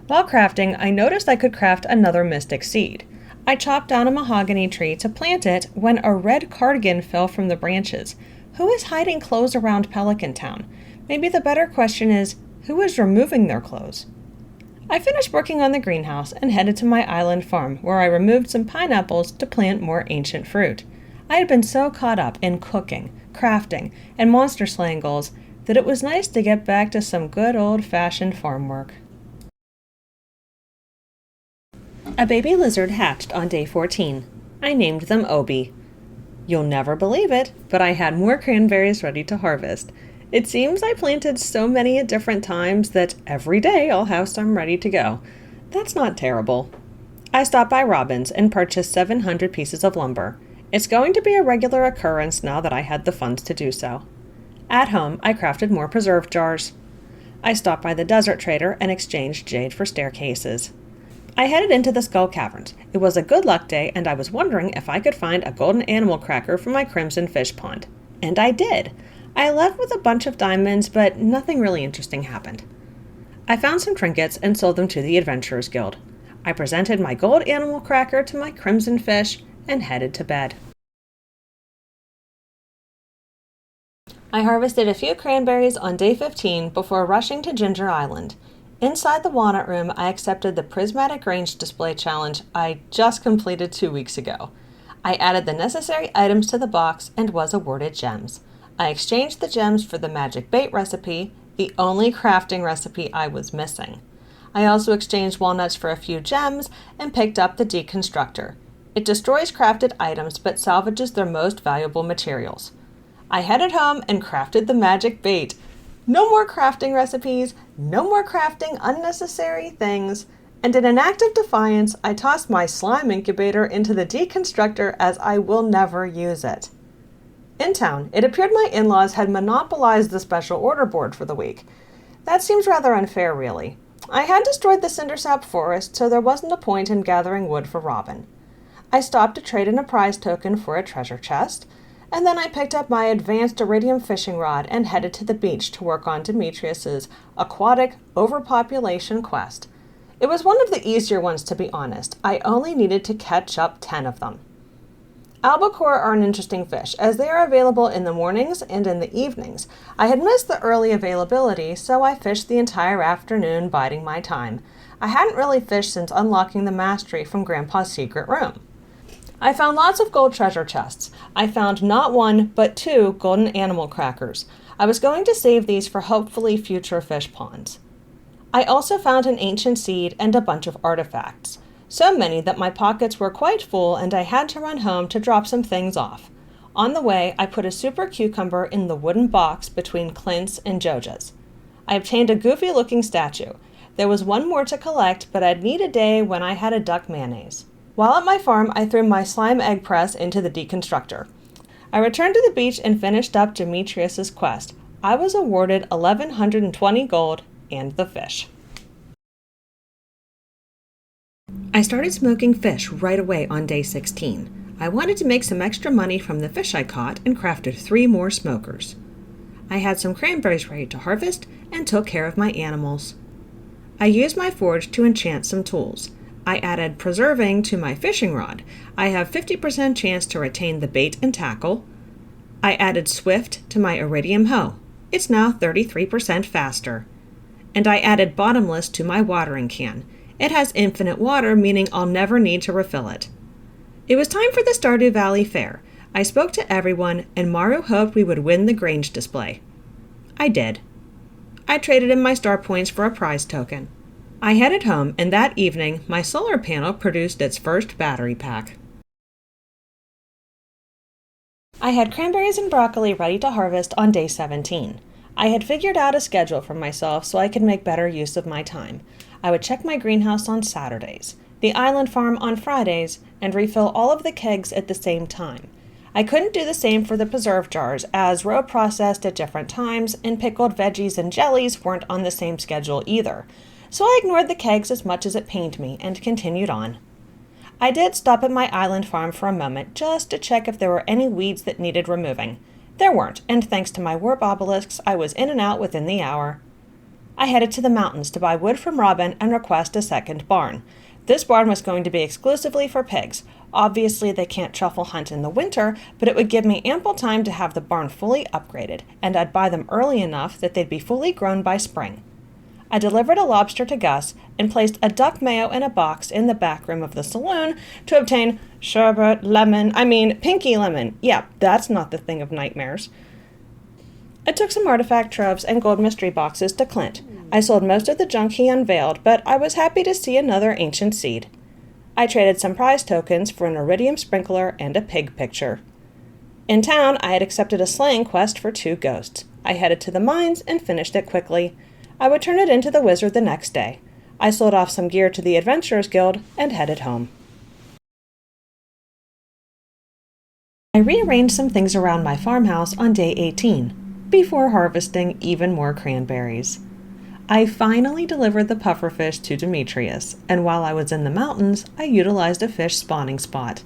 While crafting, I noticed I could craft another mystic seed. I chopped down a mahogany tree to plant it when a red cardigan fell from the branches. Who is hiding clothes around Pelican Town? Maybe the better question is, who is removing their clothes? I finished working on the greenhouse and headed to my island farm, where I removed some pineapples to plant more ancient fruit. I had been so caught up in cooking, crafting, and monster slaying goals that it was nice to get back to some good old-fashioned farm work. A baby lizard hatched on day 14. I named them Obi. You'll never believe it, but I had more cranberries ready to harvest. It seems I planted so many at different times that every day I'll have some ready to go. That's not terrible. I stopped by Robin's and purchased 700 pieces of lumber. It's going to be a regular occurrence now that I had the funds to do so. At home, I crafted more preserve jars. I stopped by the desert trader and exchanged jade for staircases. I headed into the Skull Caverns. It was a good luck day, and I was wondering if I could find a golden animal cracker for my crimson fish pond. And I did. I left with a bunch of diamonds, but nothing really interesting happened. I found some trinkets and sold them to the Adventurers Guild. I presented my gold animal cracker to my crimson fish and headed to bed. I harvested a few cranberries on day 15 before rushing to Ginger Island. Inside the Walnut Room, I accepted the prismatic range display challenge I just completed 2 weeks ago. I added the necessary items to the box and was awarded gems. I exchanged the gems for the magic bait recipe, the only crafting recipe I was missing. I also exchanged walnuts for a few gems and picked up the deconstructor. It destroys crafted items but salvages their most valuable materials. I headed home and crafted the magic bait. No more crafting recipes, no more crafting unnecessary things, and in an act of defiance, I tossed my slime incubator into the deconstructor as I will never use it. In town, it appeared my in-laws had monopolized the special order board for the week. That seems rather unfair, really. I had destroyed the cindersap forest, so there wasn't a point in gathering wood for Robin. I stopped to trade in a prize token for a treasure chest, and then I picked up my advanced iridium fishing rod and headed to the beach to work on Demetrius's aquatic overpopulation quest. It was one of the easier ones, to be honest. I only needed to catch up 10 of them. Albacore are an interesting fish, as they are available in the mornings and in the evenings. I had missed the early availability, so I fished the entire afternoon, biding my time. I hadn't really fished since unlocking the mastery from Grandpa's secret room. I found lots of gold treasure chests. I found not one, but 2 golden animal crackers. I was going to save these for hopefully future fish ponds. I also found an ancient seed and a bunch of artifacts. So many that my pockets were quite full and I had to run home to drop some things off. On the way, I put a super cucumber in the wooden box between Clint's and Joja's. I obtained a goofy-looking statue. There was one more to collect, but I'd need a day when I had a duck mayonnaise. While at my farm, I threw my slime egg press into the deconstructor. I returned to the beach and finished up Demetrius's quest. I was awarded 1,120 gold and the fish. I started smoking fish right away on day 16. I wanted to make some extra money from the fish I caught and crafted 3 more smokers. I had some cranberries ready to harvest and took care of my animals. I used my forge to enchant some tools. I added preserving to my fishing rod. I have 50% chance to retain the bait and tackle. I added swift to my iridium hoe. It's now 33% faster. And I added bottomless to my watering can. It has infinite water, meaning I'll never need to refill it. It was time for the Stardew Valley Fair. I spoke to everyone, and Maru hoped we would win the Grange display. I did. I traded in my star points for a prize token. I headed home, and that evening, my solar panel produced its first battery pack. I had cranberries and broccoli ready to harvest on day 17. I had figured out a schedule for myself so I could make better use of my time. I would check my greenhouse on Saturdays, the island farm on Fridays, and refill all of the kegs at the same time. I couldn't do the same for the preserve jars, as row processed at different times, and pickled veggies and jellies weren't on the same schedule either. So I ignored the kegs as much as it pained me and continued on. I did stop at my island farm for a moment just to check if there were any weeds that needed removing. There weren't, and thanks to my warp obelisks, I was in and out within the hour. I headed to the mountains to buy wood from Robin and request a second barn. This barn was going to be exclusively for pigs. Obviously, they can't truffle hunt in the winter, but it would give me ample time to have the barn fully upgraded, and I'd buy them early enough that they'd be fully grown by spring. I delivered a lobster to Gus and placed a duck mayo in a box in the back room of the saloon to obtain pinky lemon. Yeah, that's not the thing of nightmares. I took some artifact troves and gold mystery boxes to Clint. I sold most of the junk he unveiled, but I was happy to see another ancient seed. I traded some prize tokens for an iridium sprinkler and a pig picture. In town, I had accepted a slaying quest for 2 ghosts. I headed to the mines and finished it quickly. I would turn it into the wizard the next day. I sold off some gear to the Adventurers Guild and headed home. I rearranged some things around my farmhouse on day 18, before harvesting even more cranberries. I finally delivered the pufferfish to Demetrius, and while I was in the mountains, I utilized a fish spawning spot.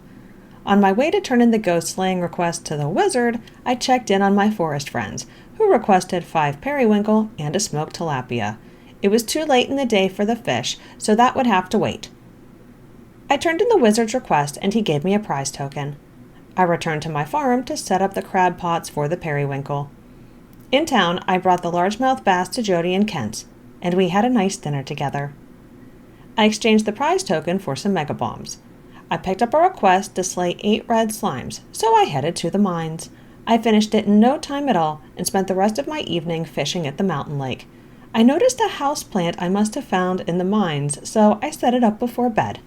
On my way to turn in the ghost slaying request to the wizard, I checked in on my forest friends, who requested 5 periwinkle and a smoked tilapia. It was too late in the day for the fish, so that would have to wait. I turned in the wizard's request and he gave me a prize token. I returned to my farm to set up the crab pots for the periwinkle. In town, I brought the largemouth bass to Jody and Kent, and we had a nice dinner together. I exchanged the prize token for some mega bombs. I picked up a request to slay 8 red slimes, so I headed to the mines. I finished it in no time at all and spent the rest of my evening fishing at the mountain lake. I noticed a house plant I must have found in the mines, so I set it up before bed.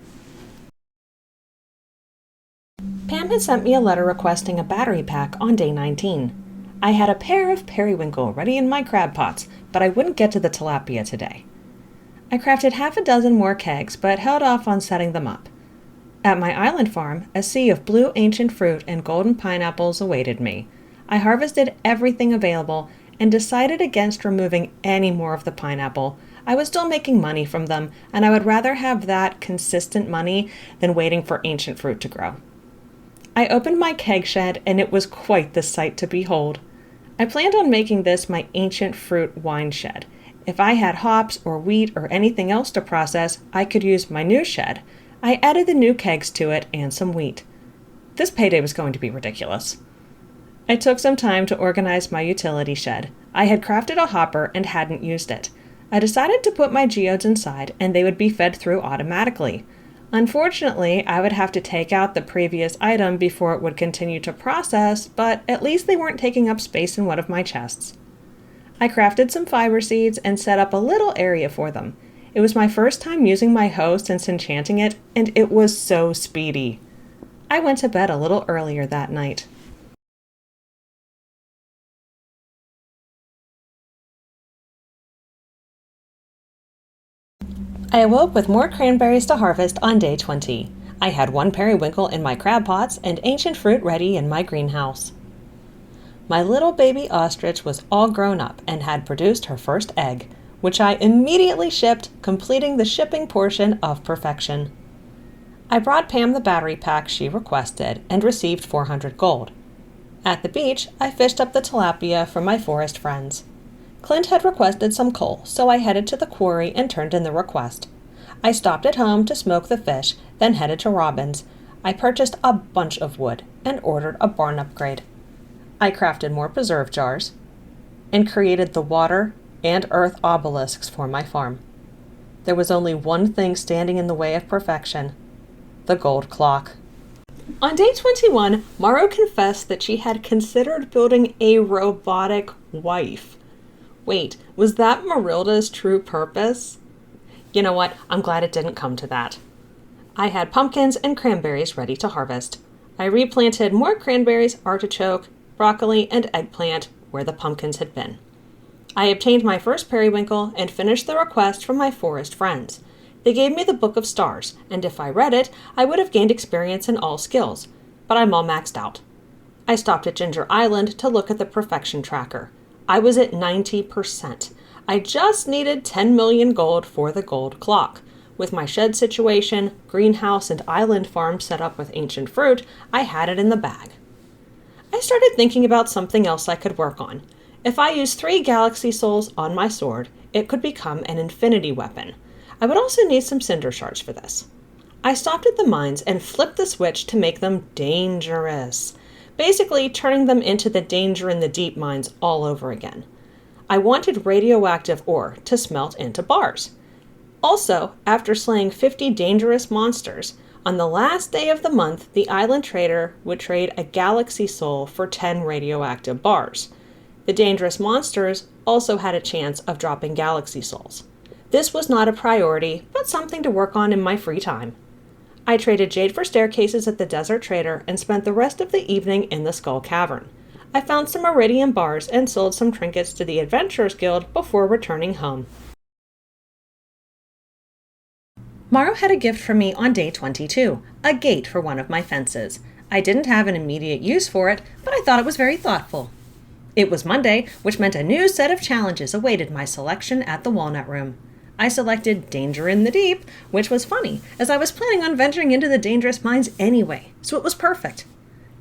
Pam had sent me a letter requesting a battery pack on day 19. I had a pair of periwinkle ready in my crab pots, but I wouldn't get to the tilapia today. I crafted half a dozen more kegs, but held off on setting them up. At my island farm, a sea of blue ancient fruit and golden pineapples awaited me. I harvested everything available and decided against removing any more of the pineapple. I was still making money from them, and I would rather have that consistent money than waiting for ancient fruit to grow. I opened my keg shed, and it was quite the sight to behold. I planned on making this my ancient fruit wine shed. If I had hops or wheat or anything else to process, I could use my new shed. I added the new kegs to it and some wheat. This payday was going to be ridiculous. I took some time to organize my utility shed. I had crafted a hopper and hadn't used it. I decided to put my geodes inside and they would be fed through automatically. Unfortunately, I would have to take out the previous item before it would continue to process, but at least they weren't taking up space in one of my chests. I crafted some fiber seeds and set up a little area for them. It was my first time using my hoe since enchanting it, and it was so speedy. I went to bed a little earlier that night. I awoke with more cranberries to harvest on day 20. I had 1 periwinkle in my crab pots and ancient fruit ready in my greenhouse. My little baby ostrich was all grown up and had produced her first egg, which I immediately shipped, completing the shipping portion of perfection. I brought Pam the battery pack she requested and received 400 gold. At the beach, I fished up the tilapia for my forest friends. Clint had requested some coal, so I headed to the quarry and turned in the request. I stopped at home to smoke the fish, then headed to Robin's. I purchased a bunch of wood and ordered a barn upgrade. I crafted more preserve jars and created the water and earth obelisks for my farm. There was only one thing standing in the way of perfection: the gold clock. On day 21, Morrow confessed that she had considered building a robotic wife. Wait, was that Marilda's true purpose? You know what? I'm glad it didn't come to that. I had pumpkins and cranberries ready to harvest. I replanted more cranberries, artichoke, broccoli, and eggplant where the pumpkins had been. I obtained my first periwinkle and finished the request from my forest friends. They gave me the Book of Stars, and if I read it, I would have gained experience in all skills, but I'm all maxed out. I stopped at Ginger Island to look at the perfection tracker. I was at 90%. I just needed 10 million gold for the gold clock. With my shed situation, greenhouse, and island farm set up with ancient fruit, I had it in the bag. I started thinking about something else I could work on. If I used 3 galaxy souls on my sword, it could become an infinity weapon. I would also need some cinder shards for this. I stopped at the mines and flipped the switch to make them dangerous, basically turning them into the danger in the deep mines all over again. I wanted radioactive ore to smelt into bars. Also, after slaying 50 dangerous monsters, on the last day of the month, the island trader would trade a galaxy soul for 10 radioactive bars. The dangerous monsters also had a chance of dropping galaxy souls. This was not a priority, but something to work on in my free time. I traded jade for staircases at the Desert Trader and spent the rest of the evening in the Skull Cavern. I found some iridium bars and sold some trinkets to the Adventurers Guild before returning home. Morrow had a gift for me on day 22, a gate for one of my fences. I didn't have an immediate use for it, but I thought it was very thoughtful. It was Monday, which meant a new set of challenges awaited my selection at the Walnut Room. I selected Danger in the Deep, which was funny, as I was planning on venturing into the dangerous mines anyway, so it was perfect.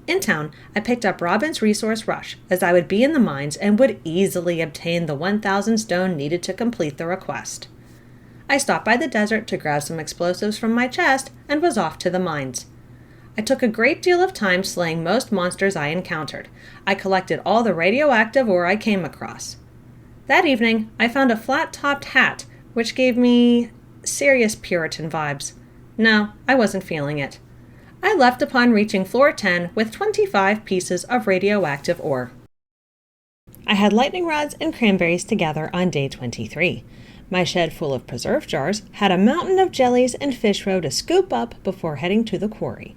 In town, I picked up Robin's Resource Rush, as I would be in the mines and would easily obtain the 1,000 stone needed to complete the request. I stopped by the desert to grab some explosives from my chest and was off to the mines. I took a great deal of time slaying most monsters I encountered. I collected all the radioactive ore I came across. That evening, I found a flat-topped hat, which gave me serious Puritan vibes. No, I wasn't feeling it. I left upon reaching floor 10 with 25 pieces of radioactive ore. I had lightning rods and cranberries together on day 23. My shed full of preserve jars had a mountain of jellies and fish roe to scoop up before heading to the quarry.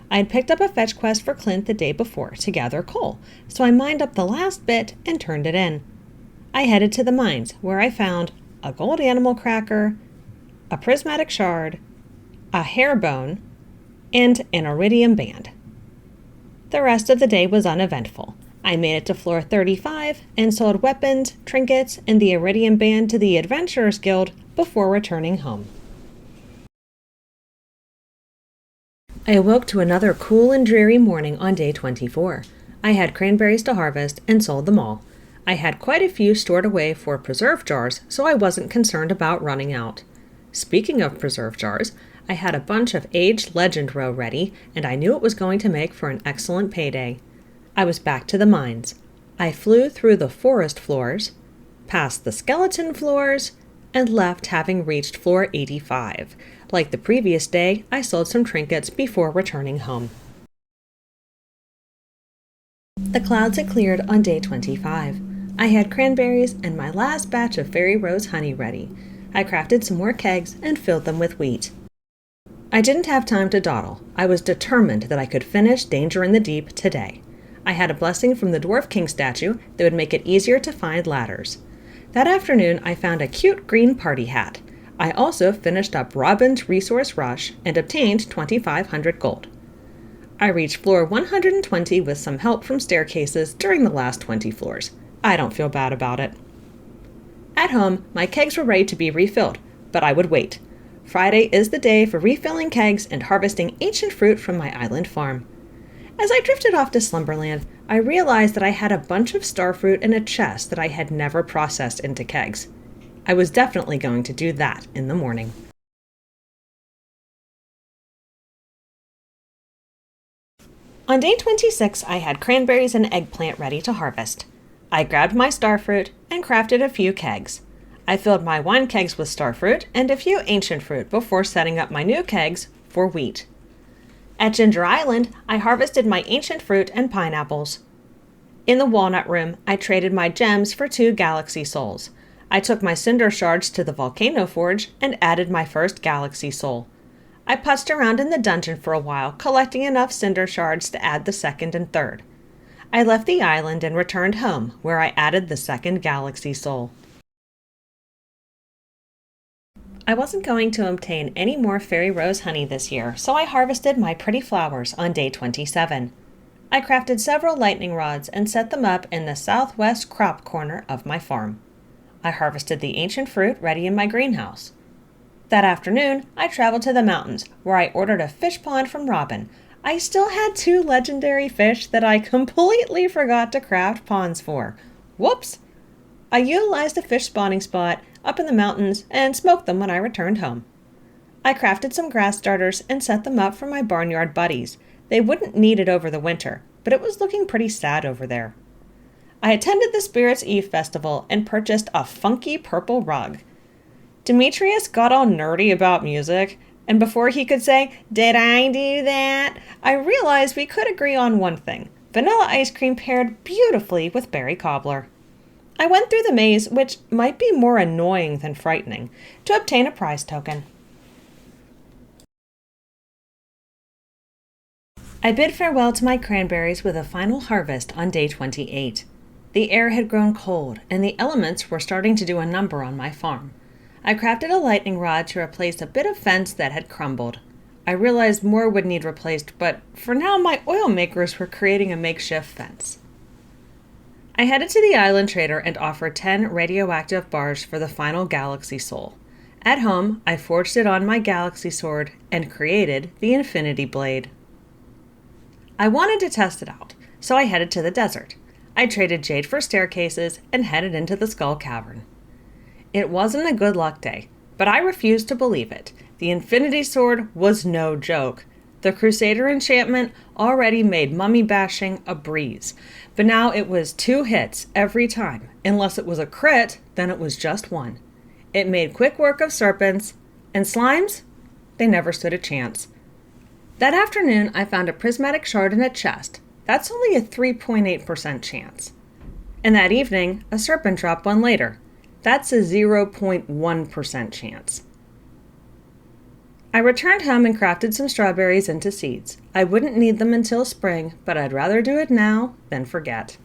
I had picked up a fetch quest for Clint the day before to gather coal, so I mined up the last bit and turned it in. I headed to the mines, where I found a gold animal cracker, a prismatic shard, a hair bone, and an iridium band. The rest of the day was uneventful. I made it to floor 35 and sold weapons, trinkets, and the iridium band to the Adventurers Guild before returning home. I awoke to another cool and dreary morning on day 24. I had cranberries to harvest and sold them all. I had quite a few stored away for preserve jars, so I wasn't concerned about running out. Speaking of preserve jars, I had a bunch of aged legend roe ready, and I knew it was going to make for an excellent payday. I was back to the mines. I flew through the forest floors, past the skeleton floors, and left having reached floor 85. Like the previous day, I sold some trinkets before returning home. The clouds had cleared on day 25. I had cranberries and my last batch of fairy rose honey ready. I crafted some more kegs and filled them with wheat. I didn't have time to dawdle. I was determined that I could finish Danger in the Deep today. I had a blessing from the Dwarf King statue that would make it easier to find ladders. That afternoon, I found a cute green party hat. I also finished up Robin's Resource Rush and obtained 2,500 gold. I reached floor 120 with some help from staircases during the last 20 floors. I don't feel bad about it. At home, my kegs were ready to be refilled, but I would wait. Friday is the day for refilling kegs and harvesting ancient fruit from my island farm. As I drifted off to Slumberland, I realized that I had a bunch of starfruit in a chest that I had never processed into kegs. I was definitely going to do that in the morning. On day 26, I had cranberries and eggplant ready to harvest. I grabbed my starfruit and crafted a few kegs. I filled my wine kegs with starfruit and a few ancient fruit before setting up my new kegs for wheat. At Ginger Island, I harvested my ancient fruit and pineapples. In the Walnut Room, I traded my gems for 2 galaxy souls. I took my cinder shards to the Volcano Forge and added my first galaxy soul. I putzed around in the dungeon for a while, collecting enough cinder shards to add the second and third. I left the island and returned home, where I added the second galaxy soul. I wasn't going to obtain any more fairy rose honey this year, so I harvested my pretty flowers on day 27. I crafted several lightning rods and set them up in the southwest crop corner of my farm. I harvested the ancient fruit ready in my greenhouse. That afternoon, I traveled to the mountains, where I ordered a fish pond from Robin. I still had 2 legendary fish that I completely forgot to craft ponds for. Whoops! I utilized a fish spawning spot up in the mountains and smoked them when I returned home. I crafted some grass starters and set them up for my barnyard buddies. They wouldn't need it over the winter, but it was looking pretty sad over there. I attended the Spirits Eve festival and purchased a funky purple rug. Demetrius got all nerdy about music, and before he could say, "Did I do that?" I realized we could agree on one thing. Vanilla ice cream paired beautifully with berry cobbler. I went through the maze, which might be more annoying than frightening, to obtain a prize token. I bid farewell to my cranberries with a final harvest on day 28. The air had grown cold, and the elements were starting to do a number on my farm. I crafted a lightning rod to replace a bit of fence that had crumbled. I realized more would need replaced, but for now my oil makers were creating a makeshift fence. I headed to the island trader and offered 10 radioactive bars for the final galaxy soul. At home, I forged it on my galaxy sword and created the infinity blade. I wanted to test it out, so I headed to the desert. I traded jade for staircases and headed into the skull cavern. It wasn't a good luck day, but I refused to believe it. The infinity sword was no joke. The Crusader enchantment already made mummy bashing a breeze, but now it was 2 hits every time. Unless it was a crit, then it was just 1. It made quick work of serpents, and slimes, they never stood a chance. That afternoon, I found a prismatic shard in a chest. That's only a 3.8% chance. And that evening, a serpent dropped one later. That's a 0.1% chance. I returned home and crafted some strawberries into seeds. I wouldn't need them until spring, but I'd rather do it now than forget.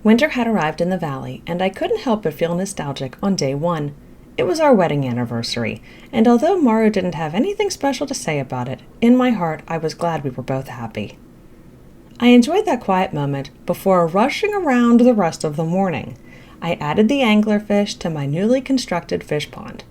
Winter had arrived in the valley, and I couldn't help but feel nostalgic on day 1. It was our wedding anniversary, and although Maru didn't have anything special to say about it, in my heart I was glad we were both happy. I enjoyed that quiet moment before rushing around the rest of the morning. I added the anglerfish to my newly constructed fish pond.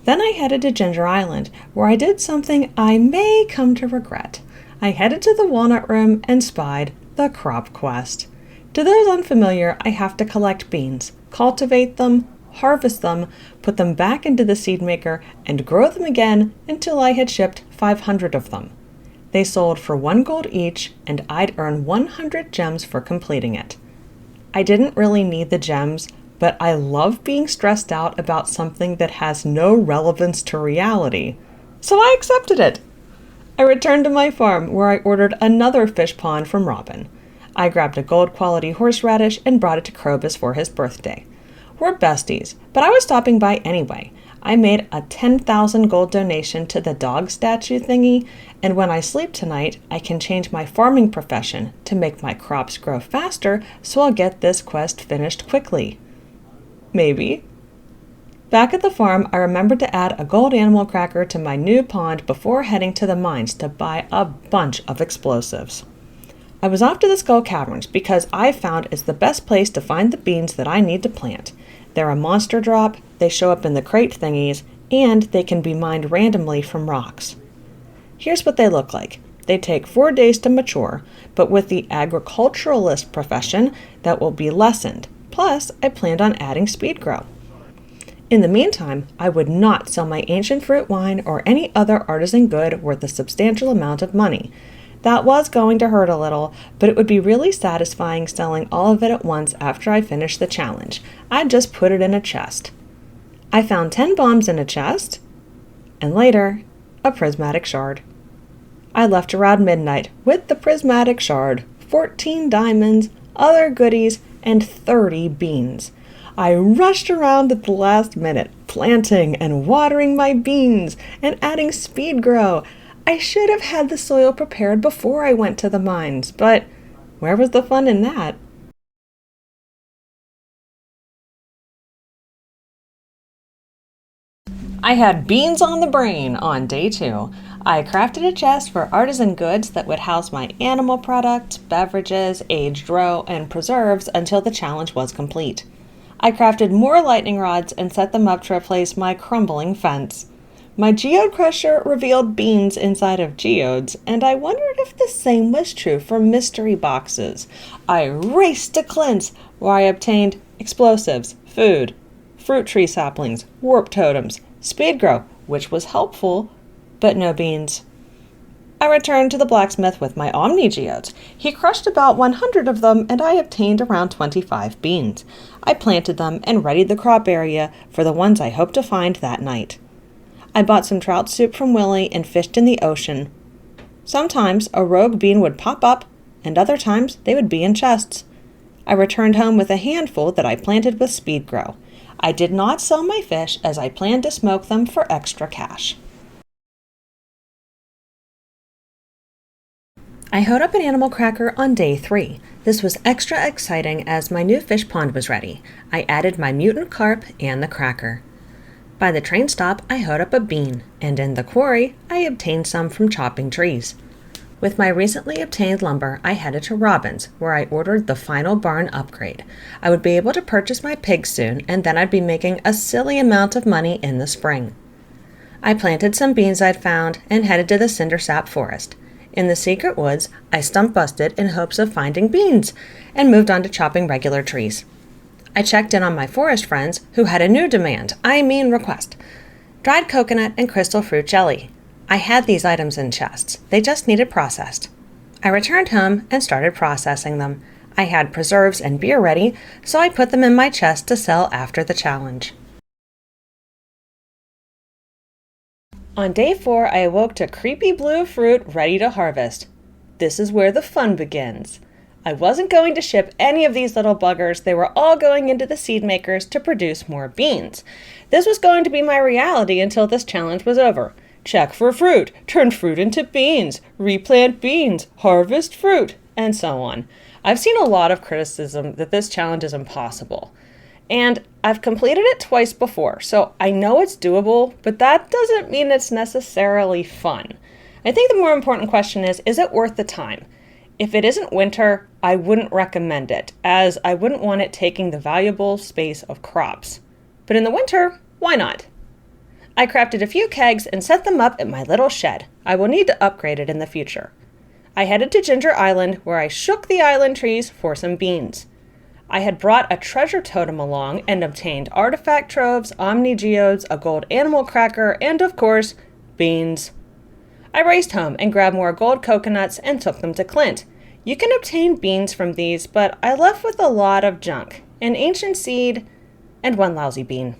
Then I headed to Ginger Island, where I did something I may come to regret. I headed to the Walnut Room and spied the crop quest. To those unfamiliar, I have to collect beans, cultivate them, harvest them, put them back into the seed maker, and grow them again until I had shipped 500 of them. They sold for 1 gold each, and I'd earn 100 gems for completing it. I didn't really need the gems, but I love being stressed out about something that has no relevance to reality, so I accepted it. I returned to my farm, where I ordered another fish pond from Robin. I grabbed a gold quality horseradish and brought it to Krobus for his birthday. We're besties, but I was stopping by anyway. I made a 10,000 gold donation to the dog statue thingy, and when I sleep tonight, I can change my farming profession to make my crops grow faster, so I'll get this quest finished quickly. Maybe. Back at the farm, I remembered to add a gold animal cracker to my new pond before heading to the mines to buy a bunch of explosives. I was off to the Skull Caverns because I found it's the best place to find the beans that I need to plant. They're a monster drop, they show up in the crate thingies, and they can be mined randomly from rocks. Here's what they look like. They take 4 days to mature, but with the agriculturalist profession, that will be lessened. Plus, I planned on adding speed grow. In the meantime, I would not sell my ancient fruit wine or any other artisan good worth a substantial amount of money. That was going to hurt a little, but it would be really satisfying selling all of it at once after I finished the challenge. I'd just put it in a chest. I found 10 bombs in a chest, and later, a prismatic shard. I left around midnight with the prismatic shard, 14 diamonds, other goodies, and 30 beans. I rushed around at the last minute, planting and watering my beans and adding speed grow. I should have had the soil prepared before I went to the mines, but where was the fun in that? I had beans on the brain on day 2. I crafted a chest for artisan goods that would house my animal products, beverages, aged roe, and preserves until the challenge was complete. I crafted more lightning rods and set them up to replace my crumbling fence. My geode crusher revealed beans inside of geodes, and I wondered if the same was true for mystery boxes. I raced to Clint's, where I obtained explosives, food, fruit tree saplings, warp totems, speed grow, which was helpful, but no beans. I returned to the blacksmith with my Omni geodes. He crushed about 100 of them, and I obtained around 25 beans. I planted them and readied the crop area for the ones I hoped to find that night. I bought some trout soup from Willie and fished in the ocean. Sometimes a rogue bean would pop up, and other times they would be in chests. I returned home with a handful that I planted with speed grow. I did not sell my fish as I planned to smoke them for extra cash. I hoed up an animal cracker on day 3. This was extra exciting as my new fish pond was ready. I added my mutant carp and the cracker. By the train stop, I hoed up a bean, and in the quarry, I obtained some from chopping trees. With my recently obtained lumber, I headed to Robin's, where I ordered the final barn upgrade. I would be able to purchase my pigs soon, and then I'd be making a silly amount of money in the spring. I planted some beans I'd found and headed to the cindersap forest. In the secret woods, I stump busted in hopes of finding beans, and moved on to chopping regular trees. I checked in on my forest friends, who had a new request: dried coconut and crystal fruit jelly. I had these items in chests. They just needed processed. I returned home and started processing them. I had preserves and beer ready, so I put them in my chest to sell after the challenge. On day 4, I awoke to creepy blue fruit ready to harvest. This is where the fun begins. I wasn't going to ship any of these little buggers. They were all going into the seed makers to produce more beans. This was going to be my reality until this challenge was over. Check for fruit, turn fruit into beans, replant beans, harvest fruit, and so on. I've seen a lot of criticism that this challenge is impossible. And I've completed it twice before, so I know it's doable, but that doesn't mean it's necessarily fun. I think the more important question is it worth the time? If it isn't winter, I wouldn't recommend it, as I wouldn't want it taking the valuable space of crops. But in the winter, why not? I crafted a few kegs and set them up at my little shed. I will need to upgrade it in the future. I headed to Ginger Island, where I shook the island trees for some beans. I had brought a treasure totem along and obtained artifact troves, omni geodes, a gold animal cracker, and of course, beans. I raced home and grabbed more gold coconuts and took them to Clint. You can obtain beans from these, but I left with a lot of junk, an ancient seed, and one lousy bean.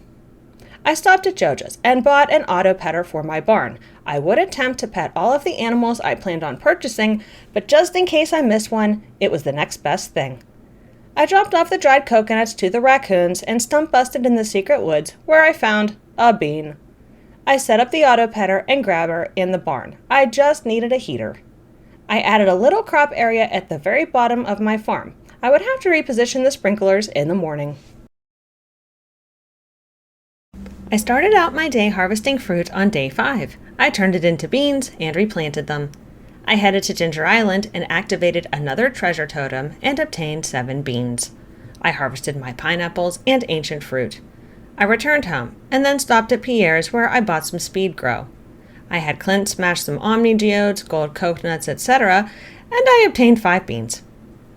I stopped at Joja's and bought an auto petter for my barn. I would attempt to pet all of the animals I planned on purchasing, but just in case I missed one, it was the next best thing. I dropped off the dried coconuts to the raccoons and stump busted in the secret woods, where I found a bean. I set up the auto petter and grabber in the barn. I just needed a heater. I added a little crop area at the very bottom of my farm. I would have to reposition the sprinklers in the morning. I started out my day harvesting fruit on day 5. I turned it into beans and replanted them. I headed to Ginger Island and activated another treasure totem and obtained 7 beans. I harvested my pineapples and ancient fruit. I returned home and then stopped at Pierre's, where I bought some speed grow. I had Clint smash some omni geodes, gold coconuts, etc., and I obtained 5 beans.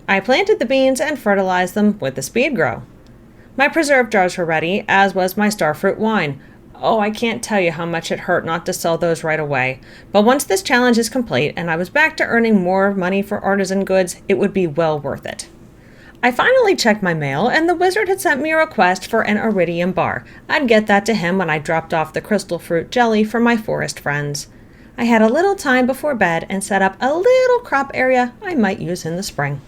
I planted the beans and fertilized them with the speed grow. My preserve jars were ready, as was my starfruit wine. Oh, I can't tell you how much it hurt not to sell those right away. But once this challenge is complete and I was back to earning more money for artisan goods, it would be well worth it. I finally checked my mail, and the wizard had sent me a request for an iridium bar. I'd get that to him when I dropped off the crystal fruit jelly for my forest friends. I had a little time before bed and set up a little crop area I might use in the spring.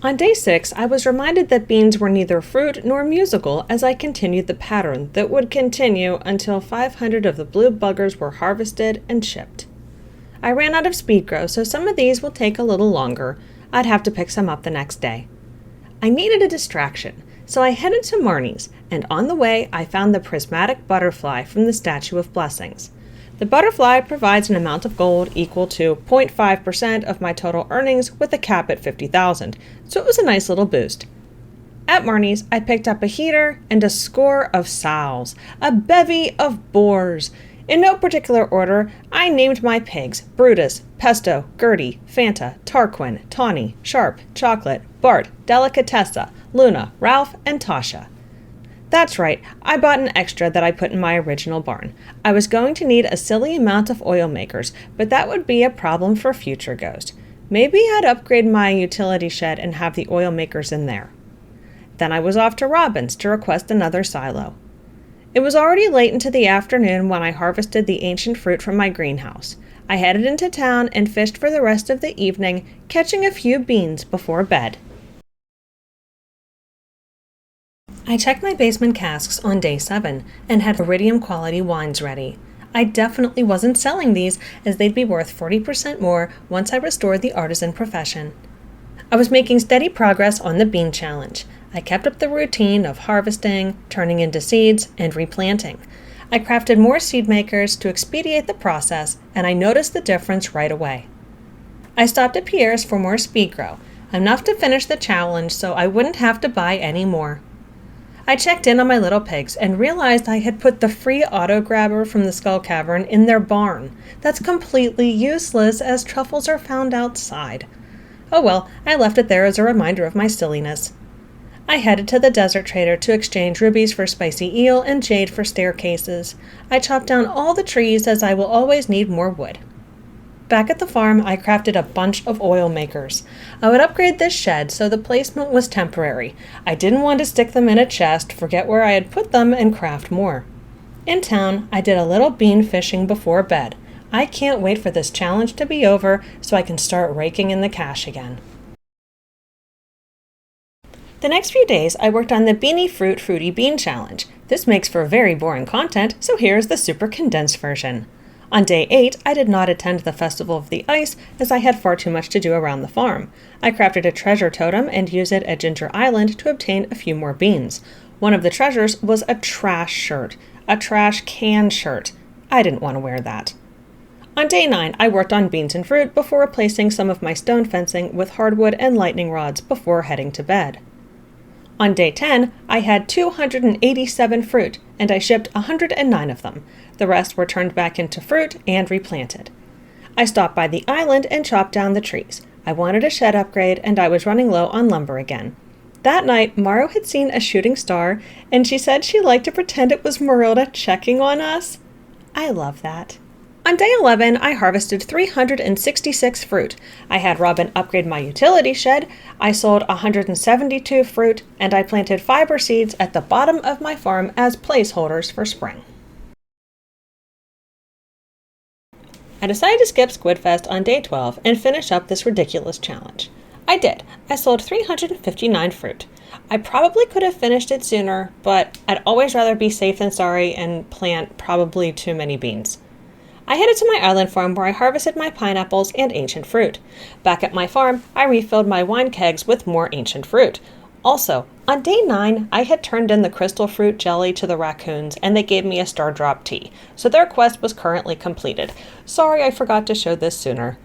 On day 6, I was reminded that beans were neither fruit nor musical as I continued the pattern that would continue until 500 of the blue buggers were harvested and shipped. I ran out of speed grow, so some of these will take a little longer. I'd have to pick some up the next day. I needed a distraction, so I headed to Marnie's, and on the way I found the prismatic butterfly from the Statue of Blessings. The butterfly provides an amount of gold equal to 0.5% of my total earnings with a cap at 50,000, so it was a nice little boost. At Marnie's, I picked up a heater and a score of sows, a bevy of boars. In no particular order, I named my pigs Brutus, Pesto, Gertie, Fanta, Tarquin, Tawny, Sharp, Chocolate, Bart, Delicatessa, Luna, Ralph, and Tasha. That's right, I bought an extra that I put in my original barn. I was going to need a silly amount of oil makers, but that would be a problem for future Ghost. Maybe I'd upgrade my utility shed and have the oil makers in there. Then I was off to Robin's to request another silo. It was already late into the afternoon when I harvested the ancient fruit from my greenhouse. I headed into town and fished for the rest of the evening, catching a few beans before bed. I checked my basement casks on day 7 and had iridium quality wines ready. I definitely wasn't selling these, as they'd be worth 40% more once I restored the artisan profession. I was making steady progress on the bean challenge. I kept up the routine of harvesting, turning into seeds, and replanting. I crafted more seed makers to expedite the process, and I noticed the difference right away. I stopped at Pierre's for more speed grow, enough to finish the challenge so I wouldn't have to buy any more. I checked in on my little pigs and realized I had put the free auto grabber from the Skull Cavern in their barn. That's completely useless, as truffles are found outside. Oh well, I left it there as a reminder of my silliness. I headed to the desert trader to exchange rubies for spicy eel and jade for staircases. I chopped down all the trees, as I will always need more wood. Back at the farm, I crafted a bunch of oil makers. I would upgrade this shed, so the placement was temporary. I didn't want to stick them in a chest, forget where I had put them, and craft more. In town, I did a little bean fishing before bed. I can't wait for this challenge to be over so I can start raking in the cash again. The next few days, I worked on the Beanie Fruit Fruity Bean Challenge. This makes for very boring content, so here's the super condensed version. On day 8, I did not attend the Festival of the Ice, as I had far too much to do around the farm. I crafted a treasure totem and used it at Ginger Island to obtain a few more beans. One of the treasures was a trash shirt, a trash can shirt. I didn't want to wear that. On day 9, I worked on beans and fruit before replacing some of my stone fencing with hardwood and lightning rods before heading to bed. On day 10, I had 287 fruit, and I shipped 109 of them. The rest were turned back into fruit and replanted. I stopped by the island and chopped down the trees. I wanted a shed upgrade, and I was running low on lumber again. That night, Maru had seen a shooting star, and she said she liked to pretend it was Marilda checking on us. I love that. On day 11, I harvested 366 fruit. I had Robin upgrade my utility shed, I sold 172 fruit, and I planted fiber seeds at the bottom of my farm as placeholders for spring. I decided to skip Squidfest on day 12 and finish up this ridiculous challenge. I did. I sold 359 fruit. I probably could have finished it sooner, but I'd always rather be safe than sorry and plant probably too many beans. I headed to my island farm where I harvested my pineapples and ancient fruit. Back at my farm, I refilled my wine kegs with more ancient fruit. Also, on day 9, I had turned in the crystal fruit jelly to the raccoons, and they gave me a star drop tea, so their quest was currently completed. Sorry I forgot to show this sooner.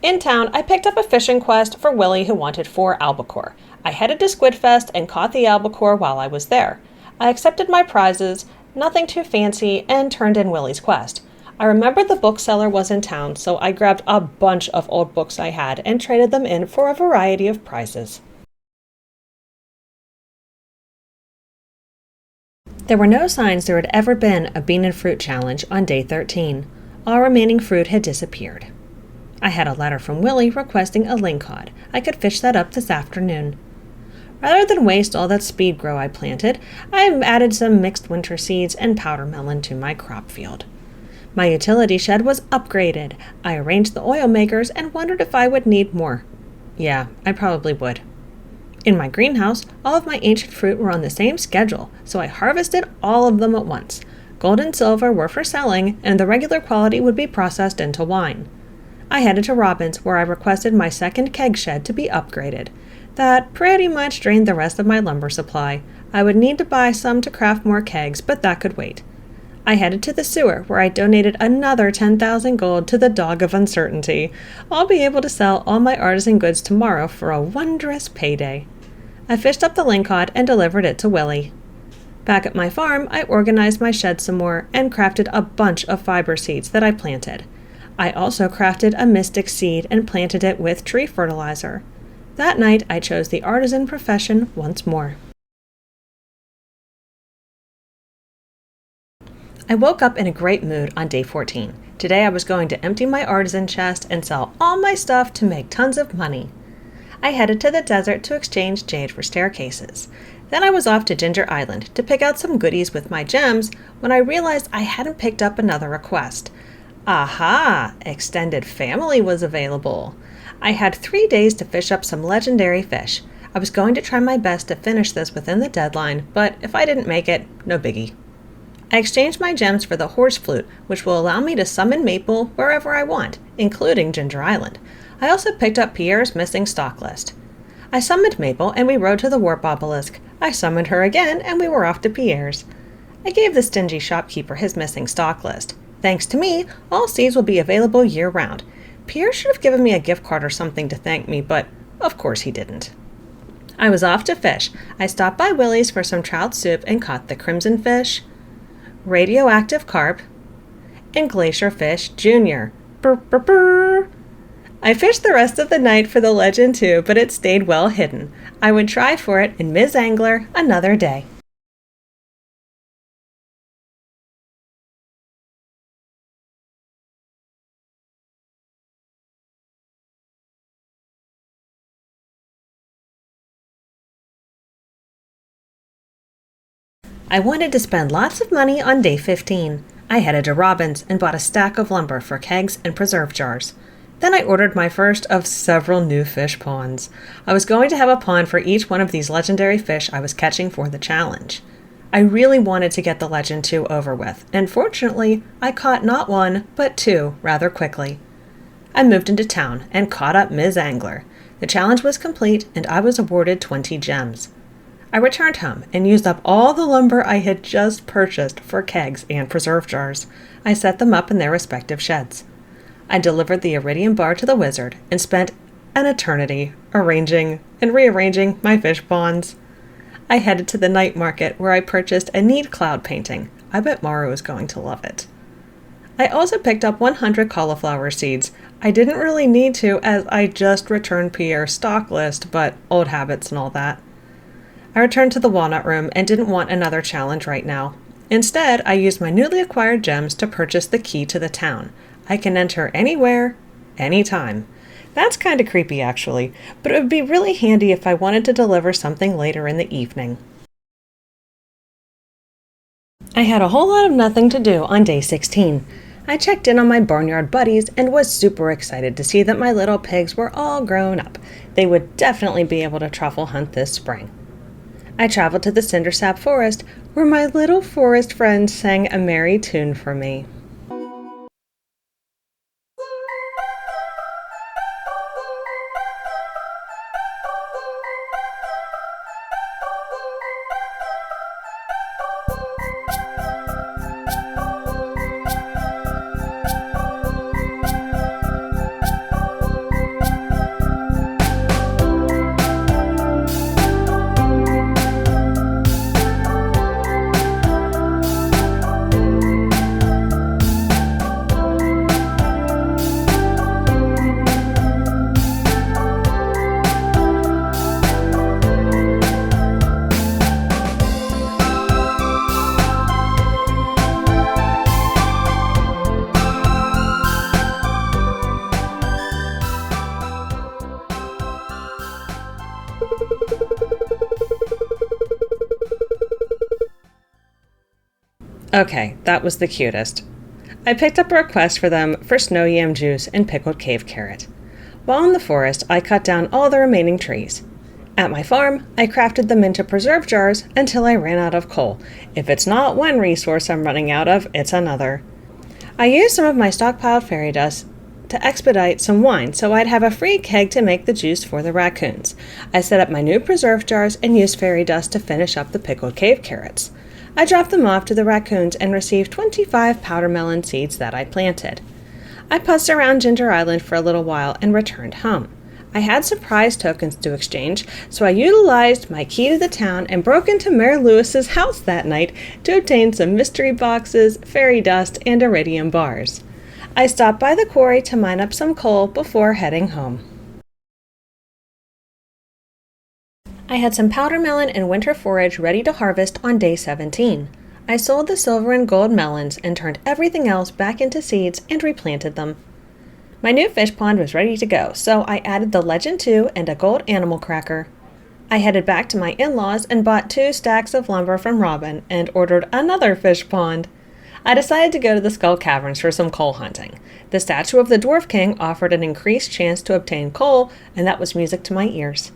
In town, I picked up a fishing quest for Willie, who wanted 4 albacore. I headed to Squidfest and caught the albacore while I was there. I accepted my prizes, nothing too fancy, and turned in Willie's quest. I remembered the bookseller was in town, so I grabbed a bunch of old books I had and traded them in for a variety of prizes. There were no signs there had ever been a bean and fruit challenge on day 13. All remaining fruit had disappeared. I had a letter from Willie requesting a lingcod. I could fish that up this afternoon. Rather than waste all that speed grow I planted, I added some mixed winter seeds and powder melon to my crop field. My utility shed was upgraded. I arranged the oil makers and wondered if I would need more. Yeah, I probably would. In my greenhouse, all of my ancient fruit were on the same schedule, so I harvested all of them at once. Gold and silver were for selling, and the regular quality would be processed into wine. I headed to Robin's, where I requested my second keg shed to be upgraded. That pretty much drained the rest of my lumber supply. I would need to buy some to craft more kegs, but that could wait. I headed to the sewer, where I donated another 10,000 gold to the Dog of Uncertainty. I'll be able to sell all my artisan goods tomorrow for a wondrous payday. I fished up the lingcod and delivered it to Willie. Back at my farm, I organized my shed some more and crafted a bunch of fiber seeds that I planted. I also crafted a mystic seed and planted it with tree fertilizer. That night, I chose the artisan profession once more. I woke up in a great mood on day 14. Today I was going to empty my artisan chest and sell all my stuff to make tons of money. I headed to the desert to exchange jade for staircases. Then I was off to Ginger Island to pick out some goodies with my gems when I realized I hadn't picked up another request. Aha! Extended family was available. I had 3 days to fish up some legendary fish. I was going to try my best to finish this within the deadline, but if I didn't make it, no biggie. I exchanged my gems for the horse flute, which will allow me to summon Maple wherever I want, including Ginger Island. I also picked up Pierre's missing stock list. I summoned Maple and we rode to the warp obelisk. I summoned her again and we were off to Pierre's. I gave the stingy shopkeeper his missing stock list. Thanks to me, all seeds will be available year-round. Pierre should have given me a gift card or something to thank me, but of course he didn't. I was off to fish. I stopped by Willie's for some trout soup and caught the crimson fish, radioactive carp, and glacier fish junior. Brr, brr, brr. I fished the rest of the night for the legend too, but it stayed well hidden. I would try for it in Ms. Angler another day. I wanted to spend lots of money on day 15. I headed to Robin's and bought a stack of lumber for kegs and preserve jars. Then I ordered my first of several new fish ponds. I was going to have a pond for each one of these legendary fish I was catching for the challenge. I really wanted to get the Legend 2 over with, and fortunately, I caught not one, but two rather quickly. I moved into town and caught up Ms. Angler. The challenge was complete and I was awarded 20 gems. I returned home and used up all the lumber I had just purchased for kegs and preserve jars. I set them up in their respective sheds. I delivered the iridium bar to the wizard and spent an eternity arranging and rearranging my fish ponds. I headed to the night market where I purchased a neat cloud painting. I bet Maru is going to love it. I also picked up 100 cauliflower seeds. I didn't really need to as I just returned Pierre's stock list, but old habits and all that. I returned to the walnut room and didn't want another challenge right now. Instead, I used my newly acquired gems to purchase the key to the town. I can enter anywhere, anytime. That's kind of creepy actually, but it would be really handy if I wanted to deliver something later in the evening. I had a whole lot of nothing to do on day 16. I checked in on my barnyard buddies and was super excited to see that my little pigs were all grown up. They would definitely be able to truffle hunt this spring. I traveled to the Cindersap Forest, where my little forest friend sang a merry tune for me. Okay, that was the cutest. I picked up a request for them for snow yam juice and pickled cave carrot. While in the forest, I cut down all the remaining trees. At my farm, I crafted them into preserve jars until I ran out of coal. If it's not one resource I'm running out of, it's another. I used some of my stockpiled fairy dust to expedite some wine so I'd have a free keg to make the juice for the raccoons. I set up my new preserve jars and used fairy dust to finish up the pickled cave carrots. I dropped them off to the raccoons and received 25 powder melon seeds that I planted. I putzed around Ginger Island for a little while and returned home. I had some prize tokens to exchange, so I utilized my key to the town and broke into Mayor Lewis's house that night to obtain some mystery boxes, fairy dust, and iridium bars. I stopped by the quarry to mine up some coal before heading home. I had some powder melon and winter forage ready to harvest on day 17. I sold the silver and gold melons and turned everything else back into seeds and replanted them. My new fish pond was ready to go, so I added the Legend 2 and a gold animal cracker. I headed back to my in-laws and bought 2 stacks of lumber from Robin and ordered another fish pond. I decided to go to the Skull Caverns for some coal hunting. The statue of the Dwarf King offered an increased chance to obtain coal, and that was music to my ears.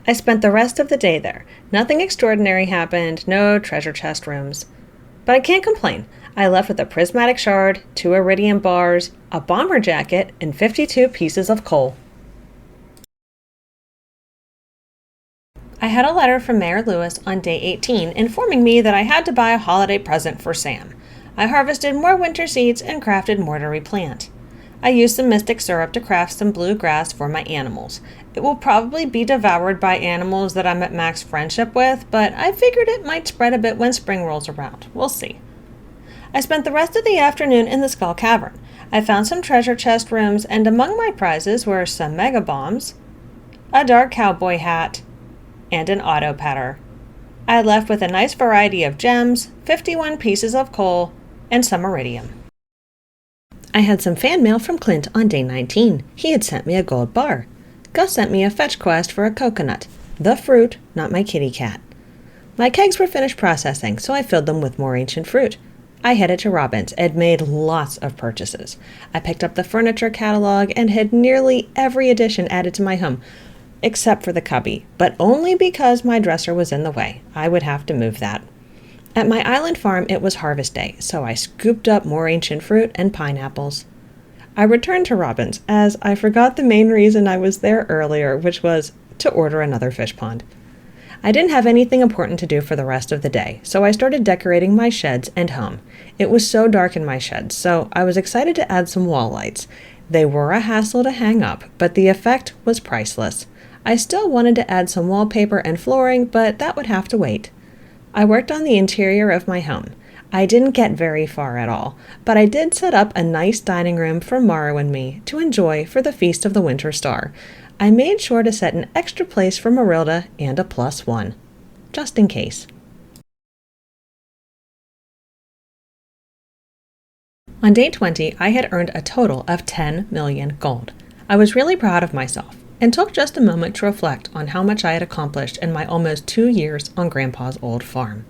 I spent the rest of the day there. Nothing extraordinary happened, no treasure chest rooms. But I can't complain. I left with a prismatic shard, 2 iridium bars, a bomber jacket, and 52 pieces of coal. I had a letter from Mayor Lewis on day 18 informing me that I had to buy a holiday present for Sam. I harvested more winter seeds and crafted more to replant. I used some mystic syrup to craft some bluegrass for my animals. It will probably be devoured by animals that I'm at max friendship with, but I figured it might spread a bit when spring rolls around. We'll see. I spent the rest of the afternoon in the Skull Cavern. I found some treasure chest rooms, and among my prizes were some mega bombs, a dark cowboy hat, and an auto petter. I left with a nice variety of gems, 51 pieces of coal, and some iridium. I had some fan mail from Clint on day 19. He had sent me a gold bar. Gus sent me a fetch quest for a coconut. The fruit, not my kitty cat. My kegs were finished processing, so I filled them with more ancient fruit. I headed to Robin's and made lots of purchases. I picked up the furniture catalog and had nearly every addition added to my home, except for the cubby, but only because my dresser was in the way. I would have to move that. At my island farm, it was harvest day, so I scooped up more ancient fruit and pineapples. I returned to Robin's, as I forgot the main reason I was there earlier, which was to order another fish pond. I didn't have anything important to do for the rest of the day, so I started decorating my sheds and home. It was so dark in my sheds, so I was excited to add some wall lights. They were a hassle to hang up, but the effect was priceless. I still wanted to add some wallpaper and flooring, but that would have to wait. I worked on the interior of my home. I didn't get very far at all, but I did set up a nice dining room for Morrow and me to enjoy for the Feast of the Winter Star. I made sure to set an extra place for Marilda and a +1, just in case. On day 20, I had earned a total of 10 million gold. I was really proud of myself and took just a moment to reflect on how much I had accomplished in my almost 2 years on Grandpa's old farm.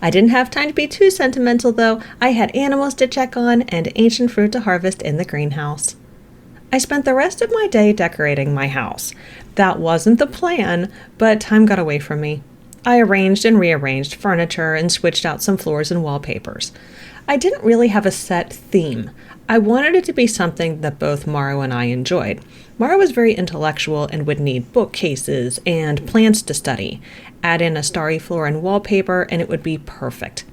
I didn't have time to be too sentimental, though. I had animals to check on and ancient fruit to harvest in the greenhouse. I spent the rest of my day decorating my house. That wasn't the plan, but time got away from me. I arranged and rearranged furniture and switched out some floors and wallpapers. I didn't really have a set theme. I wanted it to be something that both Morrow and I enjoyed. Morrow was very intellectual and would need bookcases and plants to study. Add in a starry floor and wallpaper, and it would be perfect.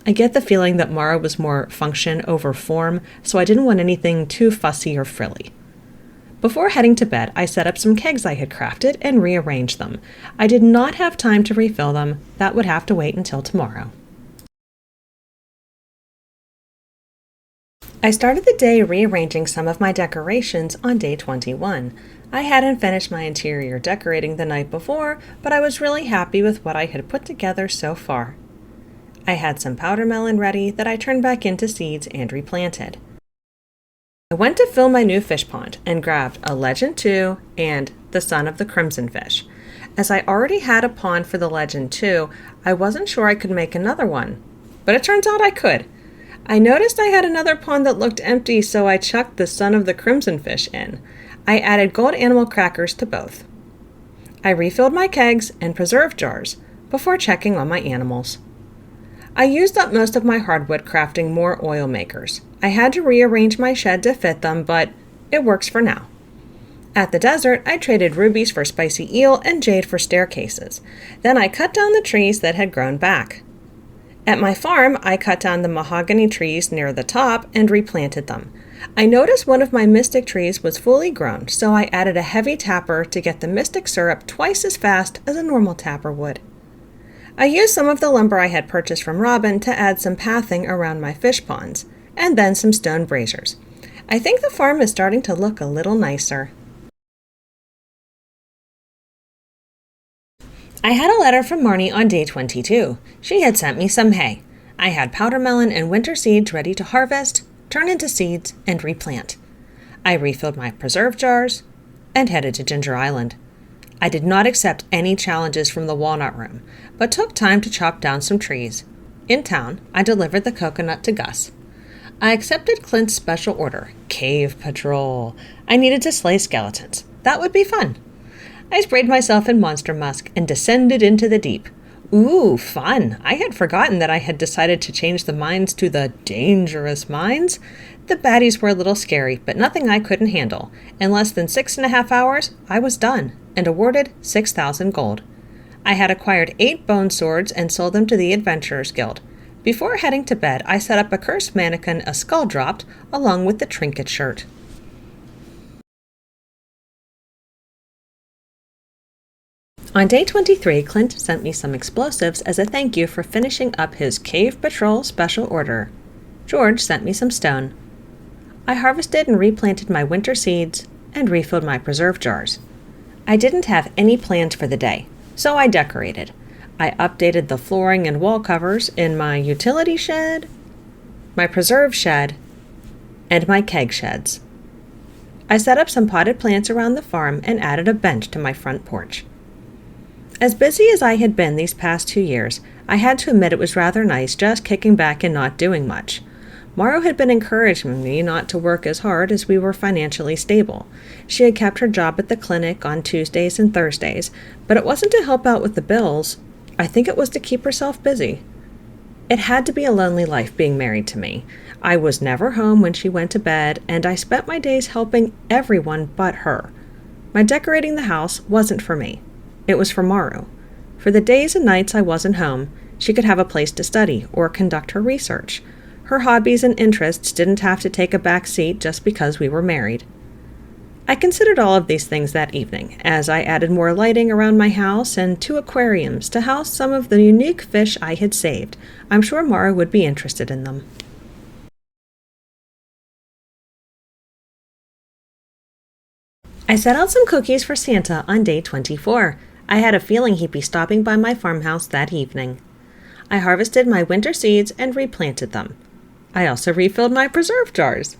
I get the feeling that Morrow was more function over form, so I didn't want anything too fussy or frilly. Before heading to bed, I set up some kegs I had crafted and rearranged them. I did not have time to refill them. That would have to wait until tomorrow. I started the day rearranging some of my decorations on day 21. I hadn't finished my interior decorating the night before, but I was really happy with what I had put together so far. I had some powder melon ready that I turned back into seeds and replanted. I went to fill my new fish pond and grabbed a Legend 2 and the Son of the Crimson Fish. As I already had a pond for the Legend 2, I wasn't sure I could make another one, but it turns out I could. I noticed I had another pond that looked empty, so I chucked the Son of the Crimson Fish in. I added gold animal crackers to both. I refilled my kegs and preserve jars before checking on my animals. I used up most of my hardwood crafting more oil makers. I had to rearrange my shed to fit them, but it works for now. At the desert, I traded rubies for spicy eel and jade for staircases. Then I cut down the trees that had grown back. At my farm, I cut down the mahogany trees near the top and replanted them. I noticed one of my mystic trees was fully grown, so I added a heavy tapper to get the mystic syrup twice as fast as a normal tapper would. I used some of the lumber I had purchased from Robin to add some pathing around my fish ponds, and then some stone braziers. I think the farm is starting to look a little nicer. I had a letter from Marnie on day 22. She had sent me some hay. I had powder melon and winter seeds ready to harvest, turn into seeds, and replant. I refilled my preserve jars and headed to Ginger Island. I did not accept any challenges from the walnut room, but took time to chop down some trees. In town, I delivered the coconut to Gus. I accepted Clint's special order, Cave Patrol. I needed to slay skeletons. That would be fun. I sprayed myself in monster musk and descended into the deep. Ooh, fun! I had forgotten that I had decided to change the mines to the dangerous mines. The baddies were a little scary, but nothing I couldn't handle. In less than 6.5 hours, I was done, and awarded 6,000 gold. I had acquired 8 bone swords and sold them to the Adventurers Guild. Before heading to bed, I set up a cursed mannequin a skull dropped, along with the trinket shirt. On day 23, Clint sent me some explosives as a thank you for finishing up his Cave Patrol special order. George sent me some stone. I harvested and replanted my winter seeds and refilled my preserve jars. I didn't have any plans for the day, so I decorated. I updated the flooring and wall covers in my utility shed, my preserve shed, and my keg sheds. I set up some potted plants around the farm and added a bench to my front porch. As busy as I had been these past 2 years, I had to admit it was rather nice just kicking back and not doing much. Morrow had been encouraging me not to work as hard as we were financially stable. She had kept her job at the clinic on Tuesdays and Thursdays, but it wasn't to help out with the bills. I think it was to keep herself busy. It had to be a lonely life being married to me. I was never home when she went to bed, and I spent my days helping everyone but her. My decorating the house wasn't for me. It was for Maru. For the days and nights I wasn't home, she could have a place to study or conduct her research. Her hobbies and interests didn't have to take a back seat just because we were married. I considered all of these things that evening, as I added more lighting around my house and 2 aquariums to house some of the unique fish I had saved. I'm sure Maru would be interested in them. I set out some cookies for Santa on day 24. I had a feeling he'd be stopping by my farmhouse that evening. I harvested my winter seeds and replanted them. I also refilled my preserve jars.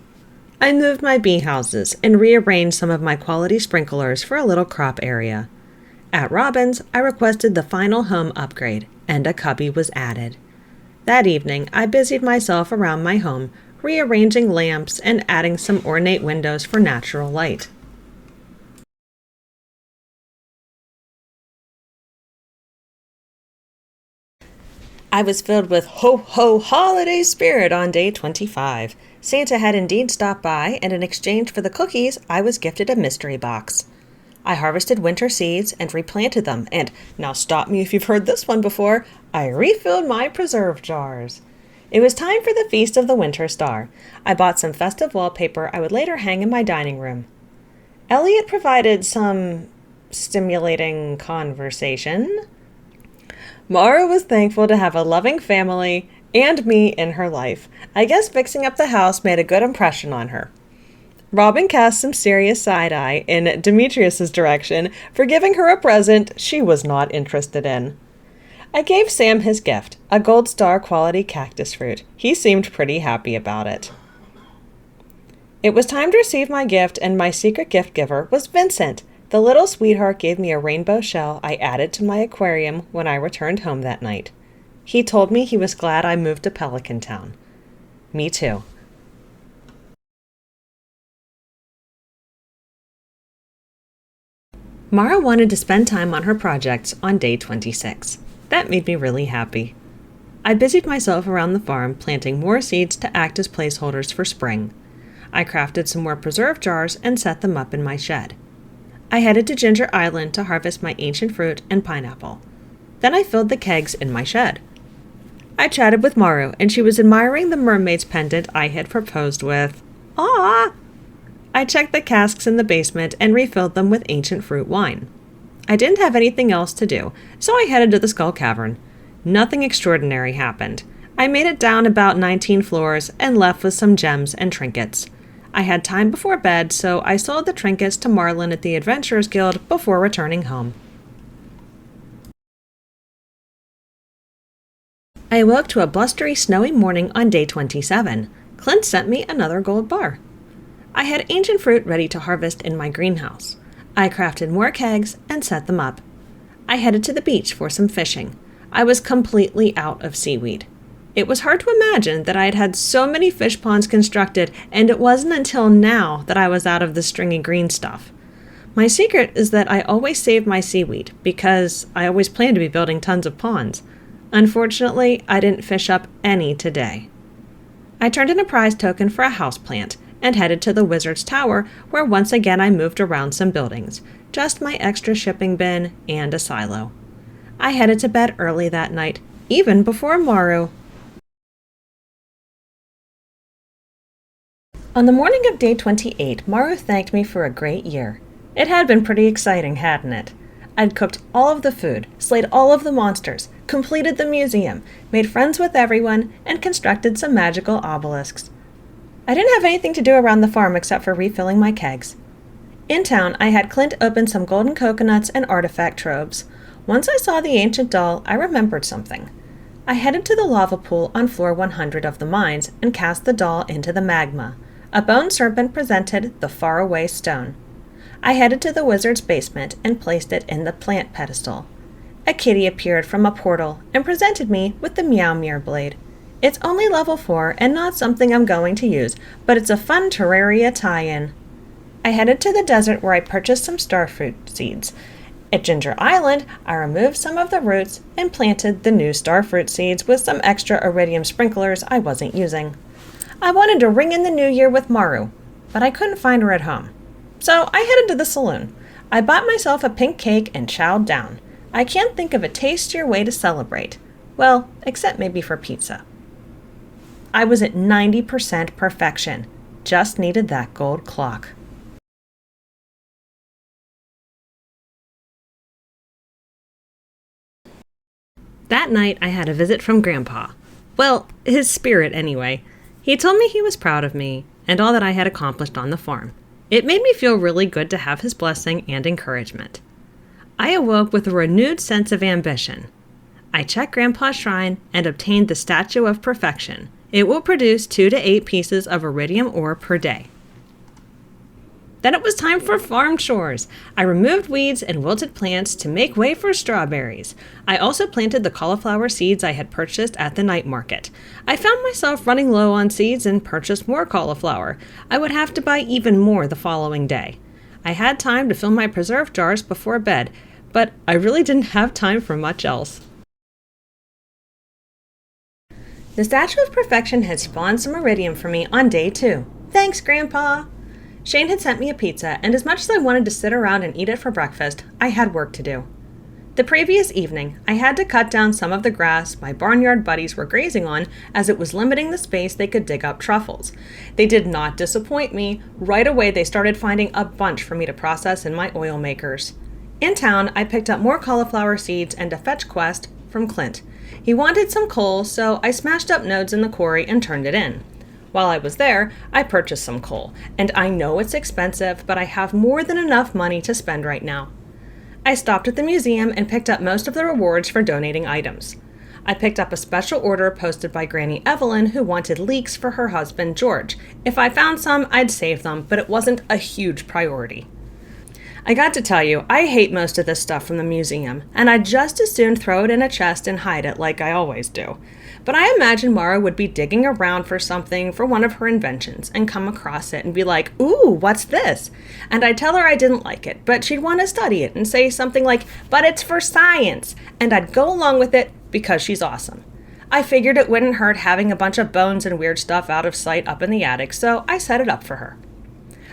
I moved my bee houses and rearranged some of my quality sprinklers for a little crop area. At Robin's, I requested the final home upgrade, and a cubby was added. That evening, I busied myself around my home, rearranging lamps and adding some ornate windows for natural light. I was filled with ho-ho holiday spirit on day 25. Santa had indeed stopped by, and in exchange for the cookies, I was gifted a mystery box. I harvested winter seeds and replanted them, and, now stop me if you've heard this one before, I refilled my preserve jars. It was time for the Feast of the Winter Star. I bought some festive wallpaper I would later hang in my dining room. Elliot provided some stimulating conversation. Mara was thankful to have a loving family and me in her life. I guess fixing up the house made a good impression on her. Robin cast some serious side-eye in Demetrius's direction for giving her a present she was not interested in. I gave Sam his gift, a gold star quality cactus fruit. He seemed pretty happy about it. It was time to receive my gift, and my secret gift giver was Vincent. The little sweetheart gave me a rainbow shell I added to my aquarium when I returned home that night. He told me he was glad I moved to Pelican Town. Me too. Mara wanted to spend time on her projects on day 26. That made me really happy. I busied myself around the farm planting more seeds to act as placeholders for spring. I crafted some more preserve jars and set them up in my shed. I headed to Ginger Island to harvest my ancient fruit and pineapple. Then I filled the kegs in my shed. I chatted with Maru, and she was admiring the mermaid's pendant I had proposed with. Ah! I checked the casks in the basement and refilled them with ancient fruit wine. I didn't have anything else to do, so I headed to the Skull Cavern. Nothing extraordinary happened. I made it down about 19 floors and left with some gems and trinkets. I had time before bed, so I sold the trinkets to Marlin at the Adventurers Guild before returning home. I awoke to a blustery, snowy morning on day 27. Clint sent me another gold bar. I had ancient fruit ready to harvest in my greenhouse. I crafted more kegs and set them up. I headed to the beach for some fishing. I was completely out of seaweed. It was hard to imagine that I had had so many fish ponds constructed, and it wasn't until now that I was out of the stringy green stuff. My secret is that I always save my seaweed, because I always plan to be building tons of ponds. Unfortunately, I didn't fish up any today. I turned in a prize token for a houseplant and headed to the Wizard's Tower, where once again I moved around some buildings, just my extra shipping bin and a silo. I headed to bed early that night, even before Maru. On the morning of day 28, Maru thanked me for a great year. It had been pretty exciting, hadn't it? I'd cooked all of the food, slayed all of the monsters, completed the museum, made friends with everyone, and constructed some magical obelisks. I didn't have anything to do around the farm except for refilling my kegs. In town, I had Clint open some golden coconuts and artifact troves. Once I saw the ancient doll, I remembered something. I headed to the lava pool on floor 100 of the mines and cast the doll into the magma. A bone serpent presented the faraway stone. I headed to the wizard's basement and placed it in the plant pedestal. A kitty appeared from a portal and presented me with the Meow Mirror blade. It's only level 4 and not something I'm going to use, but it's a fun Terraria tie-in. I headed to the desert where I purchased some starfruit seeds. At Ginger Island, I removed some of the roots and planted the new starfruit seeds with some extra iridium sprinklers I wasn't using. I wanted to ring in the new year with Maru, but I couldn't find her at home. So I headed to the saloon. I bought myself a pink cake and chowed down. I can't think of a tastier way to celebrate. Well, except maybe for pizza. I was at 90% perfection. Just needed that gold clock. That night, I had a visit from Grandpa. Well, his spirit anyway. He told me he was proud of me and all that I had accomplished on the farm. It made me feel really good to have his blessing and encouragement. I awoke with a renewed sense of ambition. I checked Grandpa's shrine and obtained the Statue of Perfection. It will produce 2 to 8 pieces of iridium ore per day. Then it was time for farm chores. I removed weeds and wilted plants to make way for strawberries. I also planted the cauliflower seeds I had purchased at the night market. I found myself running low on seeds and purchased more cauliflower. I would have to buy even more the following day. I had time to fill my preserve jars before bed, but I really didn't have time for much else. The Statue of Perfection had spawned some iridium for me on day 2. Thanks, Grandpa! Shane had sent me a pizza, and as much as I wanted to sit around and eat it for breakfast, I had work to do. The previous evening, I had to cut down some of the grass my barnyard buddies were grazing on, as it was limiting the space they could dig up truffles. They did not disappoint me. Right away, they started finding a bunch for me to process in my oil makers. In town, I picked up more cauliflower seeds and a fetch quest from Clint. He wanted some coal, so I smashed up nodes in the quarry and turned it in. While I was there, I purchased some coal, and I know it's expensive, but I have more than enough money to spend right now. I stopped at the museum and picked up most of the rewards for donating items. I picked up a special order posted by Granny Evelyn, who wanted leeks for her husband George. If I found some, I'd save them, but it wasn't a huge priority. I got to tell you, I hate most of this stuff from the museum, and I'd just as soon throw it in a chest and hide it like I always do. But I imagine Mara would be digging around for something for one of her inventions and come across it and be like, "Ooh, what's this?" And I'd tell her I didn't like it, but she'd want to study it and say something like, "But it's for science," and I'd go along with it because she's awesome. I figured it wouldn't hurt having a bunch of bones and weird stuff out of sight up in the attic, so I set it up for her.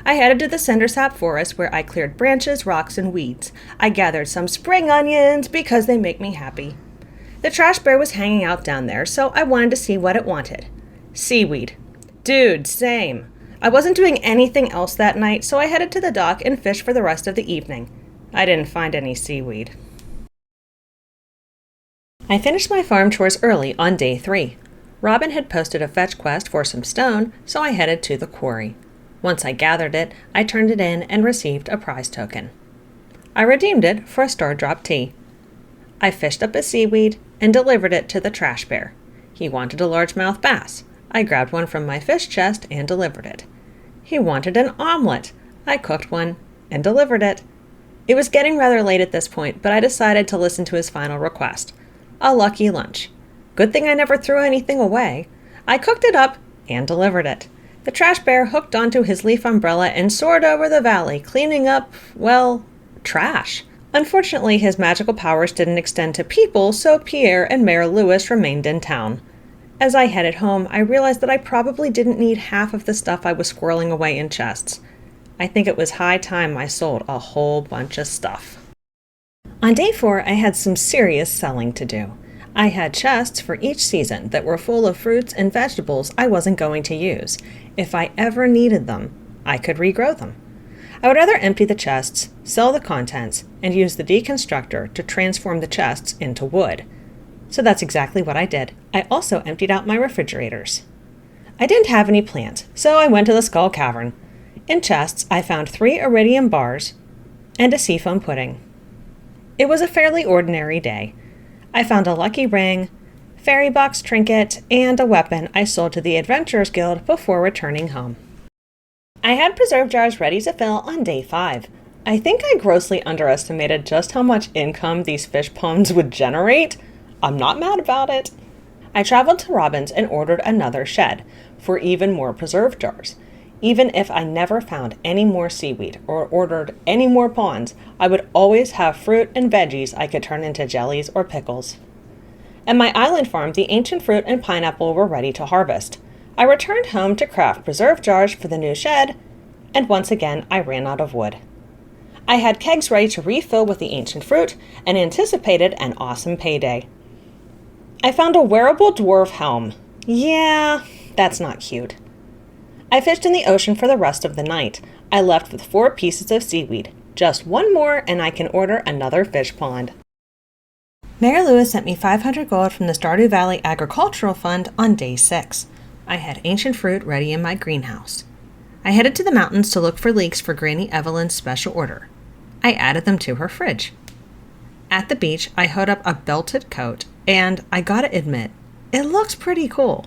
I headed to the cindersap forest where I cleared branches, rocks, and weeds. I gathered some spring onions because they make me happy. The trash bear was hanging out down there, so I wanted to see what it wanted. Seaweed. Dude, same. I wasn't doing anything else that night, so I headed to the dock and fished for the rest of the evening. I didn't find any seaweed. I finished my farm chores early on day 3. Robin had posted a fetch quest for some stone, so I headed to the quarry. Once I gathered it, I turned it in and received a prize token. I redeemed it for a star-drop tea. I fished up a seaweed and delivered it to the trash bear. He wanted a largemouth bass. I grabbed one from my fish chest and delivered it. He wanted an omelet. I cooked one and delivered it. It was getting rather late at this point, but I decided to listen to his final request. A lucky lunch. Good thing I never threw anything away. I cooked it up and delivered it. The trash bear hooked onto his leaf umbrella and soared over the valley, cleaning up, well, trash. Unfortunately, his magical powers didn't extend to people, so Pierre and Mayor Lewis remained in town. As I headed home, I realized that I probably didn't need half of the stuff I was squirreling away in chests. I think it was high time I sold a whole bunch of stuff. On day 4, I had some serious selling to do. I had chests for each season that were full of fruits and vegetables I wasn't going to use. If I ever needed them, I could regrow them. I would rather empty the chests, sell the contents, and use the deconstructor to transform the chests into wood. So that's exactly what I did. I also emptied out my refrigerators. I didn't have any plants, so I went to the Skull Cavern. In chests, I found 3 iridium bars and a seafoam pudding. It was a fairly ordinary day. I found a lucky ring, fairy box trinket, and a weapon I sold to the Adventurers Guild before returning home. I had preserve jars ready to fill on day 5. I think I grossly underestimated just how much income these fish ponds would generate. I'm not mad about it. I traveled to Robin's and ordered another shed for even more preserve jars. Even if I never found any more seaweed or ordered any more ponds, I would always have fruit and veggies I could turn into jellies or pickles. At my island farm, the ancient fruit and pineapple were ready to harvest. I returned home to craft preserve jars for the new shed, and once again I ran out of wood. I had kegs ready to refill with the ancient fruit and anticipated an awesome payday. I found a wearable dwarf helm. Yeah, that's not cute. I fished in the ocean for the rest of the night. I left with 4 pieces of seaweed. Just one more and I can order another fish pond. Mayor Lewis sent me 500 gold from the Stardew Valley Agricultural Fund on day 6. I had ancient fruit ready in my greenhouse. I headed to the mountains to look for leeks for Granny Evelyn's special order. I added them to her fridge. At the beach, I hoed up a belted coat, and I gotta admit, it looks pretty cool.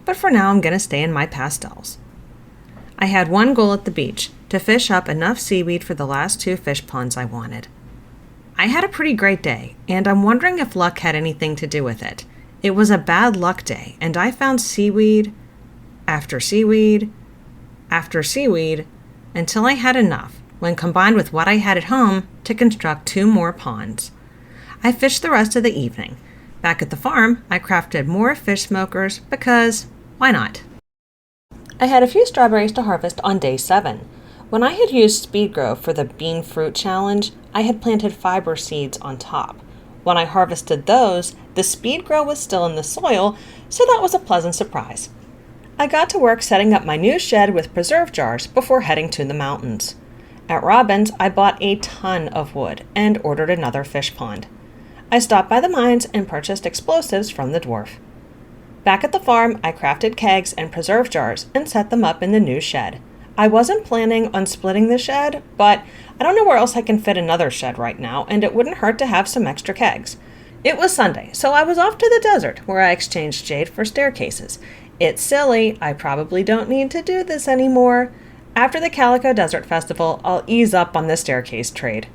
But for now, I'm gonna stay in my pastels. I had one goal at the beach, to fish up enough seaweed for the last 2 fish ponds I wanted. I had a pretty great day, and I'm wondering if luck had anything to do with it. It was a bad luck day, and I found seaweed after seaweed after seaweed until I had enough, when combined with what I had at home, to construct 2 more ponds. I fished the rest of the evening. Back at the farm, I crafted more fish smokers because, why not? I had a few strawberries to harvest on day 7. When I had used speed grow for the bean fruit challenge, I had planted fiber seeds on top. When I harvested those, the speed grow was still in the soil, so that was a pleasant surprise. I got to work setting up my new shed with preserve jars before heading to the mountains. At Robin's, I bought a ton of wood and ordered another fish pond. I stopped by the mines and purchased explosives from the dwarf. Back at the farm, I crafted kegs and preserve jars and set them up in the new shed. I wasn't planning on splitting the shed, but I don't know where else I can fit another shed right now, and it wouldn't hurt to have some extra kegs. It was Sunday, so I was off to the desert, where I exchanged jade for staircases. It's silly, I probably don't need to do this anymore. After the Calico Desert Festival, I'll ease up on the staircase trade.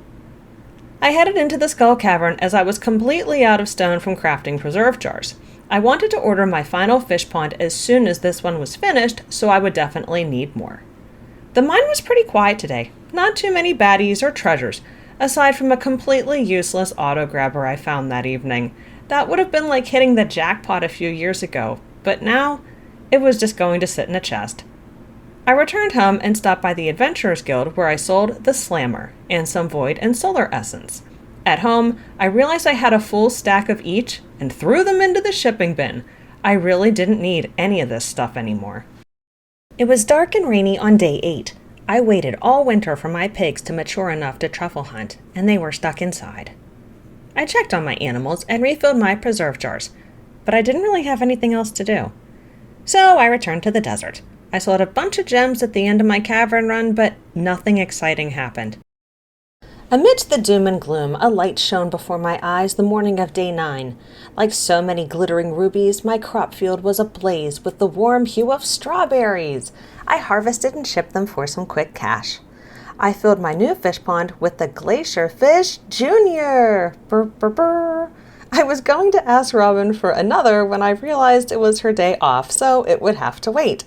I headed into the Skull Cavern as I was completely out of stone from crafting preserve jars. I wanted to order my final fish pond as soon as this one was finished, so I would definitely need more. The mine was pretty quiet today. Not too many baddies or treasures, aside from a completely useless auto grabber I found that evening. That would have been like hitting the jackpot a few years ago, but now it was just going to sit in a chest. I returned home and stopped by the Adventurers Guild where I sold the Slammer and some Void and Solar Essence. At home, I realized I had a full stack of each and threw them into the shipping bin. I really didn't need any of this stuff anymore. It was dark and rainy on day 8. I waited all winter for my pigs to mature enough to truffle hunt, and they were stuck inside. I checked on my animals and refilled my preserve jars, but I didn't really have anything else to do. So I returned to the desert. I sold a bunch of gems at the end of my cavern run, but nothing exciting happened. Amidst the doom and gloom, a light shone before my eyes the morning of day 9. Like so many glittering rubies, my crop field was ablaze with the warm hue of strawberries. I harvested and shipped them for some quick cash. I filled my new fish pond with the Glacier Fish Jr. Brr, brr, brr. I was going to ask Robin for another when I realized it was her day off, so it would have to wait.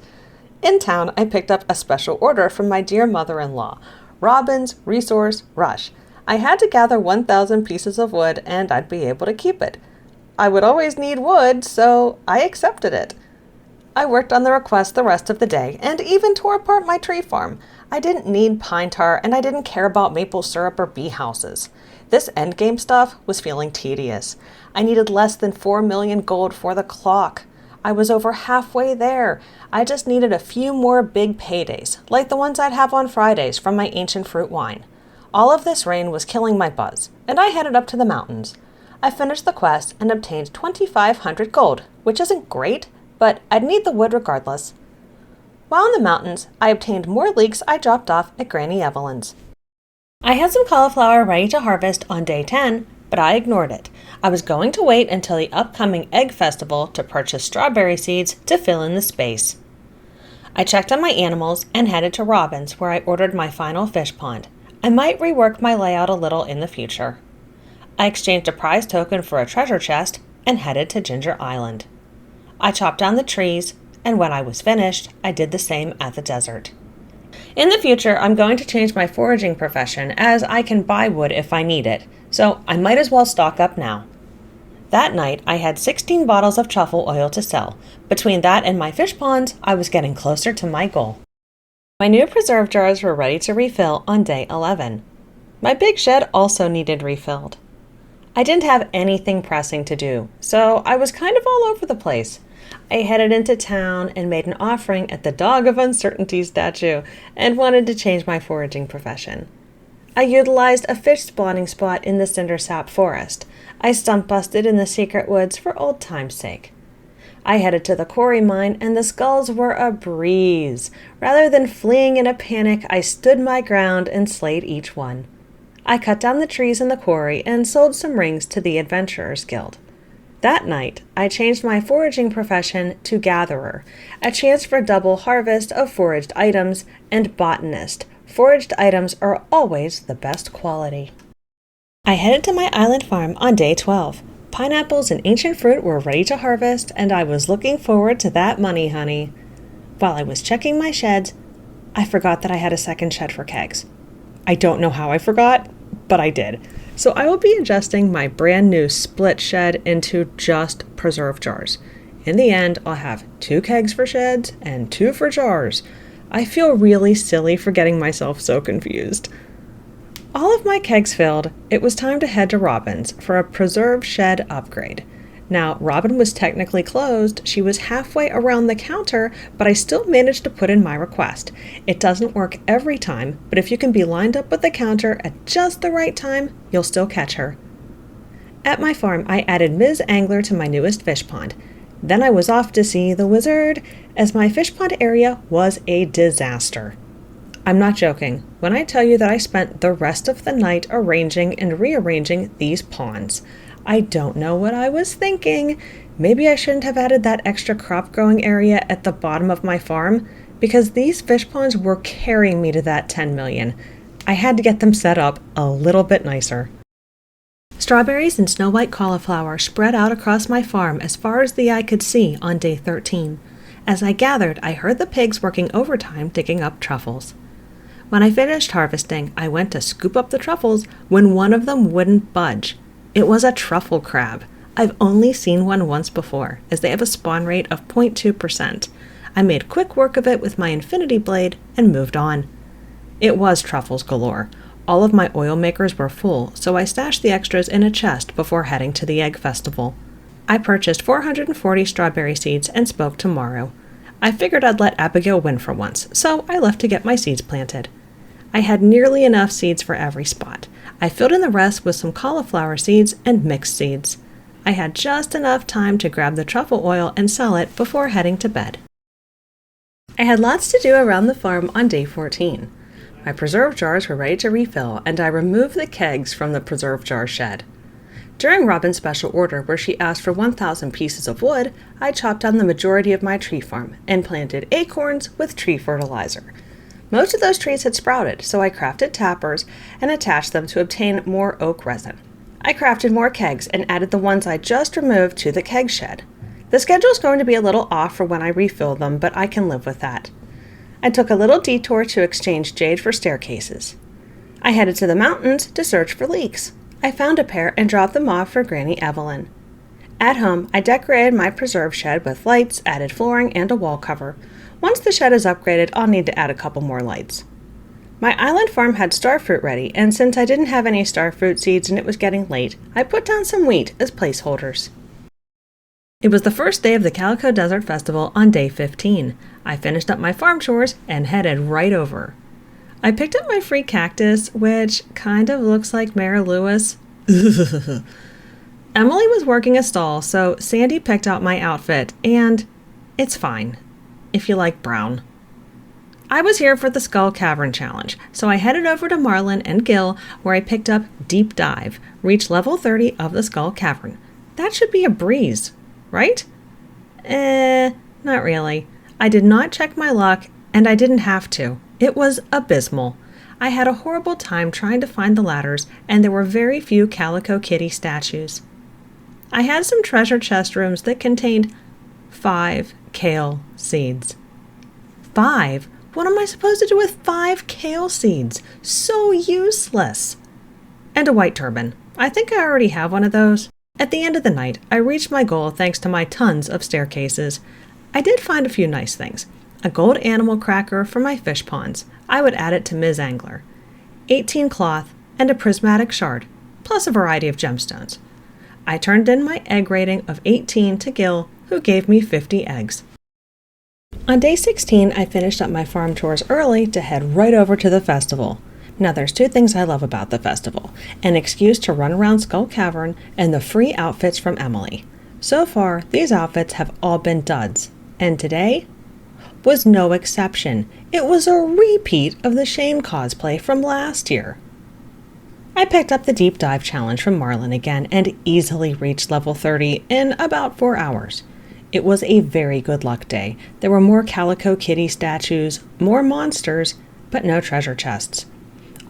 In town, I picked up a special order from my dear mother-in-law, Robin's Resource Rush. I had to gather 1,000 pieces of wood and I'd be able to keep it. I would always need wood, so I accepted it. I worked on the request the rest of the day and even tore apart my tree farm. I didn't need pine tar and I didn't care about maple syrup or bee houses. This endgame stuff was feeling tedious. I needed less than 4 million gold for the clock. I was over halfway there. I just needed a few more big paydays, like the ones I'd have on Fridays from my ancient fruit wine. All of this rain was killing my buzz, and I headed up to the mountains. I finished the quest and obtained 2,500 gold, which isn't great, but I'd need the wood regardless. While in the mountains, I obtained more leeks I dropped off at Granny Evelyn's. I had some cauliflower ready to harvest on day 10, but I ignored it. I was going to wait until the upcoming egg festival to purchase strawberry seeds to fill in the space. I checked on my animals and headed to Robin's, where I ordered my final fish pond. I might rework my layout a little in the future. I exchanged a prize token for a treasure chest and headed to Ginger Island. I chopped down the trees, and when I was finished, I did the same at the desert. In the future, I'm going to change my foraging profession, as I can buy wood if I need it, so I might as well stock up now. That night, I had 16 bottles of truffle oil to sell. Between that and my fish ponds, I was getting closer to my goal. My new preserve jars were ready to refill on day 11. My big shed also needed refilled. I didn't have anything pressing to do, so I was kind of all over the place. I headed into town and made an offering at the Dog of Uncertainty statue and wanted to change my foraging profession. I utilized a fish spawning spot in the Cindersap forest. I stump busted in the secret woods for old time's sake. I headed to the quarry mine and the skulls were a breeze. Rather than fleeing in a panic, I stood my ground and slayed each one. I cut down the trees in the quarry and sold some rings to the Adventurers Guild. That night, I changed my foraging profession to Gatherer, a chance for double harvest of foraged items, and Botanist. Foraged items are always the best quality. I headed to my island farm on day 12. Pineapples and ancient fruit were ready to harvest, and I was looking forward to that money, honey. While I was checking my sheds, I forgot that I had a second shed for kegs. I don't know how I forgot, but I did. So I will be adjusting my brand new split shed into just preserve jars. In the end, I'll have 2 kegs for sheds and 2 for jars. I feel really silly for getting myself so confused. All of my kegs filled, it was time to head to Robin's for a preserve shed upgrade. Now, Robin was technically closed. She was halfway around the counter, but I still managed to put in my request. It doesn't work every time, but if you can be lined up with the counter at just the right time, you'll still catch her. At my farm, I added Ms. Angler to my newest fish pond. Then I was off to see the wizard, as my fish pond area was a disaster. I'm not joking when I tell you that I spent the rest of the night arranging and rearranging these ponds. I don't know what I was thinking. Maybe I shouldn't have added that extra crop growing area at the bottom of my farm, because these fish ponds were carrying me to that 10 million. I had to get them set up a little bit nicer. Strawberries and snow white cauliflower spread out across my farm as far as the eye could see on day 13. As I gathered, I heard the pigs working overtime digging up truffles. When I finished harvesting, I went to scoop up the truffles when one of them wouldn't budge. It was a truffle crab. I've only seen one once before, as they have a spawn rate of 0.2%. I made quick work of it with my infinity blade and moved on. It was truffles galore. All of my oil makers were full, so I stashed the extras in a chest before heading to the egg festival. I purchased 440 strawberry seeds and spoke to Morrow. I figured I'd let Abigail win for once, so I left to get my seeds planted. I had nearly enough seeds for every spot. I filled in the rest with some cauliflower seeds and mixed seeds. I had just enough time to grab the truffle oil and sell it before heading to bed. I had lots to do around the farm on day 14. My preserve jars were ready to refill, and I removed the kegs from the preserve jar shed. During Robin's special order, where she asked for 1,000 pieces of wood, I chopped down the majority of my tree farm and planted acorns with tree fertilizer. Most of those trees had sprouted, so I crafted tappers and attached them to obtain more oak resin. I crafted more kegs and added the ones I just removed to the keg shed. The schedule is going to be a little off for when I refill them, but I can live with that. I took a little detour to exchange jade for staircases. I headed to the mountains to search for leeks. I found a pair and dropped them off for Granny Evelyn. At home, I decorated my preserve shed with lights, added flooring, and a wall cover. Once the shed is upgraded, I'll need to add a couple more lights. My island farm had starfruit ready, and since I didn't have any starfruit seeds and it was getting late, I put down some wheat as placeholders. It was the first day of the Calico Desert Festival on day 15. I finished up my farm chores and headed right over. I picked up my free cactus, which kind of looks like Mary Lewis. Emily was working a stall, so Sandy picked out my outfit, and it's fine, if you like brown. I was here for the Skull Cavern Challenge, so I headed over to Marlin and Gil, where I picked up Deep Dive, reached level 30 of the Skull Cavern. That should be a breeze, right? Not really. I did not check my luck, and I didn't have to. It was abysmal. I had a horrible time trying to find the ladders, and there were very few Calico Kitty statues. I had some treasure chest rooms that contained 5 kale seeds. 5? What am I supposed to do with 5 kale seeds? So useless. And a white turban. I think I already have one of those. At the end of the night, I reached my goal thanks to my tons of staircases. I did find a few nice things. A gold animal cracker for my fish ponds. I would add it to Ms. Angler. 18 cloth and a prismatic shard, plus a variety of gemstones. I turned in my egg rating of 18 to Gil, who gave me 50 eggs. On day 16, I finished up my farm chores early to head right over to the festival. Now there's 2 things I love about the festival: an excuse to run around Skull Cavern and the free outfits from Emily. So far, these outfits have all been duds, and today was no exception. It was a repeat of the Shane cosplay from last year. I picked up the Deep Dive Challenge from Marlin again and easily reached level 30 in about 4 hours. It was a very good luck day. There were more Calico Kitty statues, more monsters, but no treasure chests.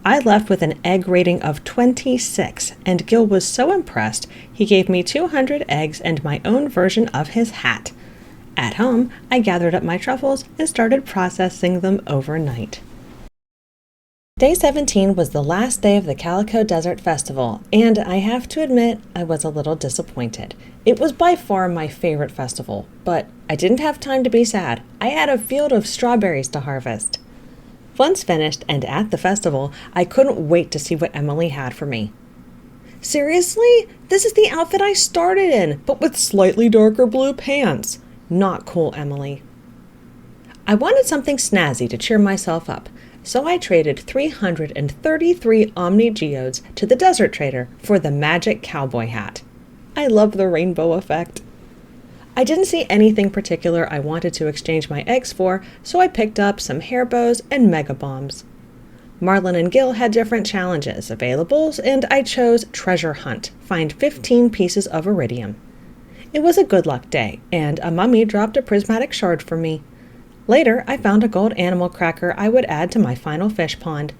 I left with an egg rating of 26, and Gil was so impressed he gave me 200 eggs and my own version of his hat. At home, I gathered up my truffles and started processing them overnight. Day 17 was the last day of the Calico Desert Festival, and I have to admit I was a little disappointed. It was by far my favorite festival, but I didn't have time to be sad. I had a field of strawberries to harvest. Once finished and at the festival, I couldn't wait to see what Emily had for me. Seriously? This is the outfit I started in, but with slightly darker blue pants. Not cool, Emily. I wanted something snazzy to cheer myself up, so I traded 333 Omni Geodes to the Desert Trader for the magic cowboy hat. I love the rainbow effect. I didn't see anything particular I wanted to exchange my eggs for, so I picked up some hair bows and mega bombs. Marlin and Gil had different challenges available, and I chose Treasure Hunt, find 15 pieces of iridium. It was a good luck day, and a mummy dropped a prismatic shard for me. Later, I found a gold animal cracker I would add to my final fish pond.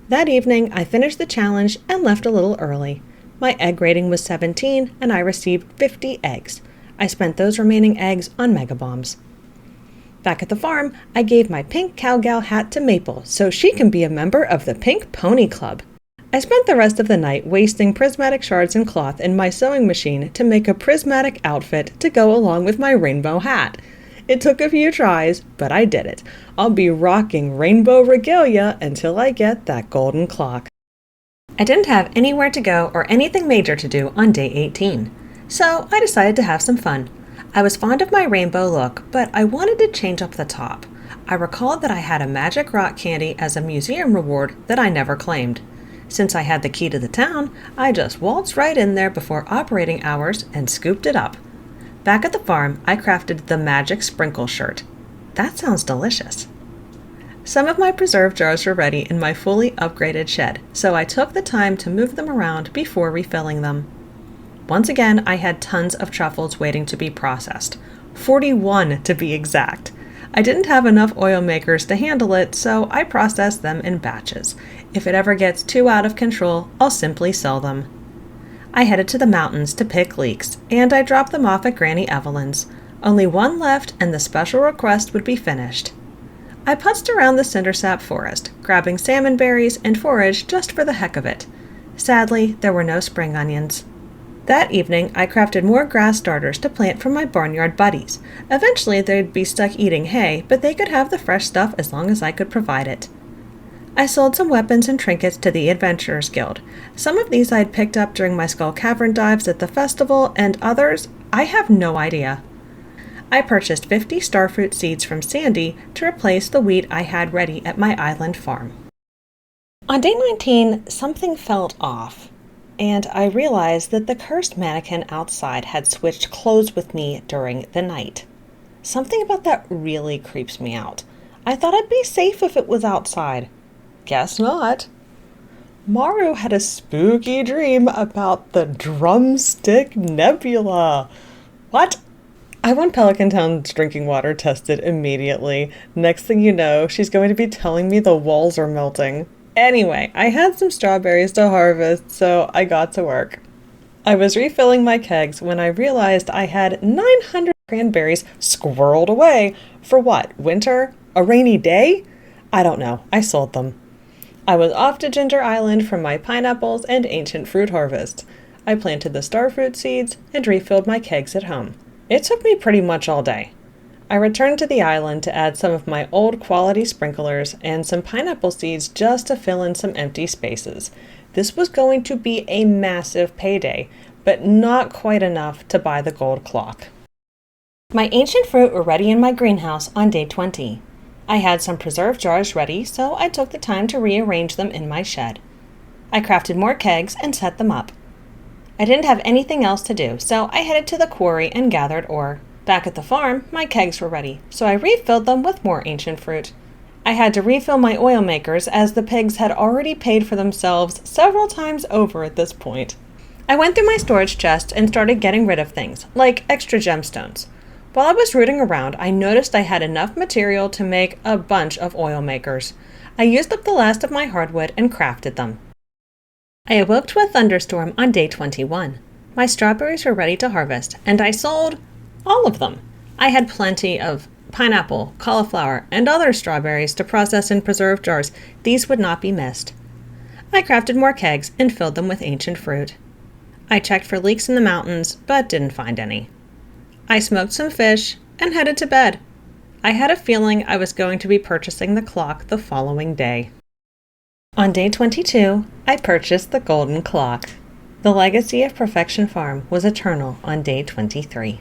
That evening, I finished the challenge and left a little early. My egg rating was 17, and I received 50 eggs. I spent those remaining eggs on mega bombs. Back at the farm, I gave my pink cowgal hat to Maple so she can be a member of the Pink Pony Club. I spent the rest of the night wasting prismatic shards and cloth in my sewing machine to make a prismatic outfit to go along with my rainbow hat. It took a few tries, but I did it. I'll be rocking rainbow regalia until I get that golden clock. I didn't have anywhere to go or anything major to do on day 18, so I decided to have some fun. I was fond of my rainbow look, but I wanted to change up the top. I recalled that I had a magic rock candy as a museum reward that I never claimed. Since I had the key to the town, I just waltzed right in there before operating hours and scooped it up. Back at the farm, I crafted the magic sprinkle shirt. That sounds delicious. Some of my preserve jars were ready in my fully upgraded shed, so I took the time to move them around before refilling them. Once again, I had tons of truffles waiting to be processed. 41 to be exact. I didn't have enough oil makers to handle it, so I processed them in batches. If it ever gets too out of control, I'll simply sell them. I headed to the mountains to pick leeks, and I dropped them off at Granny Evelyn's. Only one left, and the special request would be finished. I putzed around the cindersap forest, grabbing salmon berries and forage just for the heck of it. Sadly, there were no spring onions. That evening, I crafted more grass starters to plant for my barnyard buddies. Eventually, they'd be stuck eating hay, but they could have the fresh stuff as long as I could provide it. I sold some weapons and trinkets to the Adventurers Guild. Some of these I'd picked up during my Skull Cavern dives at the festival, and others, I have no idea. I purchased 50 starfruit seeds from Sandy to replace the wheat I had ready at my island farm. On day 19, something felt off, and I realized that the cursed mannequin outside had switched clothes with me during the night. Something about that really creeps me out. I thought I'd be safe if it was outside. Guess not. Maru had a spooky dream about the Drumstick Nebula. What? I want Pelican Town's drinking water tested immediately. Next thing you know, she's going to be telling me the walls are melting. Anyway, I had some strawberries to harvest, so I got to work. I was refilling my kegs when I realized I had 900 cranberries squirreled away. For what? Winter? A rainy day? I don't know. I sold them. I was off to Ginger Island for my pineapples and ancient fruit harvest. I planted the starfruit seeds and refilled my kegs at home. It took me pretty much all day. I returned to the island to add some of my old quality sprinklers and some pineapple seeds just to fill in some empty spaces. This was going to be a massive payday, but not quite enough to buy the gold clock. My ancient fruit were ready in my greenhouse on day 20. I had some preserve jars ready, so I took the time to rearrange them in my shed. I crafted more kegs and set them up. I didn't have anything else to do, so I headed to the quarry and gathered ore. Back at the farm, my kegs were ready, so I refilled them with more ancient fruit. I had to refill my oil makers as the pigs had already paid for themselves several times over at this point. I went through my storage chest and started getting rid of things, like extra gemstones. While I was rooting around, I noticed I had enough material to make a bunch of oil makers. I used up the last of my hardwood and crafted them. I awoke to a thunderstorm on day 21. My strawberries were ready to harvest, and I sold all of them. I had plenty of pineapple, cauliflower, and other strawberries to process in preserve jars. These would not be missed. I crafted more kegs and filled them with ancient fruit. I checked for leaks in the mountains, but didn't find any. I smoked some fish and headed to bed. I had a feeling I was going to be purchasing the clock the following day. On day 22, I purchased the golden clock. The legacy of Perfection Farm was eternal on day 23.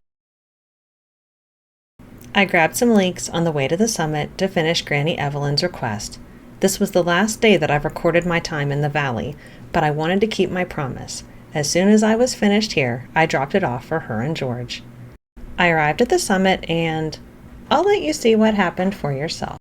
I grabbed some leeks on the way to the summit to finish Granny Evelyn's request. This was the last day that I've recorded my time in the valley, but I wanted to keep my promise. As soon as I was finished here, I dropped it off for her and George. I arrived at the summit and I'll let you see what happened for yourself.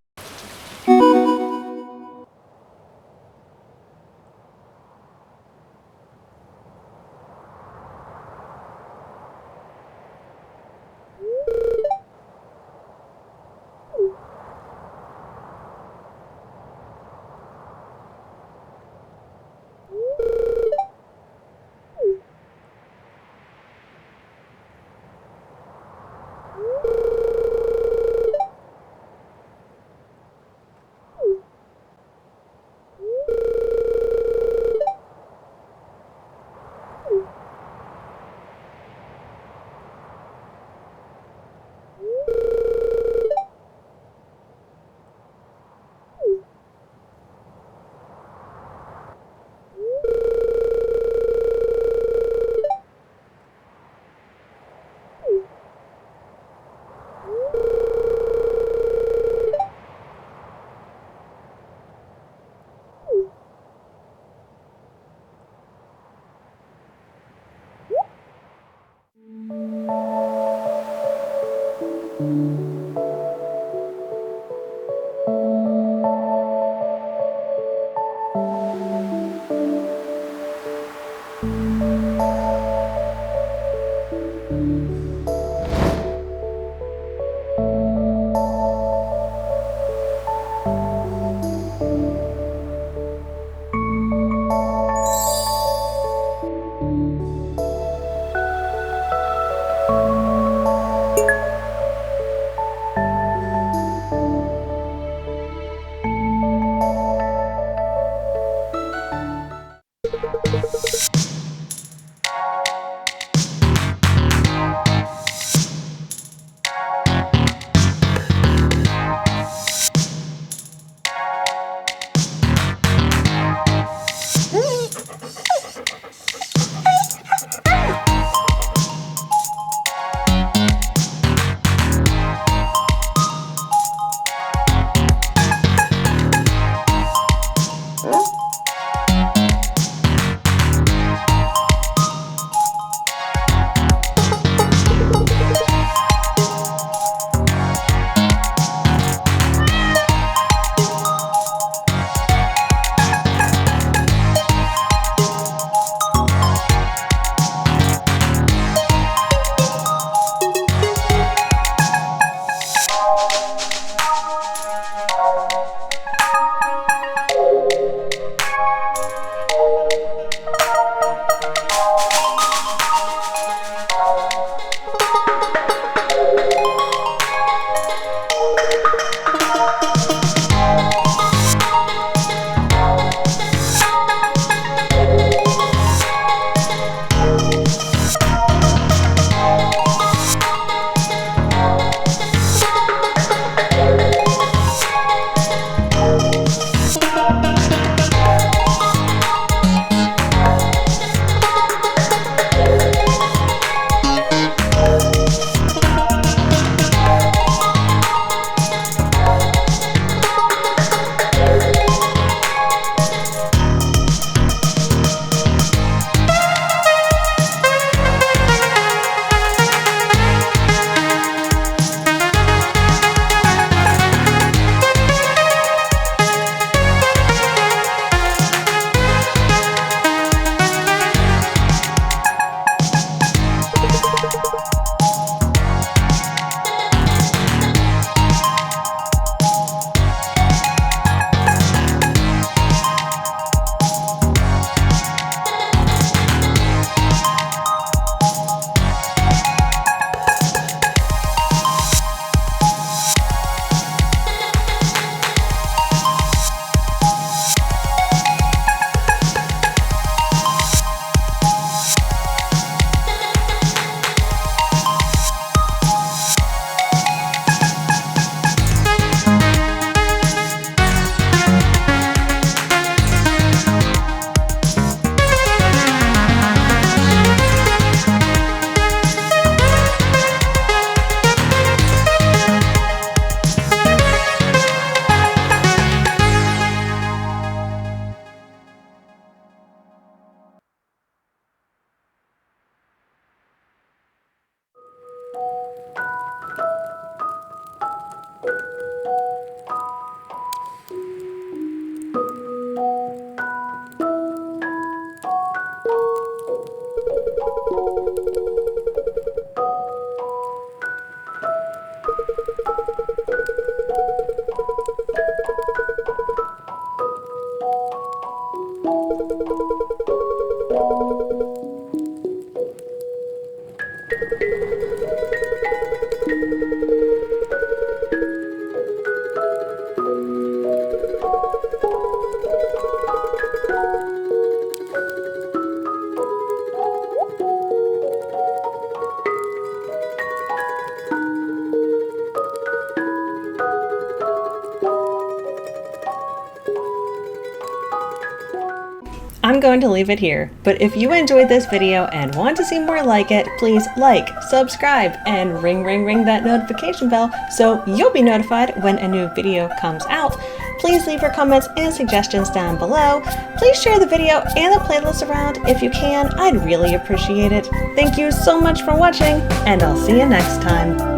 I'm going to leave it here, but if you enjoyed this video and want to see more like it, please like, subscribe, and ring that notification bell so you'll be notified when a new video comes out. Please leave your comments and suggestions down below. Please share the video and the playlist around if you can. I'd really appreciate it. Thank you so much for watching, and I'll see you next time.